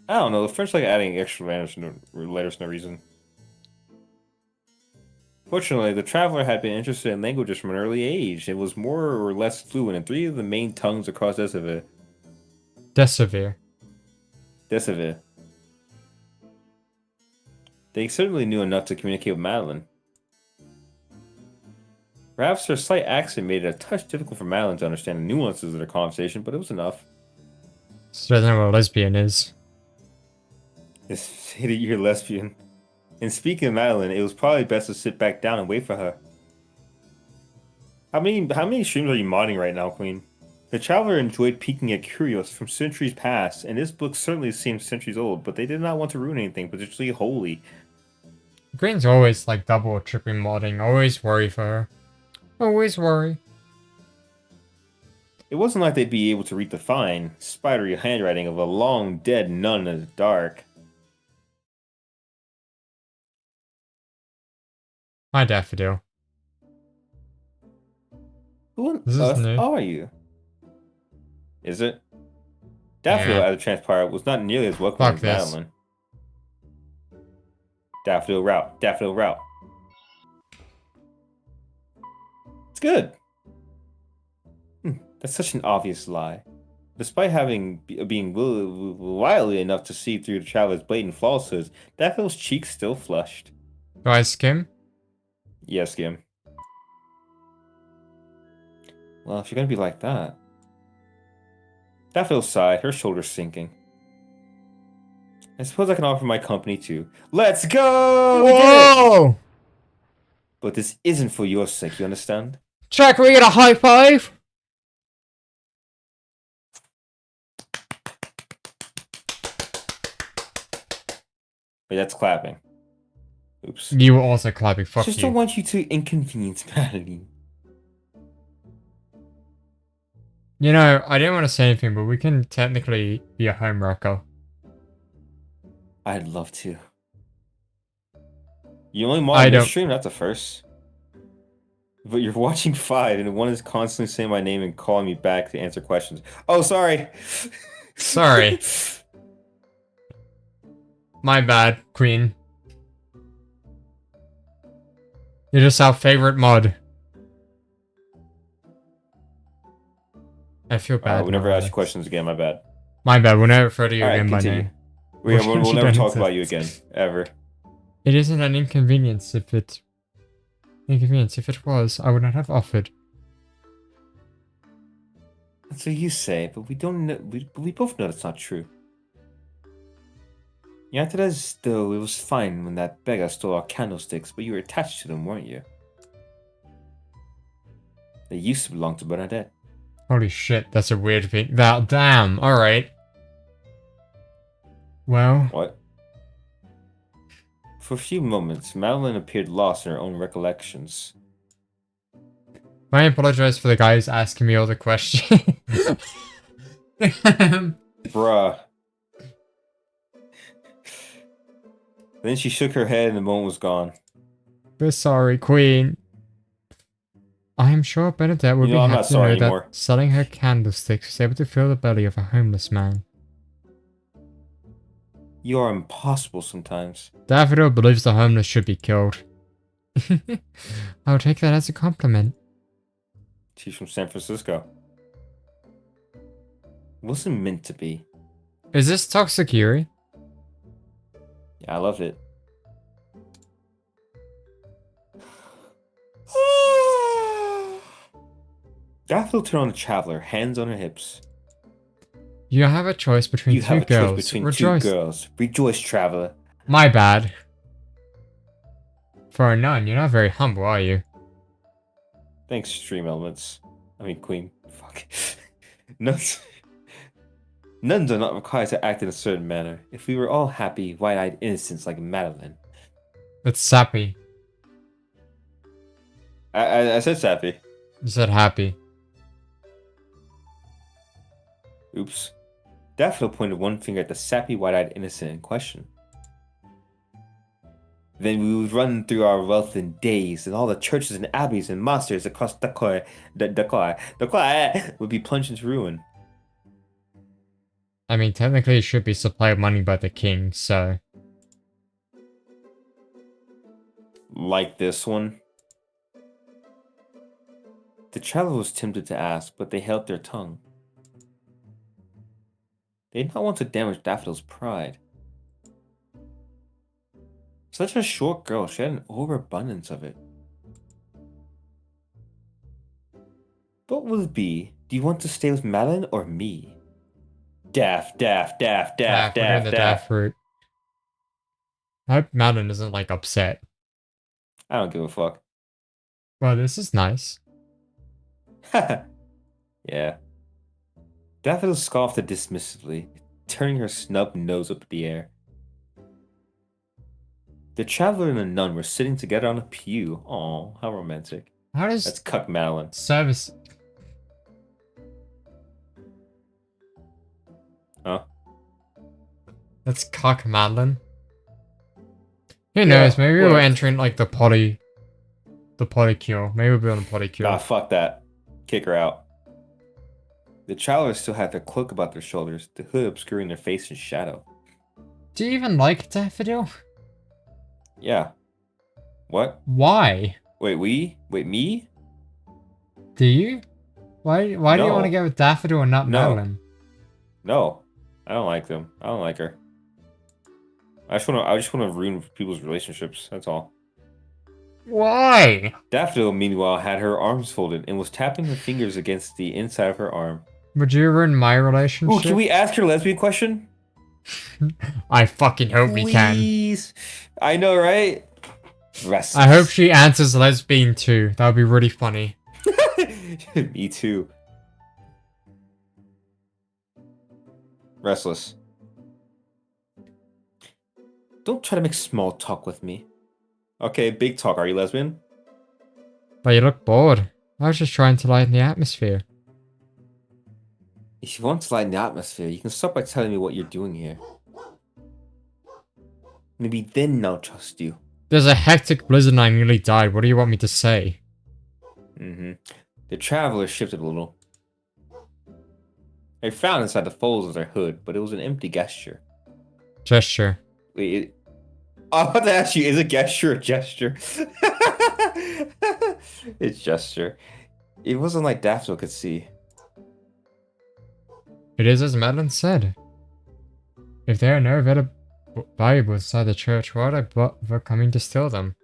I don't know. The French like adding extra letters for no reason. Fortunately, the traveler had been interested in languages from an early age and was more or less fluent in 3 of the main tongues across Decivir. Decivir. Decivir. They certainly knew enough to communicate with Madeline. Perhaps her slight accent made it a touch difficult for Madeline to understand the nuances of their conversation, but it was enough. So doesn't know what a lesbian is. Say that you're lesbian. And speaking of Madeline, it was probably best to sit back down and wait for her. How many streams are you modding right now, Queen? The Traveler enjoyed peeking at curios from centuries past, and this book certainly seems centuries old, but they did not want to ruin anything particularly holy. Green's always like double or tripping modding. Always worry for her. Always worry. It wasn't like they'd be able to read the fine, spidery handwriting of a long dead nun in the dark. Hi, Daffodil. Who on This is earth new. are you? Is it? Daffodil, Yeah. as a transpire, was not nearly as welcoming Fuck as this. Madeline. Daffodil route. Daffodil route. It's good. That's such an obvious lie. Despite being wily enough to see through the traveler's blatant falsehoods, Daffodil's cheeks still flushed. Do I skim? Yes, Gim. Well, if you're gonna be like that. Daffodil sighed, her shoulders sinking. I suppose I can offer my company too. Let's go! We did it! Whoa! But this isn't for your sake, you understand? Jack, we get a high five? Wait, that's clapping. Oops. You were also clapping. Fuck Just you. don't want you to inconvenience Madeline. You know, I didn't want to say anything, but we can technically be a home wrecker. I'd love to. You only I mod this don't- stream, not the first. But you're watching 5, and one is constantly saying my name and calling me back to answer questions. Oh, sorry. Sorry. My bad, Queen. You're just our favorite mod. I feel bad. We'll never now, ask you Alex. questions again, my bad. My bad, we'll never refer to you Alright, again by continue. name. We'll You never don't talk about you exist. again, ever. It isn't an inconvenience if it... Inconvenience. If it was, I would not have offered. That's what you say, but we don't know. We both know that's not true. You acted as though it was fine when that beggar stole our candlesticks, but you were attached to them, weren't you? They used to belong to Bernadette. Holy shit, that's a weird thing. That damn, alright. Well, What? For a few moments, Madeline appeared lost in her own recollections. I apologize for the guys asking me all the questions. Bruh. Then she shook her head and the moment was gone. We're sorry, Queen. I am sure Bernadette would You be know, I'm happy not to know sorry that anymore. selling her candlesticks was able to fill the belly of a homeless man. You are impossible sometimes. Daffodil believes the homeless should be killed. I'll take that as a compliment. She's from San Francisco. Wasn't meant to be. Is this Toxic Yuri? Yeah, I loved it. Daffodil turned on the traveler, hands on her hips. You have a choice between You two have a girls. choice between Rejoice. 2 girls. Rejoice, traveler. My bad. For a nun, you're not very humble, are you? Thanks, Stream Elements. I mean, Queen. Fuck. Nuns. Nuns are not required to act in a certain manner. If we were all happy, wide-eyed innocents like Madeline. It's sappy. I said sappy. You said happy. Oops. Daffodil pointed one finger at the sappy, wide-eyed innocent in question. Then we would run through our wealth in days, and all the churches and abbeys and monsters across Dakar would be plunged into ruin. I mean, technically it should be supplied money by the king, so... Like this one? The traveler was tempted to ask, but they held their tongue. They did not want to damage Daffodil's pride. Such a short girl, she had an overabundance of it. What will it be? Do you want to stay with Madeline or me? Daff, daff, daff, daff, We're doing daff, the daff. daff route. I hope Madeline isn't like upset. I don't give a fuck. Well, this is nice. Yeah. Daffodil scoffed dismissively, turning her snub nose up in the air. The traveler and the nun were sitting together on a pew. Aw, how romantic. How does That's cuck Madeline. service? Huh? That's cock Madeline. Who knows? Maybe what? we're entering like the potty cure. Maybe we'll be on the potty cure. Nah, fuck that. Kick her out. The travelers still had their cloak about their shoulders, the hood obscuring their face in shadow. Do you even like Daffodil? Yeah. What? Why? Wait, we? Wait, me? Do you? Why do you want No. to go with Daffodil and not No. Madeline? No. I don't like them. I don't like her. I just wanna ruin people's relationships, that's all. Why? Daffodil, meanwhile, had her arms folded and was tapping her fingers against the inside of her arm. Would you ruin my relationship? Ooh, can we ask her a lesbian question? I fucking hope we can. Please. I know, right? Restless. I hope she answers lesbian too. That would be really funny. Me too. Restless. Don't try to make small talk with me. Okay, big talk. Are you lesbian? But you look bored. I was just trying to lighten the atmosphere. If you want to lighten the atmosphere, you can start by telling me what you're doing here. Maybe then I'll trust you. There's a hectic blizzard and I nearly died. What do you want me to say? The traveler shifted a little. They found inside the folds of their hood, but it was an empty gesture. Gesture. Wait, I'm about to ask you, is a gesture a gesture? It's gesture. It wasn't like Daffodil could see. It is as Madeline said. If there are no valuables inside the church, why would I bother coming to steal them?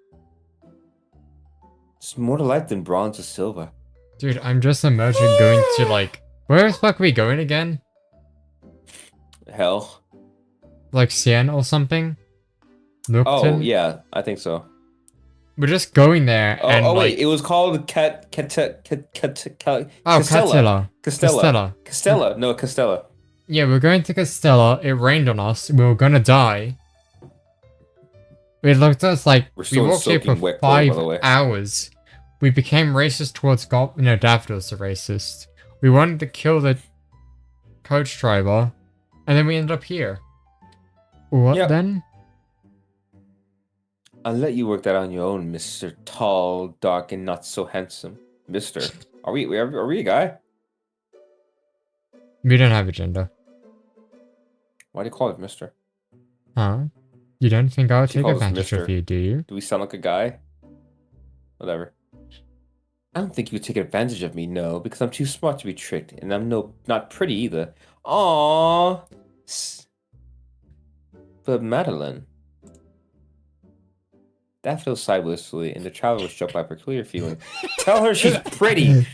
It's more to life than bronze or silver. Dude, I'm just imagining going to like... Where the fuck are we going again? Hell. Like Sienne or something? Lookton? Oh, yeah, I think so. We're just going there and wait, like... it was called Castella. Castella. Castella. No, Castella. Yeah, we're going to Castella. It rained on us. We were gonna die. It looked at us like We're we still walked here for soaking wet clay, by the 5 way. hours. We became racist towards Daffodil's the racist. We wanted to kill the coach driver, and then we ended up here. What Yep. then? I'll let you work that on your own, Mr. Tall, Dark, and Not So Handsome. Mister. Are we a guy? We don't have a gender. Why do you call it Mister? Huh? You don't think I would She take calls us advantage of mister. you, do you? Do we sound like a guy? Whatever. I don't think you would take advantage of me, no, because I'm too smart to be tricked, and I'm not pretty either. Aww. But Madeline. Daffodil sighed wistfully, and the traveler was struck by a peculiar feeling. Tell her she's pretty.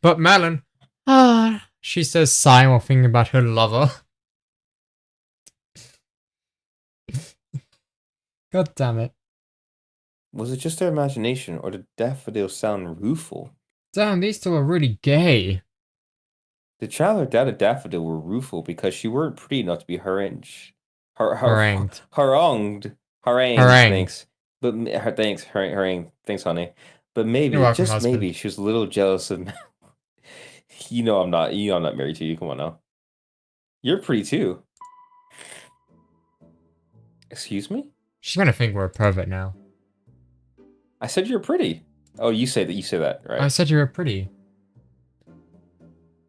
But Madeline, she says sighing while thinking about her lover. God damn it. Was it just their imagination, or did Daffodil sound rueful? Damn, these two are really gay. The traveler doubted Daffodil were rueful because she weren't pretty enough to be harangued. Harangued. Harangued. Harangued. Thanks. But harangue. Thanks, honey. But maybe, You're welcome, just husband. maybe, she was a little jealous of me. You know I'm not married to you. Come on now. You're pretty too. Excuse me? She's gonna think we're a pervert now. I said you're pretty. Oh, you say that, right? I said you were pretty.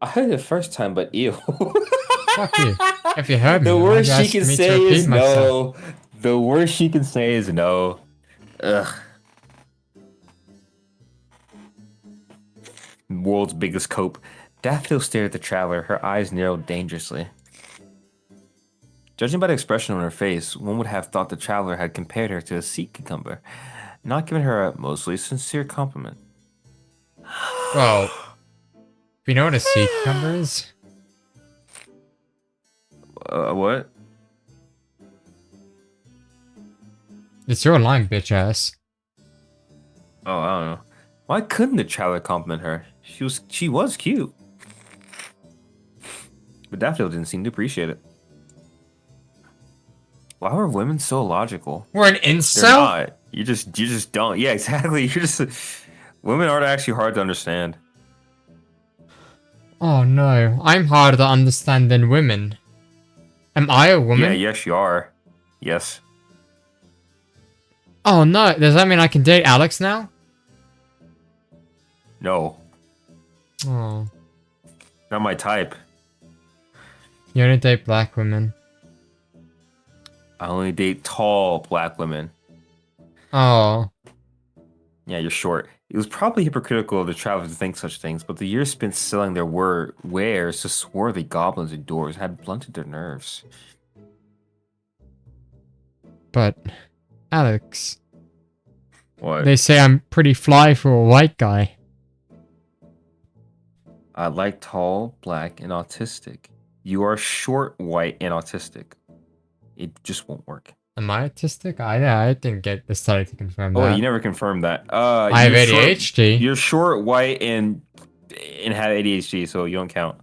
I heard it the first time, but ew. Fuck you. If you heard me, The why'd worst you she ask can me to say repeat is myself? no. The worst she can say is no. Ugh. World's biggest cope. Daffodil stared at the traveler, her eyes narrowed dangerously. Judging by the expression on her face, one would have thought the traveler had compared her to a sea cucumber, not giving her a mostly sincere compliment. Well, we know what a sea cucumber is. What? It's your line, bitch ass. Oh, I don't know. Why couldn't the traveler compliment her? She was cute. But Daffodil didn't seem to appreciate it. Why were women so illogical? We're an They're incel? not. You just don't. Yeah, exactly. You're just women aren't actually hard to understand. Oh no, I'm harder to understand than women. Am I a woman? Yeah, yes you are. Yes. Oh no, does that mean I can date Alex now? No. Oh. Not my type. You only date black women. I only date tall black women. Oh. Yeah, you're short. It was probably hypocritical of the travelers to think such things, but the years spent selling their wares to swarthy goblins and dwarves had blunted their nerves. But, Alex, What? they say I'm pretty fly for a white guy. I like tall, black, and autistic. You are short, white, and autistic. It just won't work. Am I autistic? I didn't get the study to confirm that. Oh, you never confirmed that. I have ADHD. You're short, white, and have ADHD, so you don't count.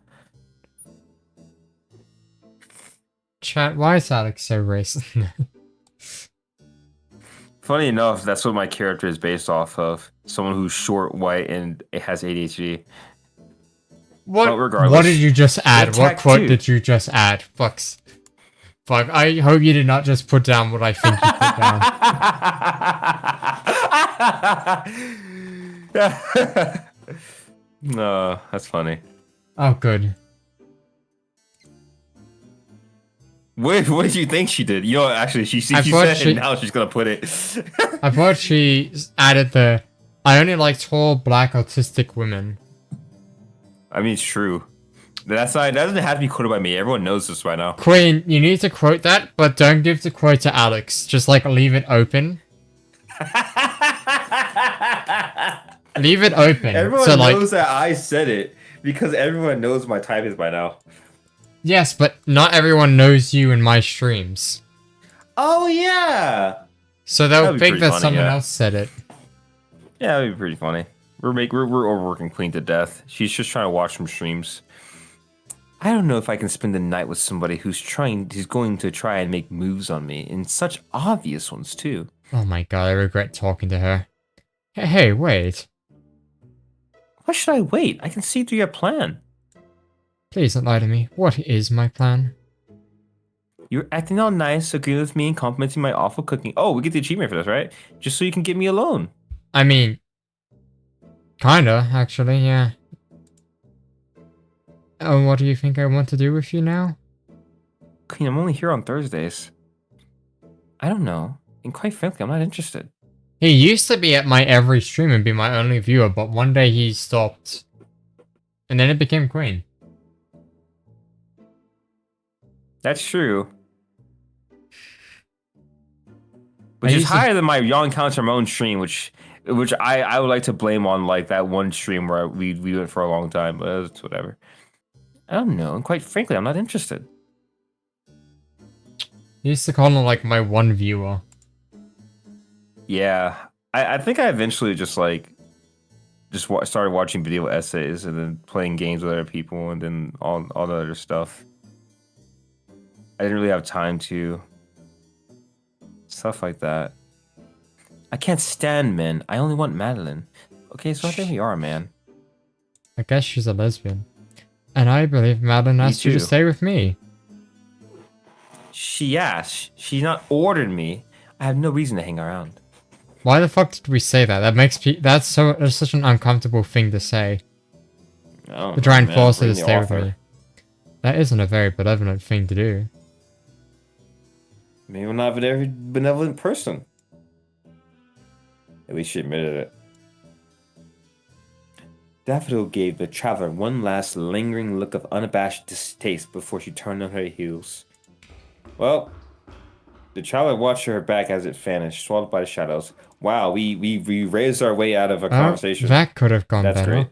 Chat, why is Alex so racist? Funny enough, that's what my character is based off of. Someone who's short, white, and has ADHD. But regardless, What did you just add? What Attack quote 2. did you just add? Fucks. Fuck, I hope you did not just put down what I think you put down. No, that's funny. Oh, good. What did you think she did? You know, actually, she I thought said she- it, now she's gonna put it. I thought she added the, I only like tall, black, autistic women. I mean, it's true. That doesn't have to be quoted by me. Everyone knows this by now. Queen, you need to quote that, but don't give the quote to Alex. Just, like, leave it open. Leave it open. Everyone so, like, knows that I said it because everyone knows my type is by now. yes, but not everyone knows you in my streams. Oh yeah. So they'll That'd be think pretty that funny, someone yeah. else said it. Yeah, that'd be pretty funny. We're overworking Queen to death. She's just trying to watch some streams. I don't know if I can spend the night with somebody who's going to try and make moves on me, and such obvious ones too. Oh my god, I regret talking to her. Hey, wait. Why should I wait? I can see through your plan. Please don't lie to me. What is my plan? You're acting all nice, agreeing with me, and complimenting my awful cooking. Oh, we get the achievement for this, right? Just so you can get me alone. I mean, kinda, actually, yeah. Oh, what do you think I want to do with you now? Queen, I'm only here on Thursdays. I don't know. And quite frankly, I'm not interested. He used to be at my every stream and be my only viewer, but one day he stopped. And then it became Queen. That's true. Which I is used to- higher than my Young Encounter my own stream, which I would like to blame on like that one stream where we went for a long time, but it's whatever. I don't know, and quite frankly, I'm not interested. He used to call him like my one viewer. Yeah, I think I eventually just started watching video essays and then playing games with other people and then all the other stuff. I didn't really have time to stuff like that. I can't stand men. I only want Madeline. Okay, so I think we are, man. I guess she's a lesbian. And I believe Madeline asked you to too. stay with me. She asked. She not ordered me. I have no reason to hang around. Why the fuck did we say that? That's such an uncomfortable thing to say. Oh, To try and man, force her bring to the stay with offer. me. That isn't a very benevolent thing to do. Maybe I'm not a very benevolent person. At least she admitted it. Daffodil gave the traveler one last lingering look of unabashed distaste before she turned on her heels. Well, the traveler watched her back as it vanished, swallowed by the shadows. Wow, we raised our way out of a conversation. That could have gone That's better. great.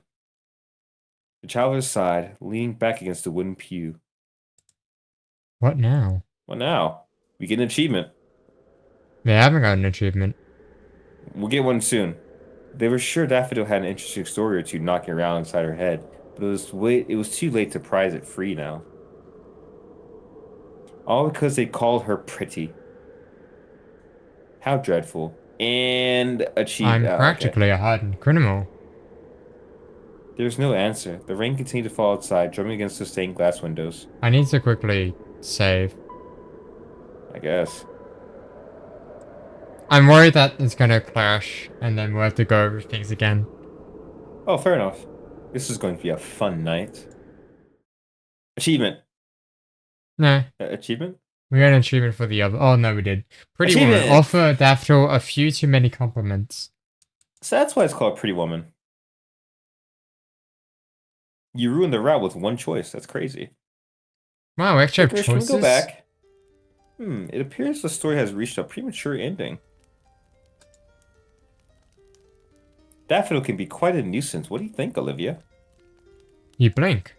The traveler sighed, leaning back against the wooden pew. What now? Well, now we get an achievement. They haven't got an achievement. We'll get one soon. They were sure Daffodil had an interesting story or two knocking around inside her head, but it was too late to prize it free now. All because they called her pretty. How dreadful. And I'm practically a hardened criminal. There's no answer. The rain continued to fall outside, drumming against the stained glass windows. I need to quickly save. I guess. I'm worried that it's gonna crash, and then we'll have to go over things again. Oh, fair enough. This is going to be a fun night. Achievement. No, Achievement? we got an achievement for the other. Oh no, we did. Pretty Woman. Offer Daffodil a few too many compliments. So that's why it's called Pretty Woman. You ruined the route with one choice. That's crazy. Wow, we actually have choices. Can we go back? It appears the story has reached a premature ending. Daffodil can be quite a nuisance. What do you think, Olivia? You blink.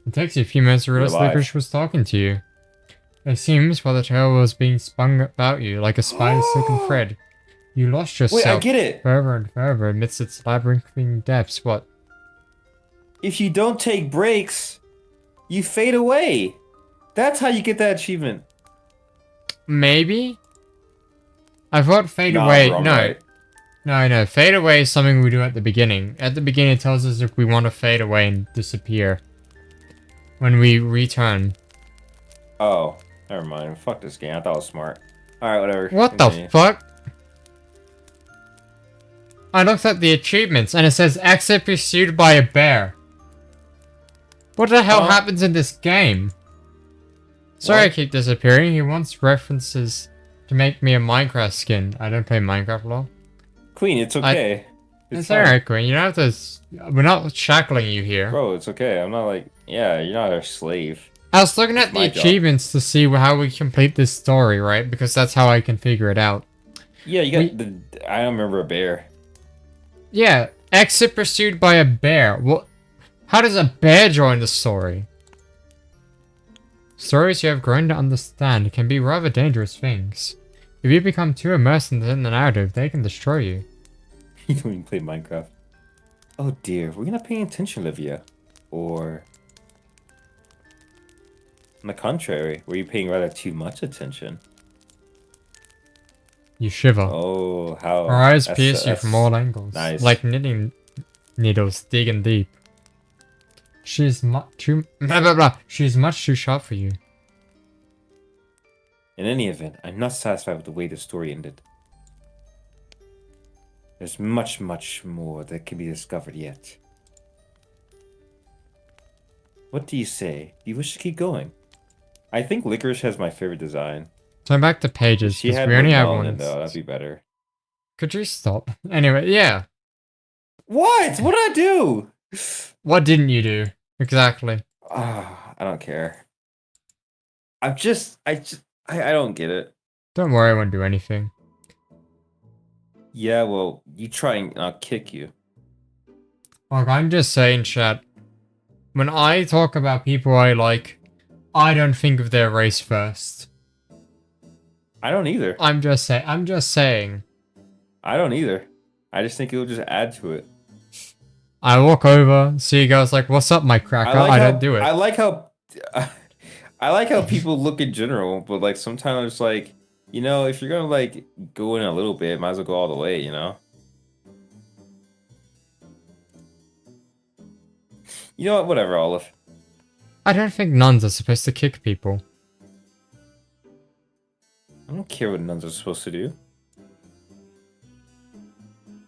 It takes you a few minutes to realize alive. Licorice was talking to you. It seems while the tale was being spun about you like a spider's silken thread, you lost yourself. Wait, I get it. Further and further amidst its labyrinthine depths. What? If you don't take breaks, you fade away. That's how you get that achievement. Maybe? I thought fade Nah, away. wrong, No. right? No. Fade away is something we do at the beginning. At the beginning, it tells us if we want to fade away and disappear. When we return. Oh, never mind. Fuck this game. I thought it was smart. Alright, whatever. What the fuck? I looked at the achievements and it says exit pursued by a bear. What the hell happens in this game? Sorry I keep disappearing. He wants references to make me a Minecraft skin. I don't play Minecraft lol. Queen, it's okay. It's alright, Queen. You don't have to... We're not shackling you here. Bro, it's okay. I'm not like... Yeah, you're not our slave. I was looking at the achievements to see how we complete this story, right? Because that's how I can figure it out. Yeah, you got the... I don't remember a bear. Yeah, exit pursued by a bear. What? How does a bear join the story? Stories you have grown to understand can be rather dangerous things. If you become too immersed in the narrative, they can destroy you. You don't even play Minecraft. Oh dear, we're not paying attention, Olivia. Or... On the contrary, were you paying rather too much attention? You shiver. Oh, how... Her eyes pierce you from all angles. Nice. Like knitting needles digging deep. She's much too... Blah, blah, blah. She's much too sharp for you. In any event, I'm not satisfied with the way the story ended. There's much, much more that can be discovered yet. What do you say? Do you wish to keep going? I think Licorice has my favorite design. Turn back to pages, She because had we only have one. one. Though, that'd be better. Could you stop? Anyway, yeah. What? What did I do? What didn't you do? Exactly. I don't care. I don't get it. Don't worry, I won't do anything. Yeah, well, you try and I'll kick you. Look, I'm just saying, chat. When I talk about people I like, I don't think of their race first. I don't either. I'm just saying. I don't either. I just think it will just add to it. I walk over, see guys like, "What's up, my cracker?" I don't do it. I like how people look in general, but like sometimes it's like, you know, if you're gonna like go in a little bit, might as well go all the way, you know? You know what? Whatever, Olive. I don't think nuns are supposed to kick people. I don't care what nuns are supposed to do.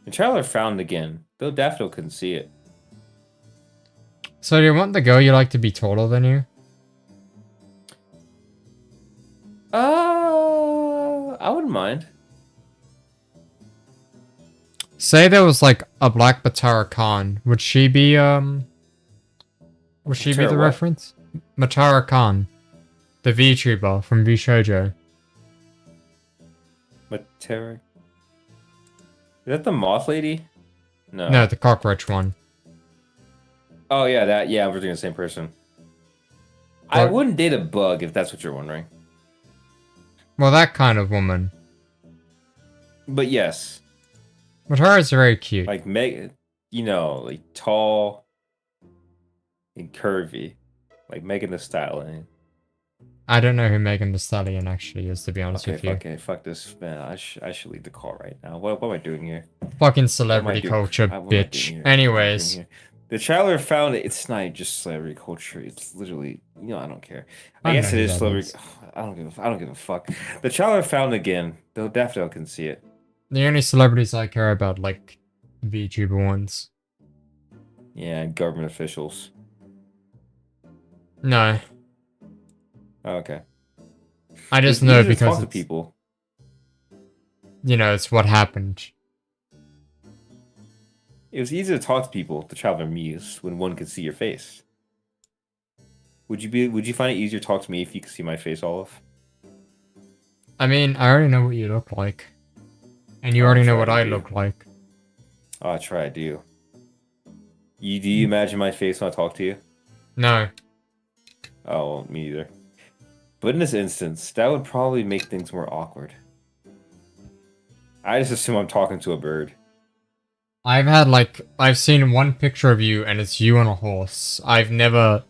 The traveler frowned again, though Daffodil couldn't see it. So do you want the girl you like to be taller than you? I wouldn't mind. Say there was like a black Matara Khan. Would she be Would she be Matara the what? reference? Matara Khan, the VTuber from VShojo. Matera. Is that the moth lady? No. No, the cockroach one. Oh yeah, that. Yeah, we're doing the same person. I What? wouldn't date a bug if that's what you're wondering. Well, that kind of woman. But yes, Matara's very cute. like like tall and curvy, like Megan Thee Stallion. I don't know who Megan Thee Stallion actually is, to be honest Okay, with you. fuck this, man. I should leave the call right now. What am I doing here? Fucking What am I celebrity doing? culture, What am I doing bitch. here? Anyways. What am I doing here? The traveler found it. It's not just celebrity culture. It's literally, I don't care. I I guess know it who is that celebrity. is. I don't give a fuck. The traveler found again. Though Daffodil can see it. The only celebrities I care about, like, VTuber ones. Yeah, government officials. No. Oh, okay. I just It's know easy to because talk to it's, people. you know, it's what happened. It was easy to talk to people, the traveler mused, when one could see your face. Would you find it easier to talk to me if you could see my face, Olive? I mean, I already know what you look like. And you Oh, already know sure, what you I do. look like. Oh, I try, I do. Do you imagine my face when I talk to you? No. Oh, well, me either. But in this instance, that would probably make things more awkward. I just assume I'm talking to a bird. I've seen one picture of you and it's you on a horse. I do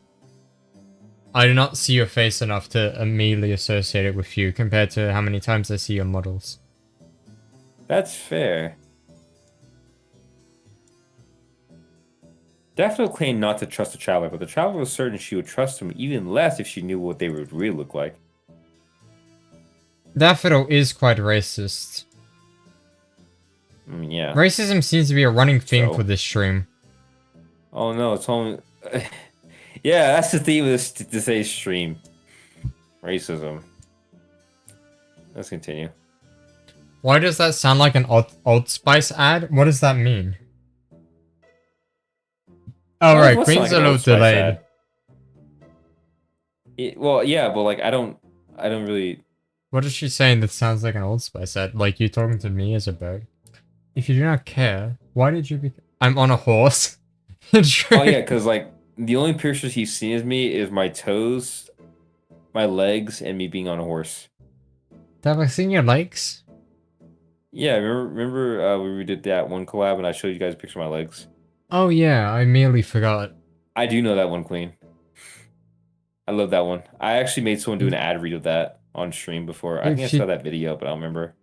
not see your face enough to immediately associate it with you compared to how many times I see your models. That's fair. Daphne claimed not to trust the traveler, but the traveler was certain she would trust him even less if she knew what they would really look like. Daffodil is quite racist. Yeah. Racism seems to be a running theme So? for this stream. Oh no, it's only. Yeah, that's the theme of today's stream. Racism. Let's continue. Why does that sound like an Old Spice ad? What does that mean? Oh right, What's Queen's like a an little Old Spice delayed. ad? Well, yeah, but like I don't really. What is she saying that sounds like an Old Spice ad? Like you talking to me as a bird? If you do not care, why did you be? I'm on a horse. Oh yeah, because like the only pictures he's seen of me is my toes, my legs, and me being on a horse. Have I seen your legs? Yeah, remember when we did that one collab and I showed you guys a picture of my legs? Oh yeah, I merely forgot. I do know that one, Queen. I love that one. I actually made someone do an ad read of that on stream before. I think I If you- saw that video, but I don't remember.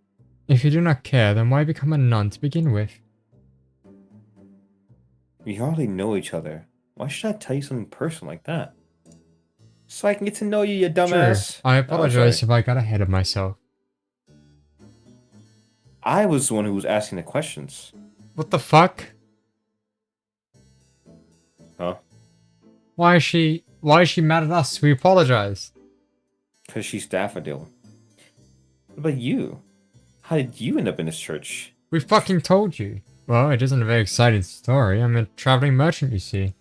If you do not care, then why become a nun to begin with? We hardly know each other. Why should I tell you something personal like that? So I can get to know you, you dumbass. Sure. I Oh, apologize sorry. if I got ahead of myself. I was the one who was asking the questions. What the fuck? Huh? Why is she mad at us? We apologize. Because she's Daffodil. What about you? How did you end up in this church? We fucking told you. Well, it isn't a very exciting story. I'm a traveling merchant, you see.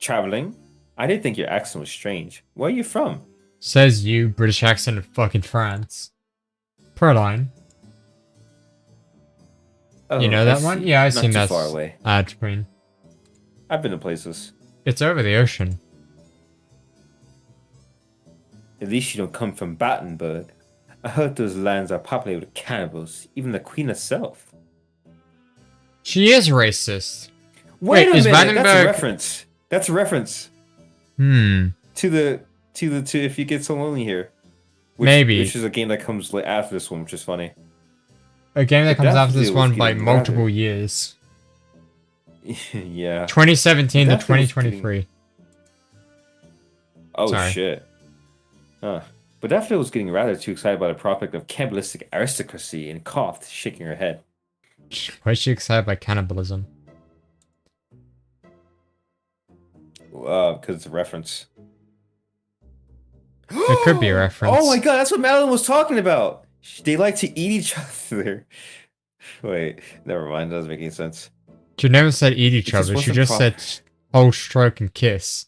Traveling? I did think your accent was strange. Where are you from? Says you, British accent of fucking France. Proline. Oh, You know I that one? see. Yeah, I've Not seen too that far away. ad screen. I've been to places. It's over the ocean. At least you don't come from Battenberg. I heard those lands are populated with cannibals, even the queen herself. She is racist. Wait a is minute, that's a Battenberg- reference. That's a reference Hmm. to If You Get So Lonely Here. Maybe. Which is a game that comes after this one, which is funny. A game that But comes after this Daffodil was one by getting multiple rather- years. Yeah. 2017 to Daffodil was 2023. Oh Sorry. shit. Huh. But Daffodil was getting rather too excited by the prospect of cannibalistic aristocracy and coughed, shaking her head. Why is she excited by cannibalism? Because it's a reference. It could be a reference. Oh my god, that's what Madeline was talking about. They like to eat each other. Wait, never mind. That doesn't make any sense. She never said eat each It just other. She wasn't just said hold, stroke, and kiss.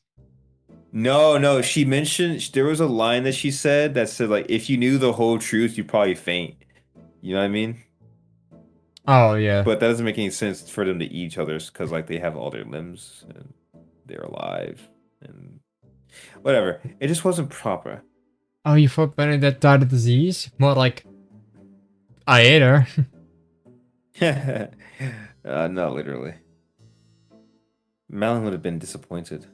No. She mentioned there was a line that she said that said like, if you knew the whole truth, you'd probably faint. You know what I mean? Oh, yeah. But that doesn't make any sense for them to eat each other's because like they have all their limbs and they're alive and whatever. It just wasn't proper. Oh, you thought Bernadette died of disease? More like, I ate her. Not literally. Malin would have been disappointed.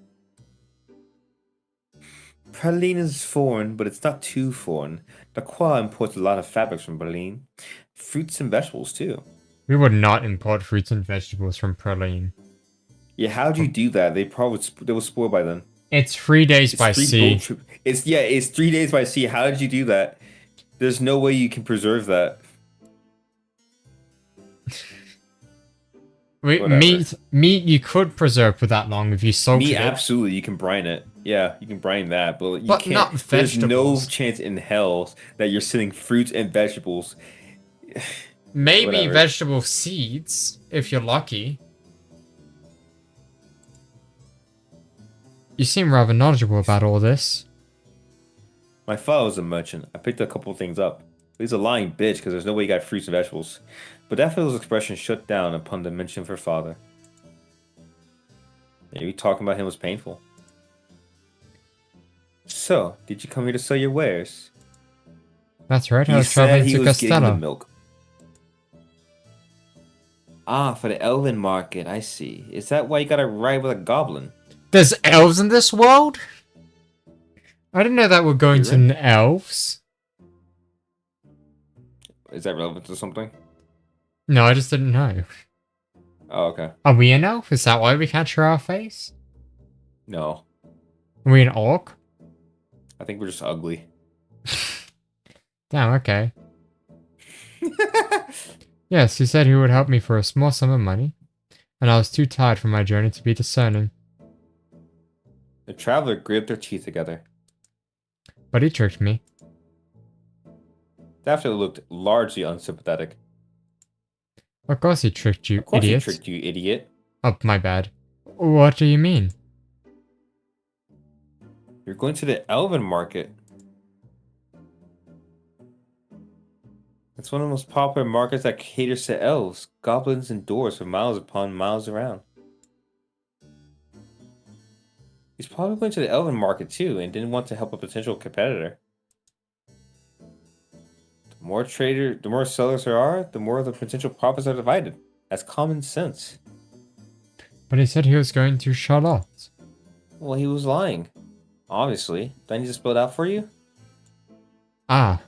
Praline is foreign, but it's not too foreign. Lacroix imports a lot of fabrics from Berlin. Fruits and vegetables, too. We would not import fruits and vegetables from Praline. Yeah, how'd you do that? They probably they were spoiled by then. It's 3 days by sea. It's 3 days by sea. How did you do that? There's no way you can preserve that. Wait, Whatever. meat you could preserve for that long if you salted Meat, it. absolutely, you can brine it. Yeah, you can brine that, but you But can't. not There's no vegetables. chance in hell that you're sending fruits and vegetables. Maybe Whatever. vegetable seeds, if you're lucky. You seem rather knowledgeable about all this. My father was a merchant. I picked a couple things up. He's a lying bitch because there's no way he got fruits and vegetables. But Daffodil's expression shut down upon the mention of her father. Maybe talking about him was painful. So, did you come here to sell your wares? That's right, I He was said traveling he to was getting the Costello. milk. Ah, for the elven market, I see. Is that why you gotta ride with a goblin? There's elves in this world? I didn't know that we're going You're to right. elves. Is that relevant to something? No, I just didn't know. Oh, okay. Are we an elf? Is that why we can't show our face? No. Are we an orc? I think we're just ugly. Damn, okay. Yes, he said he would help me for a small sum of money, and I was too tired from my journey to be discerning. The traveler gripped their teeth together. But he tricked me. Daffodil looked largely unsympathetic. Of course he tricked you, Of course idiot. he tricked you, idiot. Oh, my bad. What do you mean? You're going to the elven market. It's one of the most popular markets that caters to elves, goblins, and dwarves for miles upon miles around. He's probably going to the elven market too and didn't want to help a potential competitor. The more sellers there are, the more the potential profits are divided. That's common sense. But he said he was going to Charlotte. Well, he was lying. Obviously. Do I need to spell it out for you? Ah,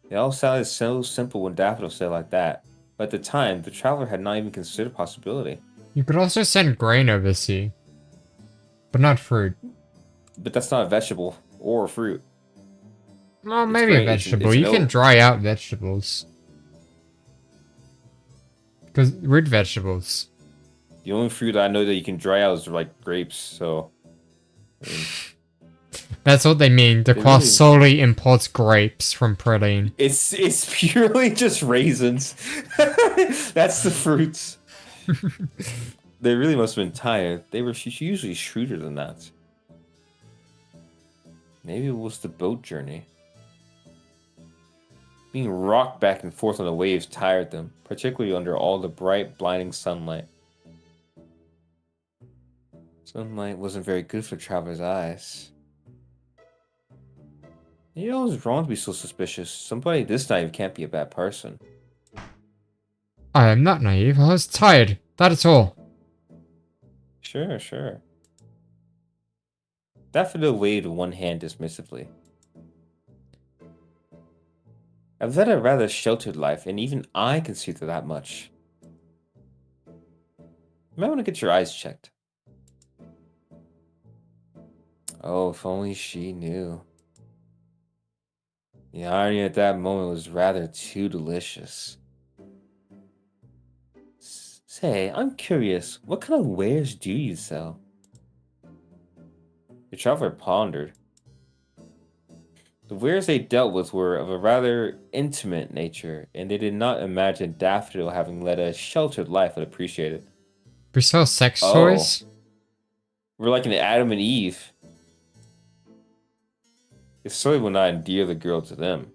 It all sounded so simple when Daffodil said it like that. But at the time, the traveler had not even considered possibility. you could also send grain over sea. But not fruit. But that's not a vegetable or a fruit. Well, It's maybe a grain, vegetable. it's You can milk. dry out vegetables. Because root vegetables. The only fruit I know that you can dry out is like grapes, so I mean, That's what they mean. The They class really- solely imports grapes from Praline. it's purely just raisins. That's the fruits. They really must have been tired. They were usually shrewder than that. Maybe it was the boat journey. Being rocked back and forth on the waves tired them, particularly under all the bright, blinding sunlight. Sunlight wasn't very good for travelers' eyes. You know, it's wrong to be so suspicious. Somebody this naive can't be a bad person. I am not naive. I was tired. That is all. Sure. Daffodil waved one hand dismissively. I've led a rather sheltered life, and even I can see through that much. You might want to get your eyes checked. Oh, if only she knew. The irony at that moment was rather too delicious. Say, I'm curious, what kind of wares do you sell? The traveler pondered. The wares they dealt with were of a rather intimate nature, and they did not imagine Daffodil, having led a sheltered life, would appreciate it. We sell sex Oh. toys? We're like an Adam and Eve. It certainly will not endear the girl to them.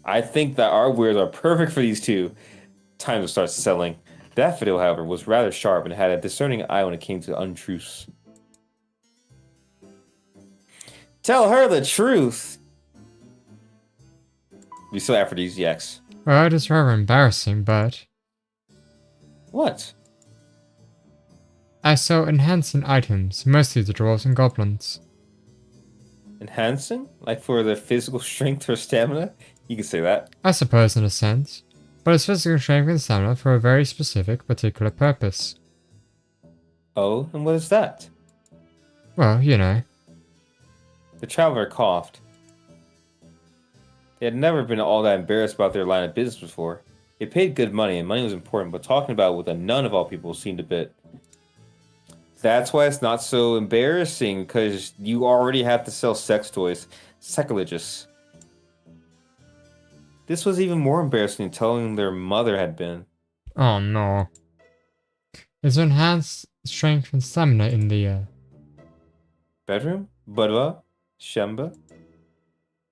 I think that our wares are perfect for these two. Time to start selling. Daffodil, however, was rather sharp and had a discerning eye when it came to untruths. Tell her the truth! We sell aphrodisiacs. Well, it is rather embarrassing, but What? I sell enhancing items, mostly to dwarves and goblins. Enhancing? Like for their physical strength or stamina? You can say that. I suppose in a sense, but it's physical strength and stamina for a very specific, particular purpose. Oh, and what is that? Well, you know. The traveler coughed. They had never been all that embarrassed about their line of business before. They paid good money, and money was important, but talking about it with a nun of all people seemed a bit... That's why it's not so embarrassing, because you already have to sell sex toys. Sacrilegious. This was even more embarrassing than telling their mother had been. Oh no. Is enhanced strength and stamina in the Bedroom? Budva? Shemba?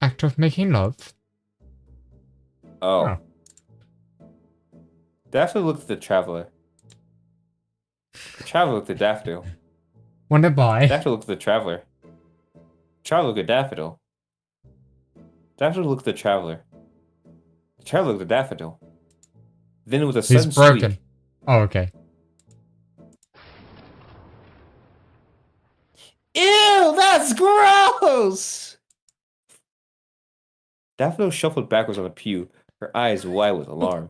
act of making love? Oh. Oh. Daffodil looked at the traveler. The traveler looked at Daffodil. Wanna buy? Daffodil looked at the traveler. Traveler looked at Daffodil. Daffodil looked at the traveler. The traveler looked at Daffodil. Then with a sudden He's broken. sweep, Oh, okay. ew, that's gross! Daffodil shuffled backwards on the pew, her eyes wide with alarm.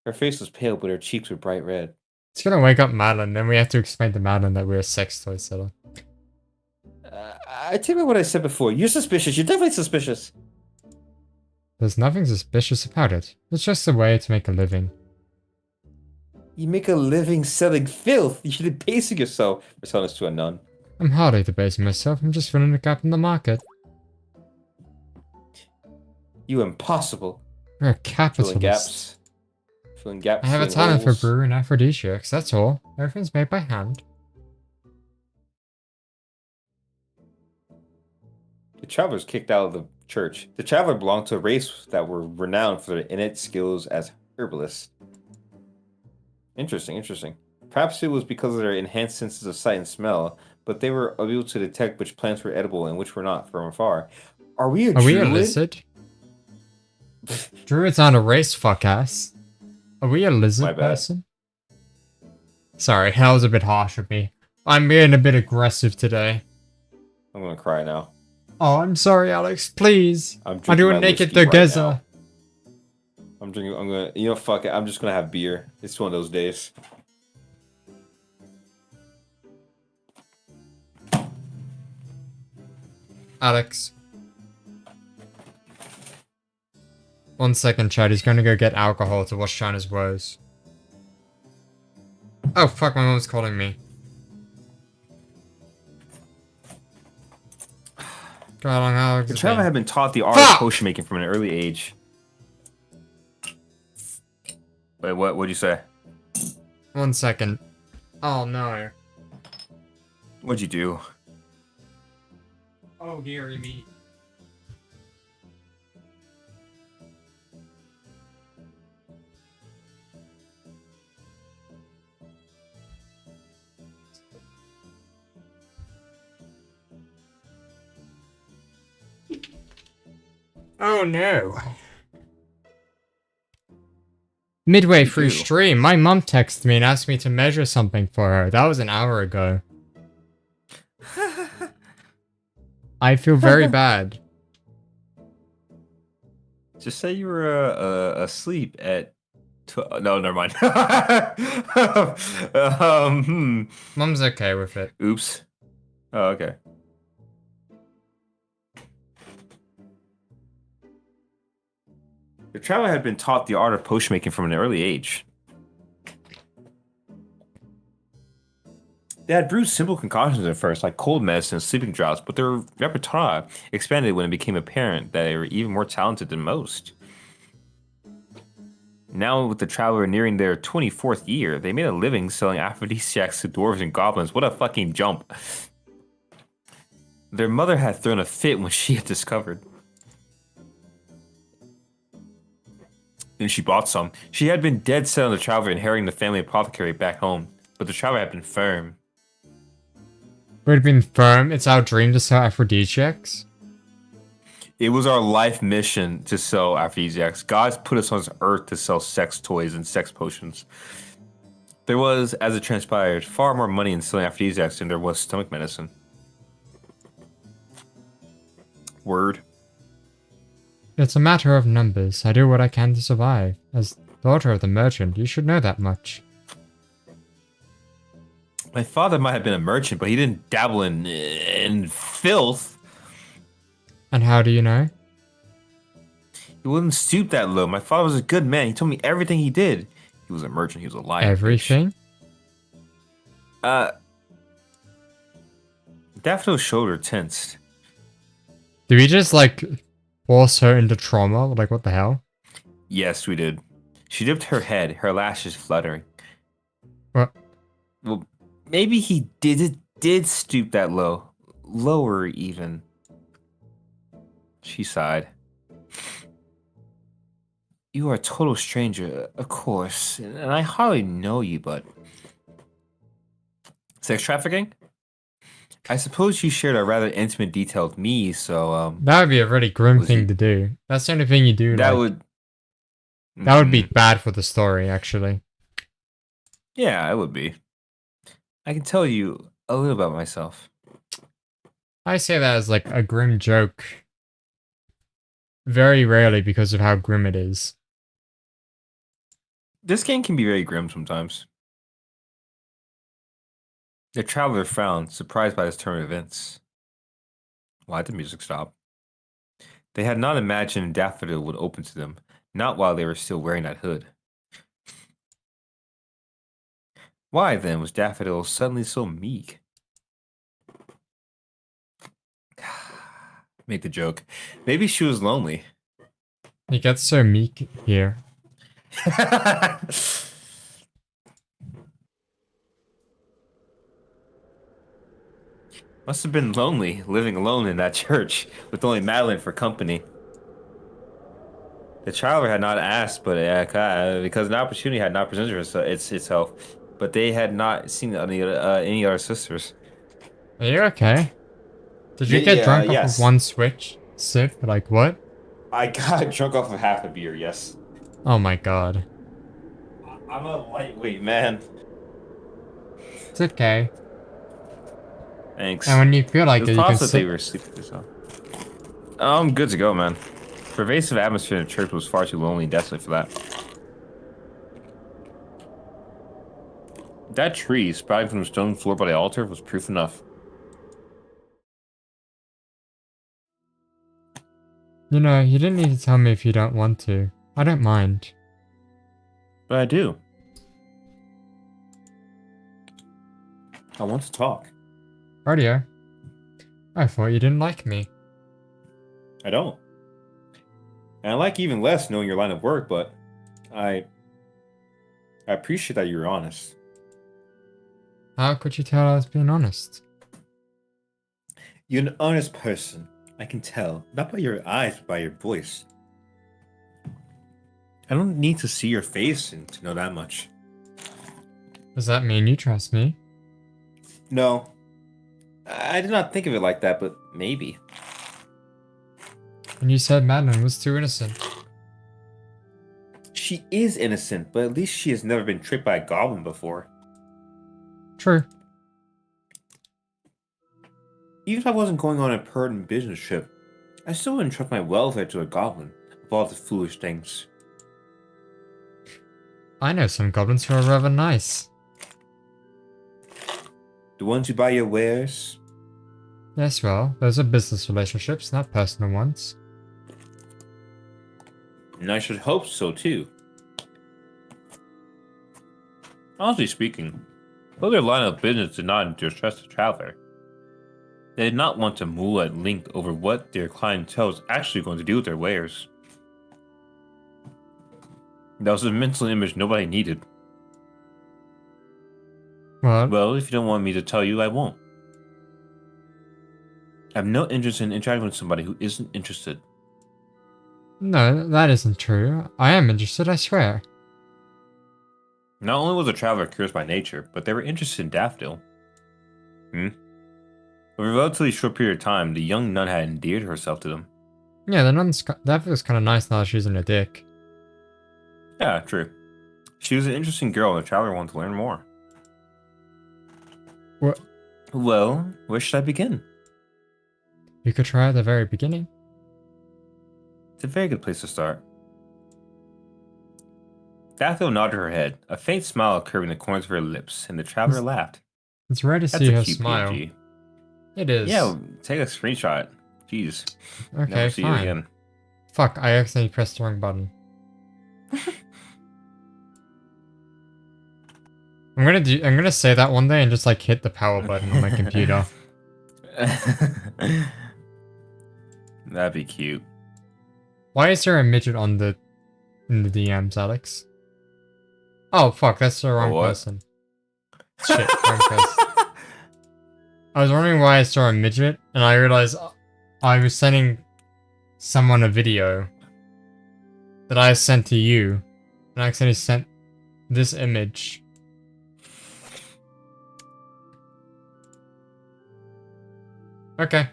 Her face was pale, but her cheeks were bright red. It's gonna wake up Madeline, then we have to explain to Madeline that we're a sex toy seller. I take back what I said before. You're suspicious. You're definitely suspicious. There's nothing suspicious about it. It's just a way to make a living. You make a living selling filth. You should be basing yourself for selling this to a nun. I'm hardly debating myself, I'm just filling a gap in the market. You impossible. We're a Filling capitalist. gaps. Filling gaps. I have a filling talent for holes. brewing aphrodisiacs, that's all. Everything's made by hand. The travelers kicked out of the church. The traveler belonged to a race that were renowned for their innate skills as herbalists. Interesting, interesting. Perhaps it was because of their enhanced senses of sight and smell, but they were able to detect which plants were edible and which were not from afar. Are we a Are we druid? a lizard? Druids aren't a race, fuck ass. Are we a My lizard bad. person? Sorry, that was a bit harsh of me. I'm being a bit aggressive today. I'm gonna cry now. Oh, I'm sorry, Alex, please. I'm I drinking do my a naked whiskey right together. now. I'm drinking. I'm gonna. You know, fuck it. I'm just gonna have beer. It's one of those days. Alex. 1 second, Chad. He's gonna go get alcohol to wash down his woes. Oh, fuck, my mom's calling me. Go along, Alex. The traveler had been taught the art of Fuck! potion making from an early age. Wait, what'd you say? 1 second. Oh, no. What'd you do? Oh, dearie me. Oh no. Midway through do? stream, my mom texted me and asked me to measure something for her. That was an hour ago. I feel very bad. Just say you were asleep at. No, never mind. Mom's okay with it. Oops. Oh, okay. The traveler had been taught the art of potion making from an early age. They had brewed simple concoctions at first, like cold medicine and sleeping drops, but their repertoire expanded when it became apparent that they were even more talented than most. Now, with the Traveler nearing their 24th year, they made a living selling aphrodisiacs to dwarves and goblins. What a fucking jump. Their mother had thrown a fit when she had discovered. Then she bought some. She had been dead set on the Traveler inheriting the family apothecary back home, but the Traveler had been firm. Would have been firm. It's our dream to sell aphrodisiacs. It was our life mission to sell aphrodisiacs. God's put us on this earth to sell sex toys and sex potions. There was, as it transpired, far more money in selling aphrodisiacs than there was stomach medicine. Word. It's a matter of numbers. I do what I can to survive. As daughter of the merchant, you should know that much. My father might have been a merchant, but he didn't dabble in filth. And how do you know? He wouldn't stoop that low. My father was a good man. He told me everything he did. He was a merchant. He was a liar. Everything? Daffodil's shoulder tensed. Do we just, like, force her into trauma? Like, what the hell? Yes, we did. She dipped her head, her lashes fluttering. What? Well, maybe he did stoop that low. Lower, even. She sighed. You are a total stranger, of course, and I hardly know you, but... Sex trafficking? I suppose you shared a rather intimate detail with me, so, That would be a really grim thing to do. That's the only thing you do, That like, would... that would be bad for the story, actually. Yeah, it would be. I can tell you a little about myself. I say that as, like, a grim joke. Very rarely because of how grim it is. This game can be very grim sometimes. The Traveler frowned, surprised by this turn of events. Why did the music stop? They had not imagined Daffodil would open to them, not while they were still wearing that hood. Why, then, was Daffodil suddenly so meek? Make the joke. Maybe she was lonely. He gets so meek here. Must have been lonely, living alone in that church, with only Madeline for company. The Traveler had not asked, but because an opportunity had not presented itself, but they had not seen any other sisters. Are you okay? Did you get drunk off of one sip? Like, what? I got drunk off of half a beer, yes. Oh my god. I'm a lightweight, man. It's okay. Thanks. And when you feel like It it, was you can possible they sit. were sleeping so. I'm good to go, man. Pervasive atmosphere in the church was far too lonely and desolate for that. That tree sprouting from the stone floor by the altar was proof enough. You know, you didn't need to tell me if you don't want to. I don't mind. But I do. I want to talk. Radio. I thought you didn't like me. I don't. And I like even less knowing your line of work, but I appreciate that you're honest. How could you tell I was being honest? You're an honest person. I can tell. Not by your eyes, but by your voice. I don't need to see your face and to know that much. Does that mean you trust me? No. I did not think of it like that, but maybe. And you said Madeline was too innocent. She is innocent, but at least she has never been tricked by a goblin before. True. Even if I wasn't going on a pertinent business trip, I still wouldn't trust my welfare to a goblin of all the foolish things. I know some goblins who are rather nice. The ones who buy your wares? Yes, well, those are business relationships, not personal ones. And I should hope so too. Honestly speaking, Though their line of business did not distress the traveler, they did not want to mull at length over what their clientele was actually going to do with their wares. That was a mental image nobody needed. What? Well, if you don't want me to tell you, I won't. I have no interest in interacting with somebody who isn't interested. No, that isn't true. I am interested, I swear. Not only was the traveler curious by nature, but they were interested in Daffodil. Over a relatively short period of time, the young nun had endeared herself to them. Yeah, that feels kind of nice now that she's in a dick. Yeah, true. She was an interesting girl, and the traveler wanted to learn more. What? Well, where should I begin? You could try at the very beginning. It's a very good place to start. Daffodil nodded her head, a faint smile curving the corners of her lips, and the traveler laughed. It's rare to That's see a her cute smile. PNG. It is. Yeah, take a screenshot. Jeez. Okay, Never see it fine. again. Fuck, I accidentally pressed the wrong button. I'm gonna say that one day and just like hit the power button on my computer. That'd be cute. Why is there a midget in the DMs, Alex? Oh fuck, that's the wrong What? person. Shit, wrong person. I was wondering why I saw a midget, and I realized I was sending someone a video that I sent to you, and I accidentally sent this image. Okay.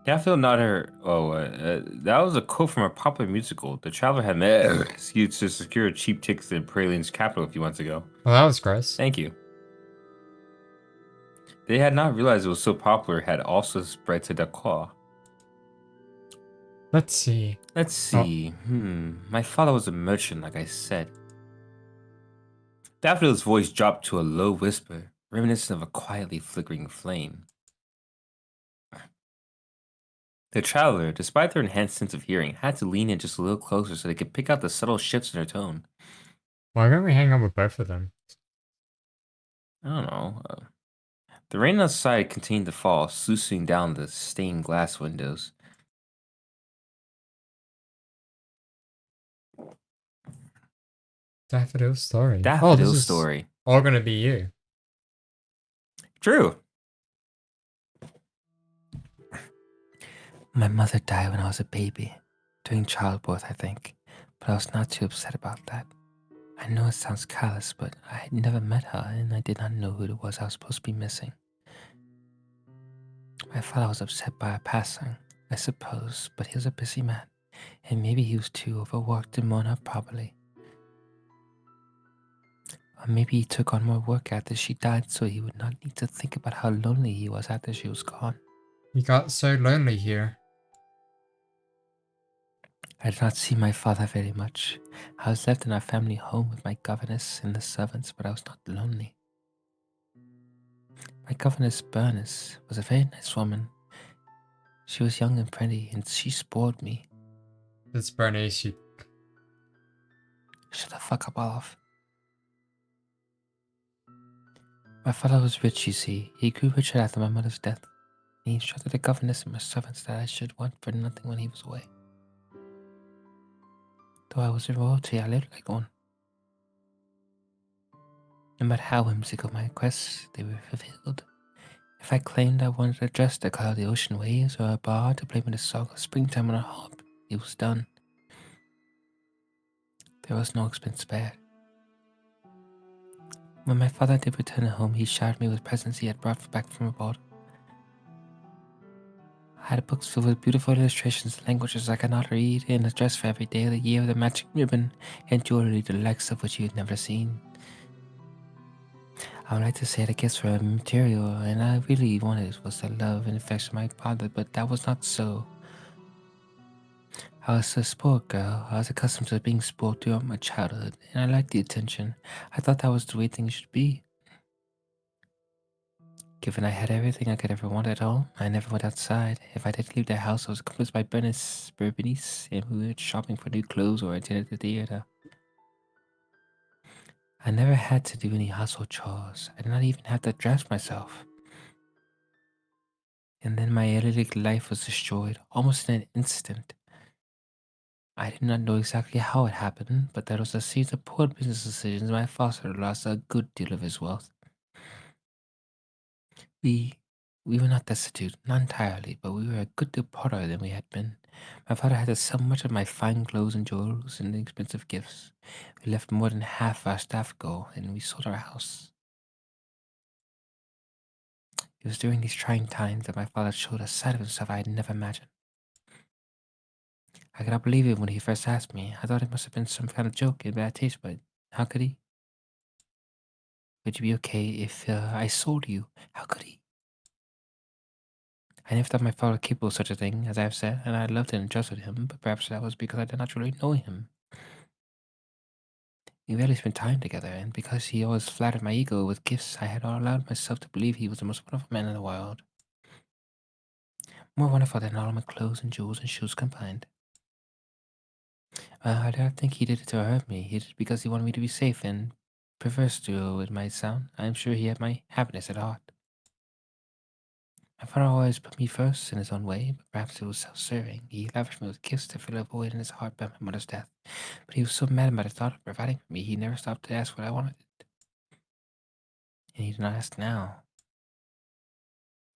Daffodil nodded her. That was a quote from a popular musical. The traveler had met excuse to secure cheap tickets in Praline's capital a few months ago. Well, that was gross. Thank you. They had not realized it was so popular, had also spread to Dakar. Let's see. Let's see. My father was a merchant, like I said. Daffodil's voice dropped to a low whisper, reminiscent of a quietly flickering flame. The traveler, despite their enhanced sense of hearing, had to lean in just a little closer so they could pick out the subtle shifts in her tone. Why don't we hang out with both of them? I don't know. The rain outside continued to fall, sluicing down the stained glass windows. Daffodil's story. Daffodil's this is story. all gonna be you. True. My mother died when I was a baby, during childbirth, I think, but I was not too upset about that. I know it sounds callous, but I had never met her, and I did not know who it was I was supposed to be missing. My father was upset by her passing, I suppose, but he was a busy man, and maybe he was too overworked to mourn her properly. Or maybe he took on more work after she died so he would not need to think about how lonely he was after she was gone. You got so lonely here. I did not see my father very much. I was left in our family home with my governess and the servants, but I was not lonely. My governess, Bernice, was a very nice woman. She was young and pretty, and she spoiled me. It's Bernice. Shut the fuck up, Olaf. My father was rich, you see. He grew richer after my mother's death. And he instructed the governess and my servants that I should want for nothing when he was away. Though I was in royalty, I lived like one. No matter how whimsical my requests, they were fulfilled. If I claimed I wanted a dress to color the ocean waves or a bar to play me the song of springtime on a harp, it was done. There was no expense spared. When my father did return home, he showered me with presents he had brought back from abroad. I had books filled with beautiful illustrations in languages I could not read, and a dress for every day of the year with a matching ribbon and jewelry the likes of which you had never seen. I would like to say the gifts were material, and I really wanted was the love and affection of my father, but that was not so. I was a spoiled girl. I was accustomed to being spoiled throughout my childhood, and I liked the attention. I thought that was the way things should be. Given I had everything I could ever want at home, I never went outside. If I did leave the house, I was accompanied by Bernice, and we went shopping for new clothes or attended the theater. I never had to do any household chores. I did not even have to dress myself. And then my idyllic life was destroyed almost in an instant. I did not know exactly how it happened, but there was a series of poor business decisions. My father lost a good deal of his wealth. We were not destitute, not entirely, but we were a good deal poorer than we had been. My father had to sell much of my fine clothes and jewels and expensive gifts. We left more than half our staff go, and we sold our house. It was during these trying times that my father showed a side of himself I had never imagined. I could not believe it when he first asked me. I thought it must have been some kind of joke in bad taste, but how could he? Would you be okay if I sold you? How could he? I never thought my father capable of such a thing, as I have said, and I loved and trusted him, but perhaps that was because I did not truly know him. We rarely spent time together, and because he always flattered my ego with gifts, I had allowed myself to believe he was the most wonderful man in the world. More wonderful than all my clothes and jewels and shoes combined. I do not think he did it to hurt me. He did it because he wanted me to be safe, and perverse though it might sound, I am sure he had my happiness at heart. My father always put me first in his own way, but perhaps it was self-serving. He lavished me with gifts to fill a void in his heart by my mother's death. But he was so mad about the thought of providing for me, he never stopped to ask what I wanted. And he did not ask now.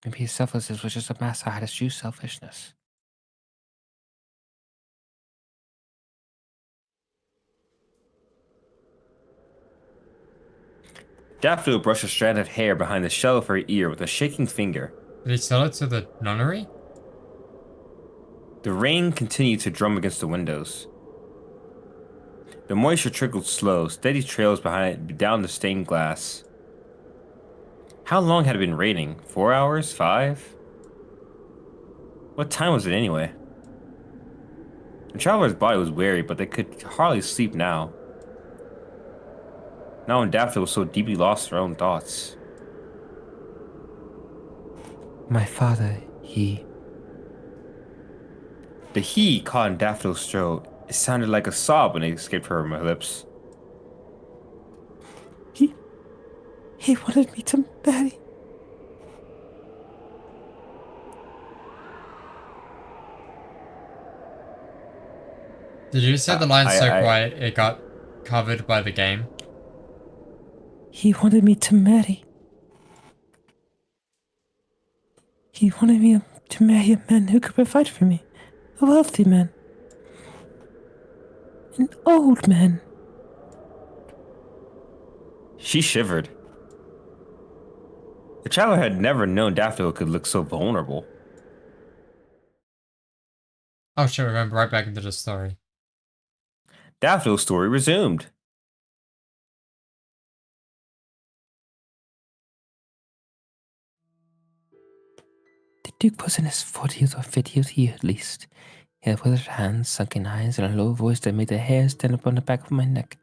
Maybe his selflessness was just a mask I had his true selfishness. Daffodil brushed a strand of hair behind the shell of her ear with a shaking finger. Did he sell it to the nunnery? The rain continued to drum against the windows. The moisture trickled slow, steady trails behind it down the stained glass. How long had it been raining? 4 hours? 5? What time was it anyway? The traveler's body was weary, but they could hardly sleep now. Not when Daffodil was so deeply lost in her own thoughts. My father, he... The he caught in Daffodil's throat. It sounded like a sob when it escaped her from her lips. He wanted me to marry. Did you say the line so I- quiet it got covered by the game? He wanted me to marry. He wanted me to marry a man who could provide for me. A wealthy man. An old man. She shivered. The traveler had never known Daffodil could look so vulnerable. Oh shit, we went right back into the story. Daffodil's story resumed. The Duke was in his 40th or 50th year at least. He had withered hands, sunken eyes, and a low voice that made the hairs stand up on the back of my neck.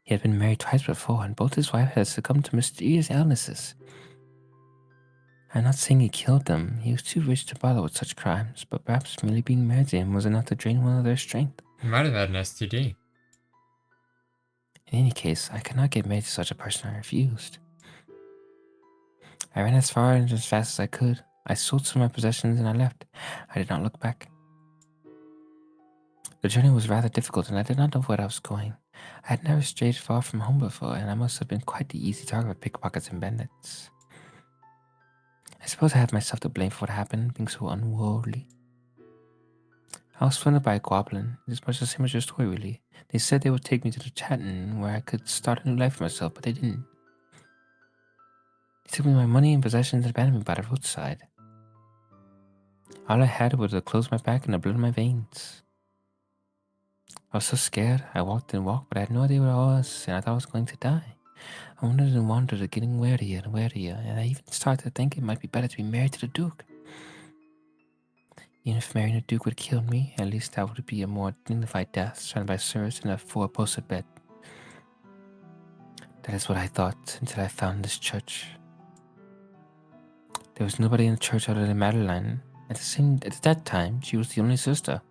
He had been married twice before, and both his wives had succumbed to mysterious illnesses. I'm not saying he killed them. He was too rich to bother with such crimes, but perhaps merely being married to him was enough to drain one of their strength. He might have had an STD. In any case, I could not get married to such a person. I refused. I ran as far and as fast as I could. I sold some of my possessions and I left. I did not look back. The journey was rather difficult and I did not know where I was going. I had never strayed far from home before, and I must have been quite the easy target of pickpockets and bandits. I suppose I had myself to blame for what happened, being so unworldly. I was funded by a goblin. It's much the same as your story, really. They said they would take me to the Chatten, where I could start a new life for myself, but they didn't. They took me my money and possessions and abandoned me by the roadside. All I had was the clothes on my back and the blood in my veins. I was so scared. I walked and walked, but I had no idea where I was, and I thought I was going to die. I wandered and wandered, getting warier and warier, and I even started to think it might be better to be married to the Duke. Even if marrying the Duke would kill me, at least that would be a more dignified death, surrounded by servants in a four-posted bed. That is what I thought until I found this church. There was nobody in the church other than Madeline. At that time, she was the only sister.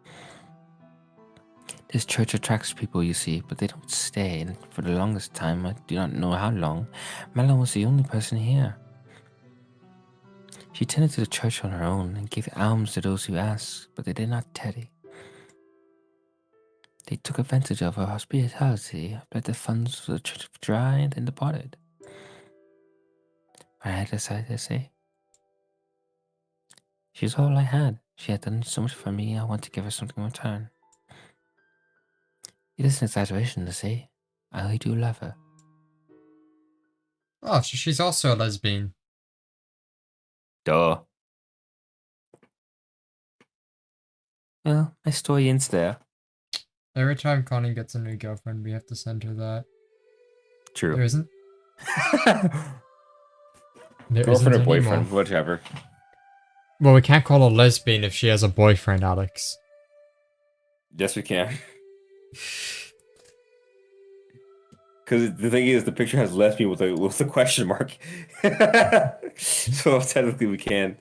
This church attracts people, you see, but they don't stay, and for the longest time, I do not know how long, Madeline was the only person here. She tended to the church on her own and gave alms to those who asked, but they did not tarry. They took advantage of her hospitality, let the funds for the church dry, and then departed. I had decided to say, she's all I had. She had done so much for me, I want to give her something in return. It is an exaggeration to say, I really do love her. Oh, so she's also a lesbian. Duh. Well, my story ends there. Every time Connie gets a new girlfriend, we have to send her that. True. There isn't. There Girlfriend or isn't boyfriend, anymore. whatever. Well, we can't call her lesbian if she has a boyfriend, Alex. Yes, we can. Because the thing is, the picture has lesbian with a question mark. So technically we can.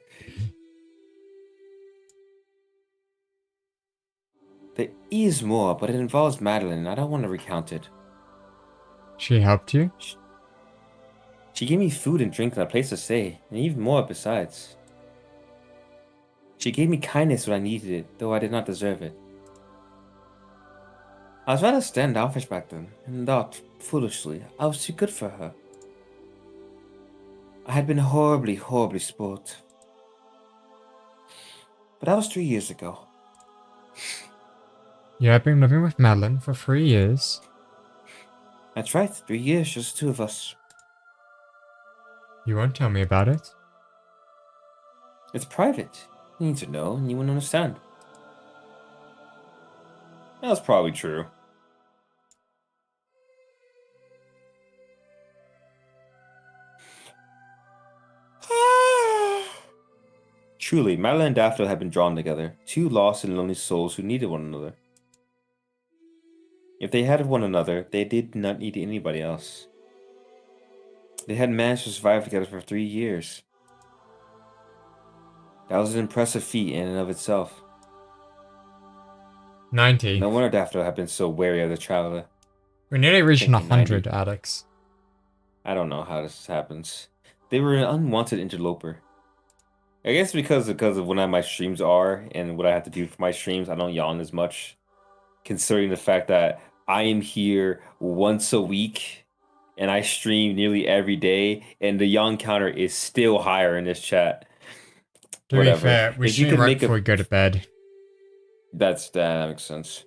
There is more, but it involves Madeline, and I don't want to recount it. She helped you? She gave me food and drink and a place to stay, and even more besides. She gave me kindness when I needed it, though I did not deserve it. I was rather standoffish back then, and thought, foolishly, I was too good for her. I had been horribly, horribly spoilt. But that was 3 years ago. You have been living with Madeline for 3 years. That's right, 3 years, just the two of us. You won't tell me about it. It's private. You need to know, and you wouldn't understand. That's probably true. Truly, Madeline and Daffodil had been drawn together, two lost and lonely souls who needed one another. If they had one another, they did not need anybody else. They had managed to survive together for 3 years. That was an impressive feat in and of itself. 90. No wonder Daffodil had been so wary of the traveler. We're nearly reaching Thinking 100, Alex. I don't know how this happens. They were an unwanted interloper. I guess because of when my streams are and what I have to do for my streams, I don't yawn as much. Considering the fact that I am here once a week and I stream nearly every day, and the yawn counter is still higher in this chat. To be fair, we If you stream can right make before we go to bed. that makes sense.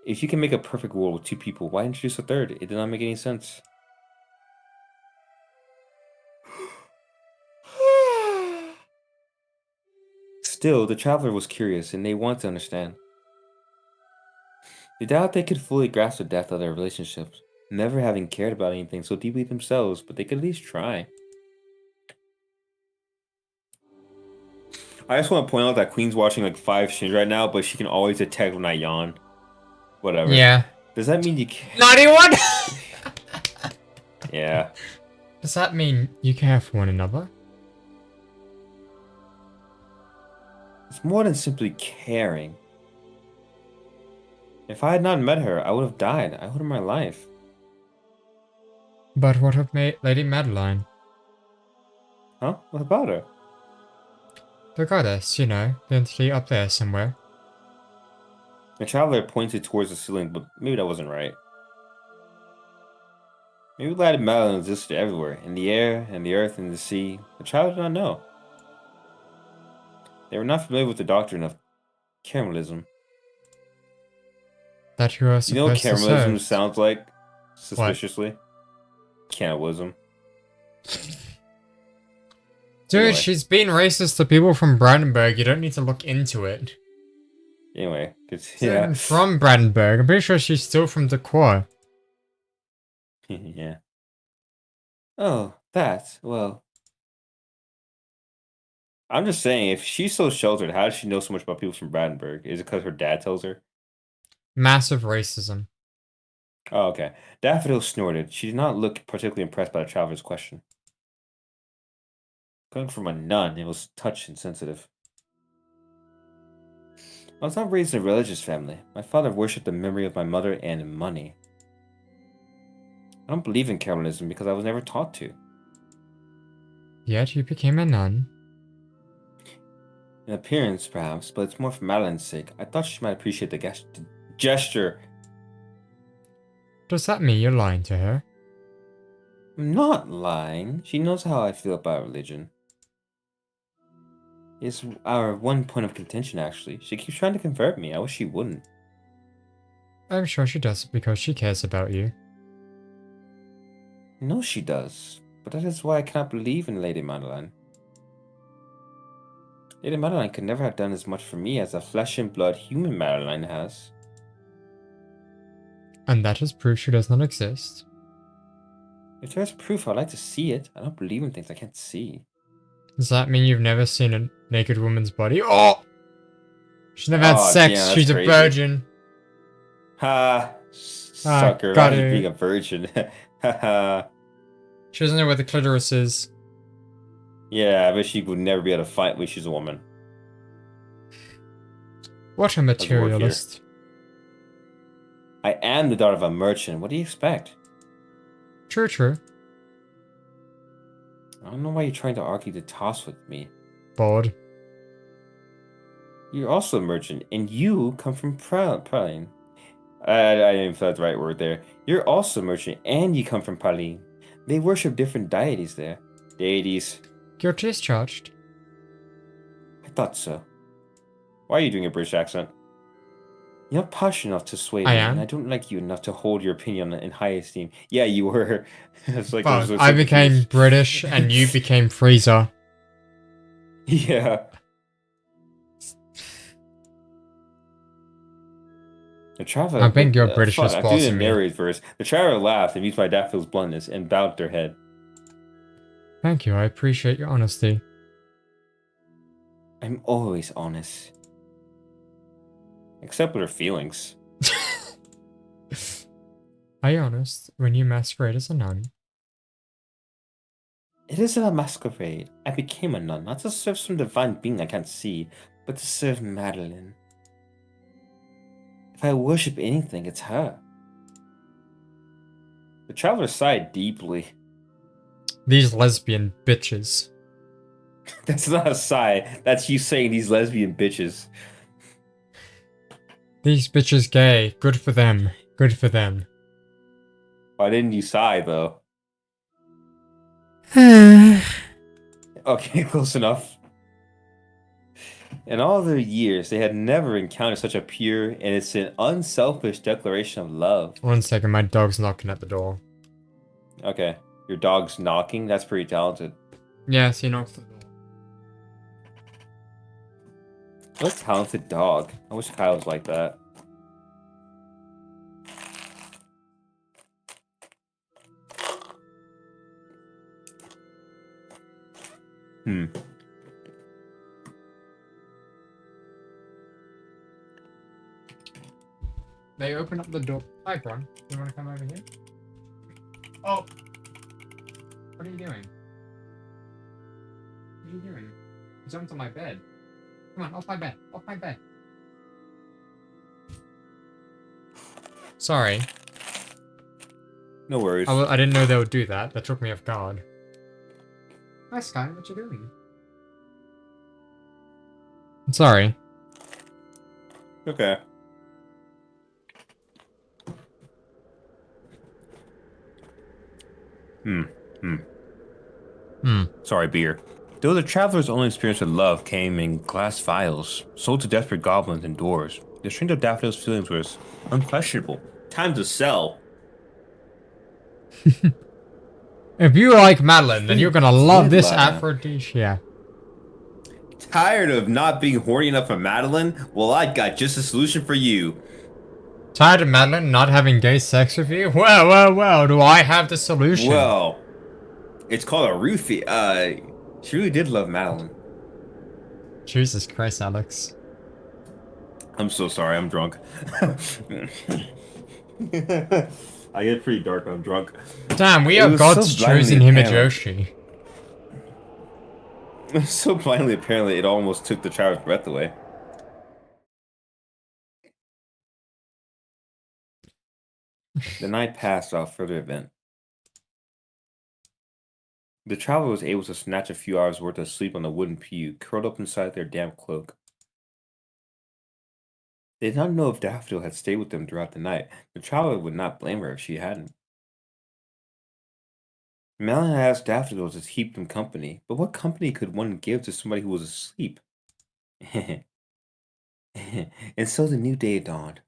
If you can make a perfect world with two people, why introduce a third? It did not make any sense. Still, the traveler was curious, and they wanted to understand. They doubt they could fully grasp the depth of their relationships, never having cared about anything so deeply themselves, but they could at least try. I just want to point out that Queen's watching like 5 streams right now, but she can always detect when I yawn. Whatever. Yeah. Does that mean you can't? 91! Yeah. Does that mean you care for one another? It's more than simply caring. If I had not met her, I would have died. I owed her my life. But what of Lady Madeline? Huh? What about her? The goddess, you know, the entity up there somewhere. The traveler pointed towards the ceiling, but maybe that wasn't right. Maybe Lady Madeline existed everywhere, in the air, and the earth, and the sea. The traveler did not know. They were not familiar with the doctrine of cannibalism. That you are You know what supposed to cannibalism serve. sounds like? Suspiciously? Cannibalism. Dude, Anyway. she's being racist to people from Brandenburg. You don't need to look into it. Anyway, She's yeah. from Brandenburg. I'm pretty sure she's still from the core. Yeah. Oh, that. Well. I'm just saying, if she's so sheltered, how does she know so much about people from Brandenburg? Is it because her dad tells her? Massive racism. Oh, okay. Daffodil snorted. She did not look particularly impressed by the traveler's question. Coming from a nun, it was touch and sensitive. I was not raised in a religious family. My father worshipped the memory of my mother and money. I don't believe in Calvinism because I was never taught to. Yet you became a nun. In appearance, perhaps, but it's more for Madeline's sake. I thought she might appreciate the gesture. Does that mean you're lying to her? I'm not lying. She knows how I feel about religion. It's our one point of contention, actually. She keeps trying to convert me. I wish she wouldn't. I'm sure she does it because she cares about you. I know she does, but that is why I cannot believe in Lady Madeline. Lady Madeline could never have done as much for me as a flesh and blood human Madeline has. And that is proof she does not exist. If there's proof, I'd like to see it. I don't believe in things I can't see. Does that mean you've never seen a naked woman's body? Oh! She's never had Oh, sex, damn, that's she's crazy. a virgin. Ha! Sucker, got imagine it. being a virgin. Haha. She doesn't know where the clitoris is. Yeah, I bet she would never be able to fight when she's a woman. What a Doesn't work here. materialist. I am the daughter of a merchant. What do you expect? True, true. I don't know why you're trying to argue the toss with me. Bored. You're also a merchant, and you come from Praline. I didn't feel that's the right word there. You're also a merchant, and you come from Praline. They worship different deities there. Deities. Guilty as charged. I thought so. Why are you doing a British accent? You're not posh enough to sway me, I and am. I don't like you enough to hold your opinion in high esteem. Yeah, you were. It's like But so I became confused. British and you became Freezer. Yeah. The traveler. I think your British fuck, is I'm doing bossing the me. narrate first. The traveler laughed and used my Daffodil's bluntness and bowed their head. Thank you, I appreciate your honesty. I'm always honest. Except with her feelings. Are you honest when you masquerade as a nun? It isn't a masquerade. I became a nun, not to serve some divine being I can't see, but to serve Madeline. If I worship anything, it's her. The traveler sighed deeply. These lesbian bitches. That's not a sigh. That's you saying these lesbian bitches. These bitches gay. Good for them. Good for them. Why didn't you sigh, though? Okay, close enough. In all their years, they had never encountered such a pure, innocent, unselfish declaration of love. 1 second, my dog's knocking at the door. Okay, your dog's knocking? That's pretty talented. Yes, he knocked at the door. What a talented dog. I wish Kyle was like that. They open up the door. Hi, Bron. You want to come over here? Oh! What are you doing? What are you doing? You jumped on my bed. Come on, off my bed. Off my bed. Sorry. No worries. I didn't know they would do that. That took me off guard. Hi, Sky. What you doing? I'm sorry. Okay. Sorry, beer. Though the traveler's only experience with love came in glass vials, sold to desperate goblins and dwarves, the strength of Daffodil's feelings was unquestionable. Time to sell. If you like Madeline, then you're gonna love this Madeline. aphrodisiac. Tired of not being horny enough for Madeline? Well, I got just a solution for you. Tired of Madeline not having gay sex with you? Well, do I have the solution? Well, it's called a roofie. She really did love Madeline. Jesus Christ, Alex. I'm so sorry, I'm drunk. I get pretty dark when I'm drunk. Damn, we It are was God's so blindingly chosen apparent. Himajoshi. So blindly, apparently, it almost took the traveler's breath away. The night passed without further event. The traveler was able to snatch a few hours' worth of sleep on the wooden pew, curled up inside their damp cloak. They did not know if Daffodil had stayed with them throughout the night. The traveler would not blame her if she hadn't. Malin had asked Daffodil to keep them company, but what company could one give to somebody who was asleep? And so the new day dawned.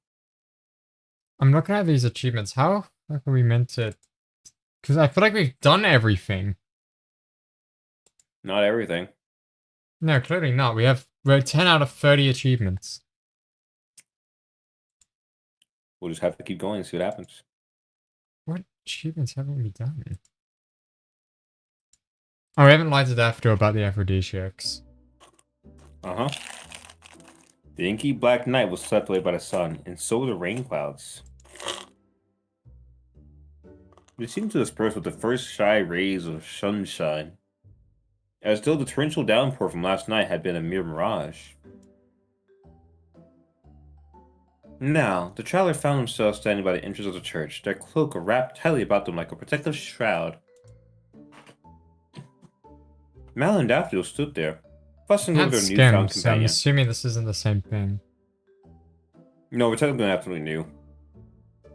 I'm looking at these achievements. How are we meant to... Because I feel like we've done everything. Not everything. No, clearly not. We're 10 out of 30 achievements. We'll just have to keep going and see what happens. What achievements haven't we done? Oh, we haven't lied to Daffodil about the aphrodisiacs. Uh-huh. The inky black night was swept away by the sun, and so were the rain clouds. They seemed to disperse with the first shy rays of sunshine, as though the torrential downpour from last night had been a mere mirage. Now, the traveler found themselves standing by the entrance of the church, their cloak wrapped tightly about them like a protective shroud. Mal and Daffodil stood there, fussing over That's their newfound Skims, so I'm companion. assuming this isn't the same thing. No, we're technically absolutely new.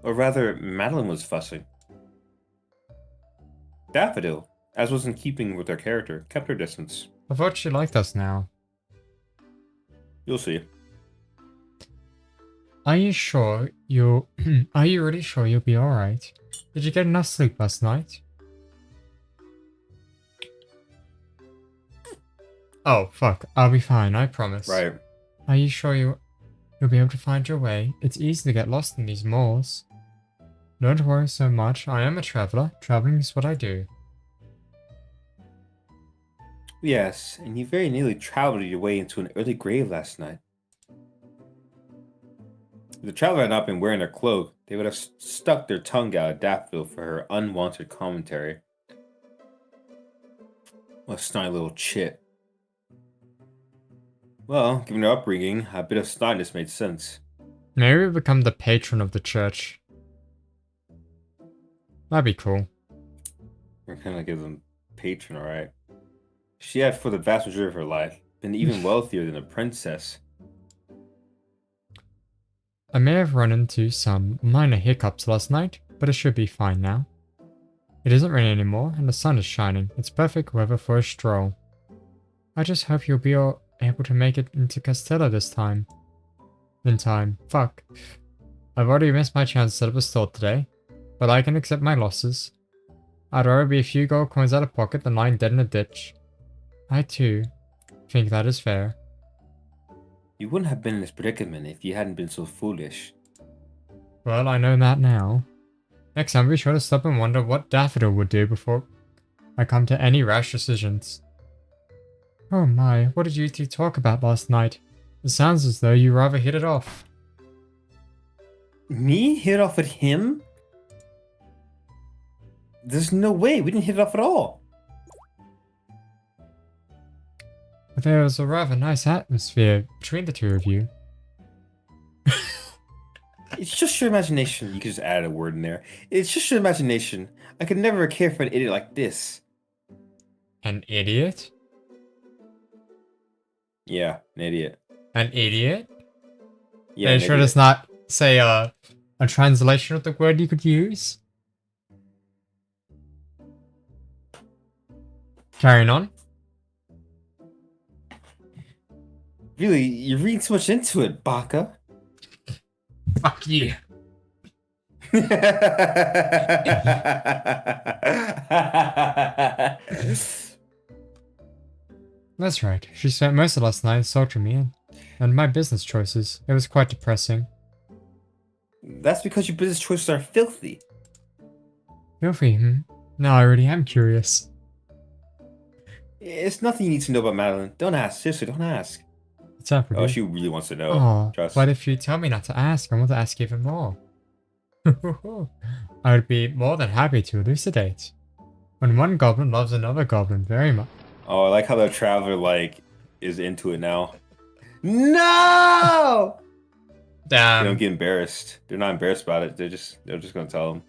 Or rather, Madeline was fussing. Daffodil, as was in keeping with their character, kept her distance. I thought she liked us now. You'll see. Are you sure you'll... Are you really sure you'll be alright? Did you get enough sleep last night? Oh, fuck. I'll be fine, I promise. Right. Are you sure you'll be able to find your way? It's easy to get lost in these moors. Don't worry so much. I am a traveler. Traveling is what I do. Yes, and you very nearly traveled your way into an early grave last night. If the traveler had not been wearing their cloak, they would have stuck their tongue out at Daffodil for her unwanted commentary. What a snotty little chit. Well, given their upbringing, a bit of snottiness made sense. Maybe we become the patron of the church. That'd be cool. We're gonna give them patron, alright. She had, for the vast majority of her life, been even wealthier than a princess. I may have run into some minor hiccups last night, but it should be fine now. It isn't raining anymore, and the sun is shining. It's perfect weather for a stroll. I just hope you'll be able to make it into Castello this time. In time. Fuck. I've already missed my chance to set up a store today, but I can accept my losses. I'd rather be a few gold coins out of pocket than lying dead in a ditch. I too think that is fair. You wouldn't have been in this predicament if you hadn't been so foolish. Well, I know that now. Next time be sure to stop and wonder what Daffodil would do before I come to any rash decisions. Oh my, what did you two talk about last night? It sounds as though you rather hit it off. Me hit off at him? There's no way, we didn't hit it off at all. But there was a rather nice atmosphere between the two of you. It's just your imagination. You could just add a word in there. It's just your imagination. I could never care for an idiot like this. An idiot? Yeah, an idiot. An idiot? Yeah, Are you an sure idiot. it's not, say, a translation of the word you could use? Carrying on. Really, you're reading too much into it, Baka. Fuck you. That's right. She spent most of last night insulting me and my business choices. It was quite depressing. That's because your business choices are filthy. Filthy, hmm? Now I already am curious. It's nothing you need to know about Madeline. Don't ask. Seriously, don't ask. What's up, Oh, Rudy? she really wants to know. Oh, Trust. but if you tell me not to ask, I want to ask even more. I would be more than happy to elucidate. When one goblin loves another goblin very much, Oh, I like how the traveler like is into it now. No! They don't Damn. get embarrassed. They're not embarrassed about it. They're just gonna tell him.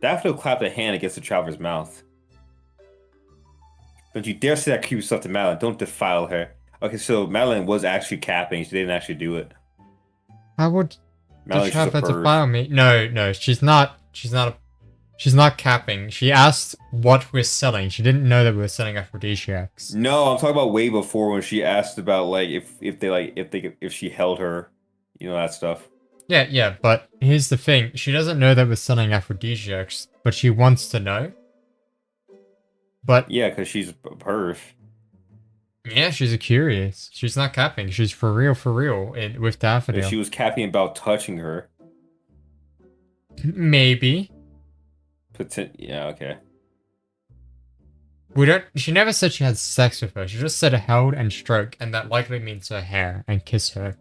Daffodil clapped a hand against the traveler's mouth. Don't you dare say that creepy stuff to Madeline. Don't defile her. Okay, so Madeline was actually capping. She didn't actually do it. How would the Madeline's just a traveler perv. defile me? No, she's not. She's not capping. She asked what we're selling. She didn't know that we were selling aphrodisiacs. No, I'm talking about way before when she asked about like if she held her, you know, that stuff. Yeah, but here's the thing. She doesn't know that we're selling aphrodisiacs, but she wants to know. But Yeah, because she's a perv. yeah, she's curious. She's not capping. She's for real, with Daffodil. If she was capping about touching her. Maybe. Yeah, okay. We don't. She never said she had sex with her. She just said held and stroke, and that likely means her hair and kiss her.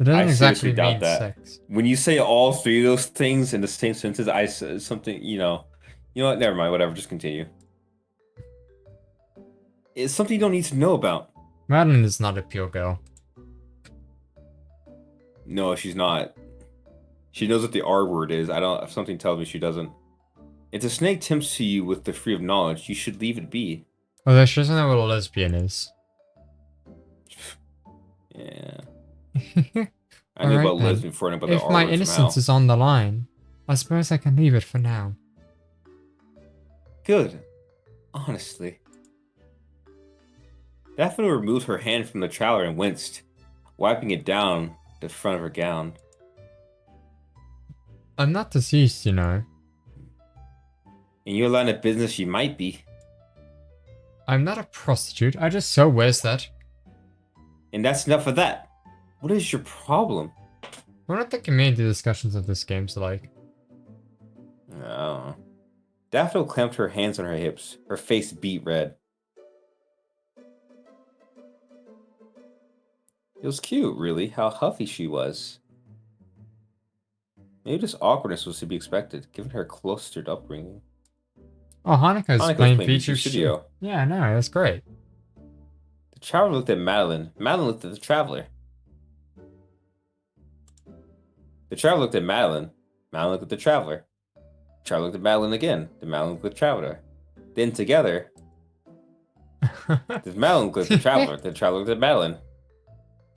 It doesn't I exactly seriously doubt mean that. sex. When you say all three of those things in the same sentence, I said something, you know what? Never mind. Whatever. Just continue. It's something you don't need to know about. Madeline is not a pure girl. No, she's not. She knows what the R word is. I don't. Something tells me she doesn't. If the snake tempts to you with the free of knowledge, you should leave it be. Although she doesn't know what a lesbian is. Yeah. I knew Alright about then. lesbian before I knew about the If R my word innocence somehow. is on the line, I suppose I can leave it for now. Good. Honestly. Daphne removed her hand from the trowler and winced, wiping it down the front of her gown. I'm not deceased, you know. In your line of business, you might be. I'm not a prostitute. I just so wears that. And that's enough of that. What is your problem? What are the community discussions of this game's like? Oh. Daphne clamped her hands on her hips, her face beet red. It was cute, really, how huffy she was. Maybe this awkwardness was to be expected, given her cloistered upbringing. Oh, Hannike's Hannike's playing playing feature Feature Studio. Yeah, I know, that's great. The traveler looked at Madeline. Madeline looked at the traveler. The traveler looked at Madeline. Madeline looked at the traveler. The traveler looked at Madeline again. The Madeline looked at the traveler. Then together, the Madeline looked at the traveler. The traveler looked at Madeline.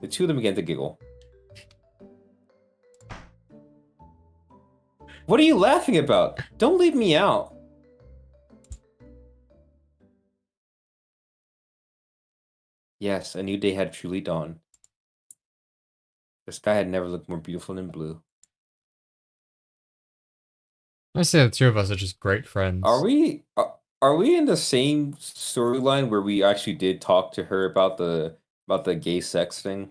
The two of them began to giggle. What are you laughing about? Don't leave me out. Yes, a new day had truly dawned. The sky had never looked more beautiful than blue. I say the two of us are just great friends. Are we in the same storyline where we actually did talk to her about the gay sex thing?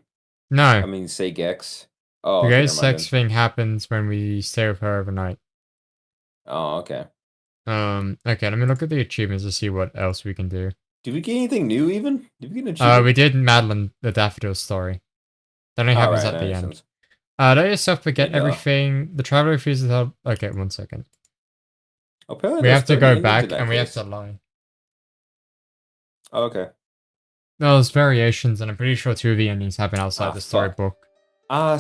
No. I mean, say gex. Oh, The okay, gay never mind sex then. thing happens when we stay with her overnight. Oh, okay. Okay, let me look at the achievements to see what else we can do. Did we get anything new even? Did we get an achievement? We did Madeline, the Daffodil story. That only happens Alright, at that the makes end. sense. Let yourself forget Yeah. everything. The traveler refuses to help. Okay, 1 second. Apparently We there's have to 30 go endings back in that and we have case. to lie. Oh, okay. There's variations, and I'm pretty sure 2 of the endings happen outside the Fuck. storybook.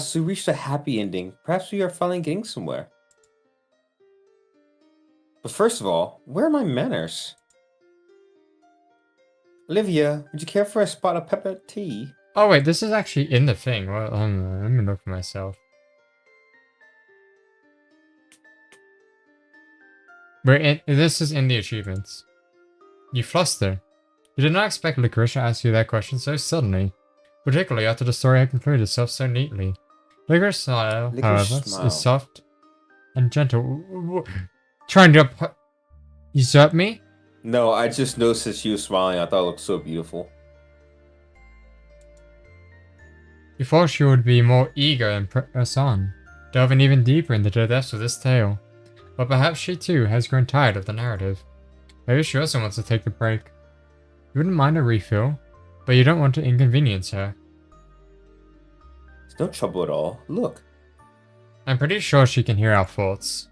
So we reached a happy ending. Perhaps we are finally getting somewhere. But first of all, where are my manners? Olivia, would you care for a spot of pepper tea? Oh wait, this is actually in the thing. Well, let me look for myself. This is in the achievements. You fluster. You did not expect Licorice to ask you that question so suddenly, particularly after the story had concluded itself so neatly. Licorice's smile, Licorice however, smile. is soft and gentle. Trying to usurp me? No, I just noticed that she was smiling. I thought it looked so beautiful. You thought she would be more eager and press on, delving even deeper into the depths of this tale. But perhaps she too has grown tired of the narrative. Maybe she also wants to take a break. You wouldn't mind a refill, but you don't want to inconvenience her. It's no trouble at all. Look. I'm pretty sure she can hear our thoughts.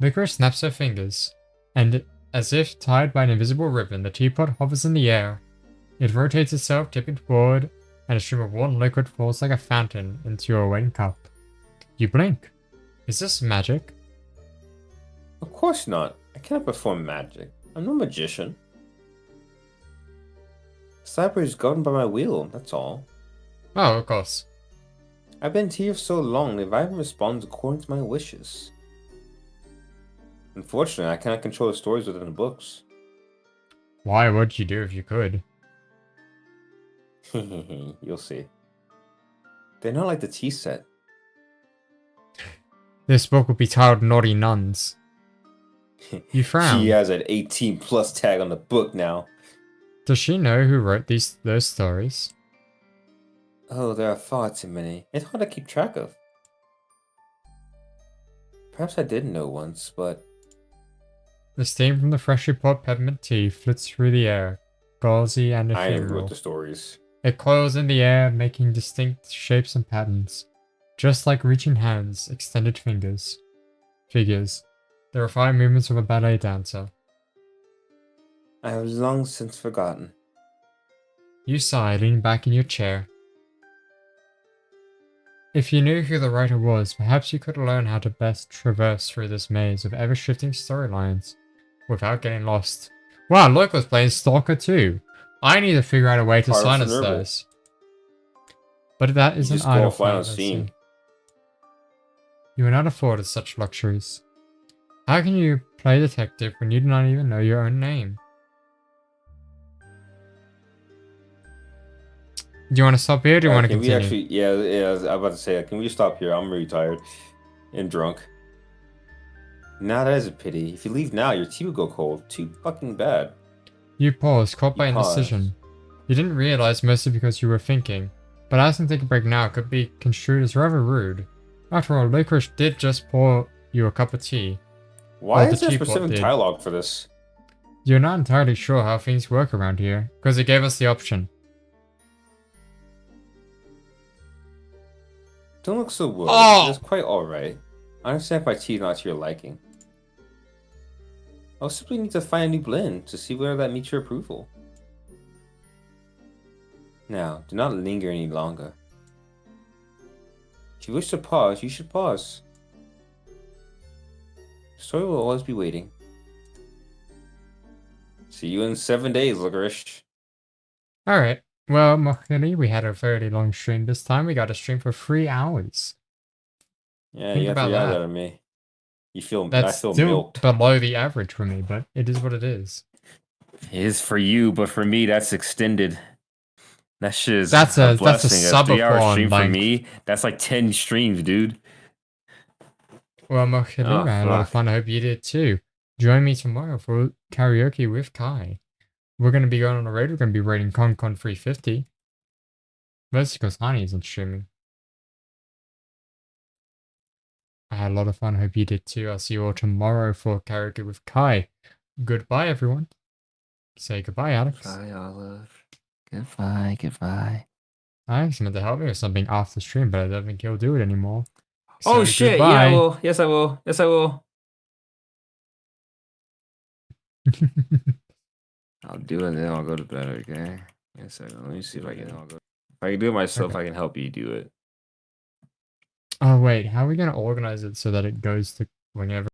Licorice snaps her fingers, and as if tied by an invisible ribbon, the teapot hovers in the air, It rotates itself, tipping forward, and a stream of warm liquid falls like a fountain into your waiting cup. You blink. Is this magic? Of course not. I cannot perform magic. I'm no magician. Cyber is governed by my will, that's all. Oh, of course. I've been here for so long that Vibrant responds according to my wishes. Unfortunately, I cannot control the stories within the books. Why would you do if you could? You'll see. They're not like the tea set. This book will be titled Naughty Nuns. You frown. She has an 18 plus tag on the book now. Does she know who wrote those stories? Oh, there are far too many. It's hard to keep track of. Perhaps I did know once, but The steam from the freshly poured peppermint tea flits through the air, gauzy and I never ephemeral. wrote the stories. It coils in the air, making distinct shapes and patterns, just like reaching hands, extended fingers. Figures. The refined movements of a ballet dancer. I have long since forgotten. You sigh, leaning back in your chair. If you knew who the writer was, perhaps you could learn how to best traverse through this maze of ever-shifting storylines without getting lost. Wow, look was playing Stalker too. I need to figure out a way to Part of silence Chernobyl. those. But that is You an just go idle offline on fantasy. Steam. You are not afforded such luxuries. How can you play detective when you do not even know your own name? Do you want to stop here or do you want to Can continue? we actually? Yeah. I was about to say, can we stop here? I'm really tired and drunk. Now that is a pity. If you leave now, your tea will go cold. Too fucking bad. You paused, caught by You indecision. You didn't realize mostly because you were thinking, but asking to take a break now could be construed as rather rude. After all, Licorice did just pour you a cup of tea. Why Well, is the there teapot specific did. dialogue for this? You're not entirely sure how things work around here, because it gave us the option. Don't look so worried. Oh! It's quite alright. I understand if my tea is not to your liking. I'll simply need to find a new blend to see whether that meets your approval. Now, do not linger any longer. If you wish to pause, you should pause. The story will always be waiting. See you in 7 days, Licorice. Alright, well, Mohili, we had a fairly long stream this time. We got a stream for 3 hours. Yeah, Think you got about 3 hours that. out of me. I That's feel still milked. below the average for me, but it is what it is. It is for you, but for me, that's extended. That shit is That's a a blessing. A 3 hour subathon stream for length. me, that's like 10 streams, dude. Well, Mohili, Oh, I had a lot of fuck. fun. I hope you did too. Join me tomorrow for karaoke with Kai. We're going to be going on a raid. We're going to be raiding ConCon 350. Mostly because Honey isn't streaming. I had a lot of fun. Hope you did too. I'll see you all tomorrow for karaoke with Kai. Goodbye, everyone. Say goodbye, Alex. Bye, Olive. Goodbye, goodbye. Alex meant to help me with something after stream, but I don't think he'll do it anymore. Oh So, shit! goodbye. Yeah, I will. Yes, I will. Yes, I will. I'll do it, and then I'll go to bed. Okay. Yes, I will. Let me see if I can. If I can do it myself, Okay. I can help you do it. Oh, wait. How are we going to organize it so that it goes to whenever?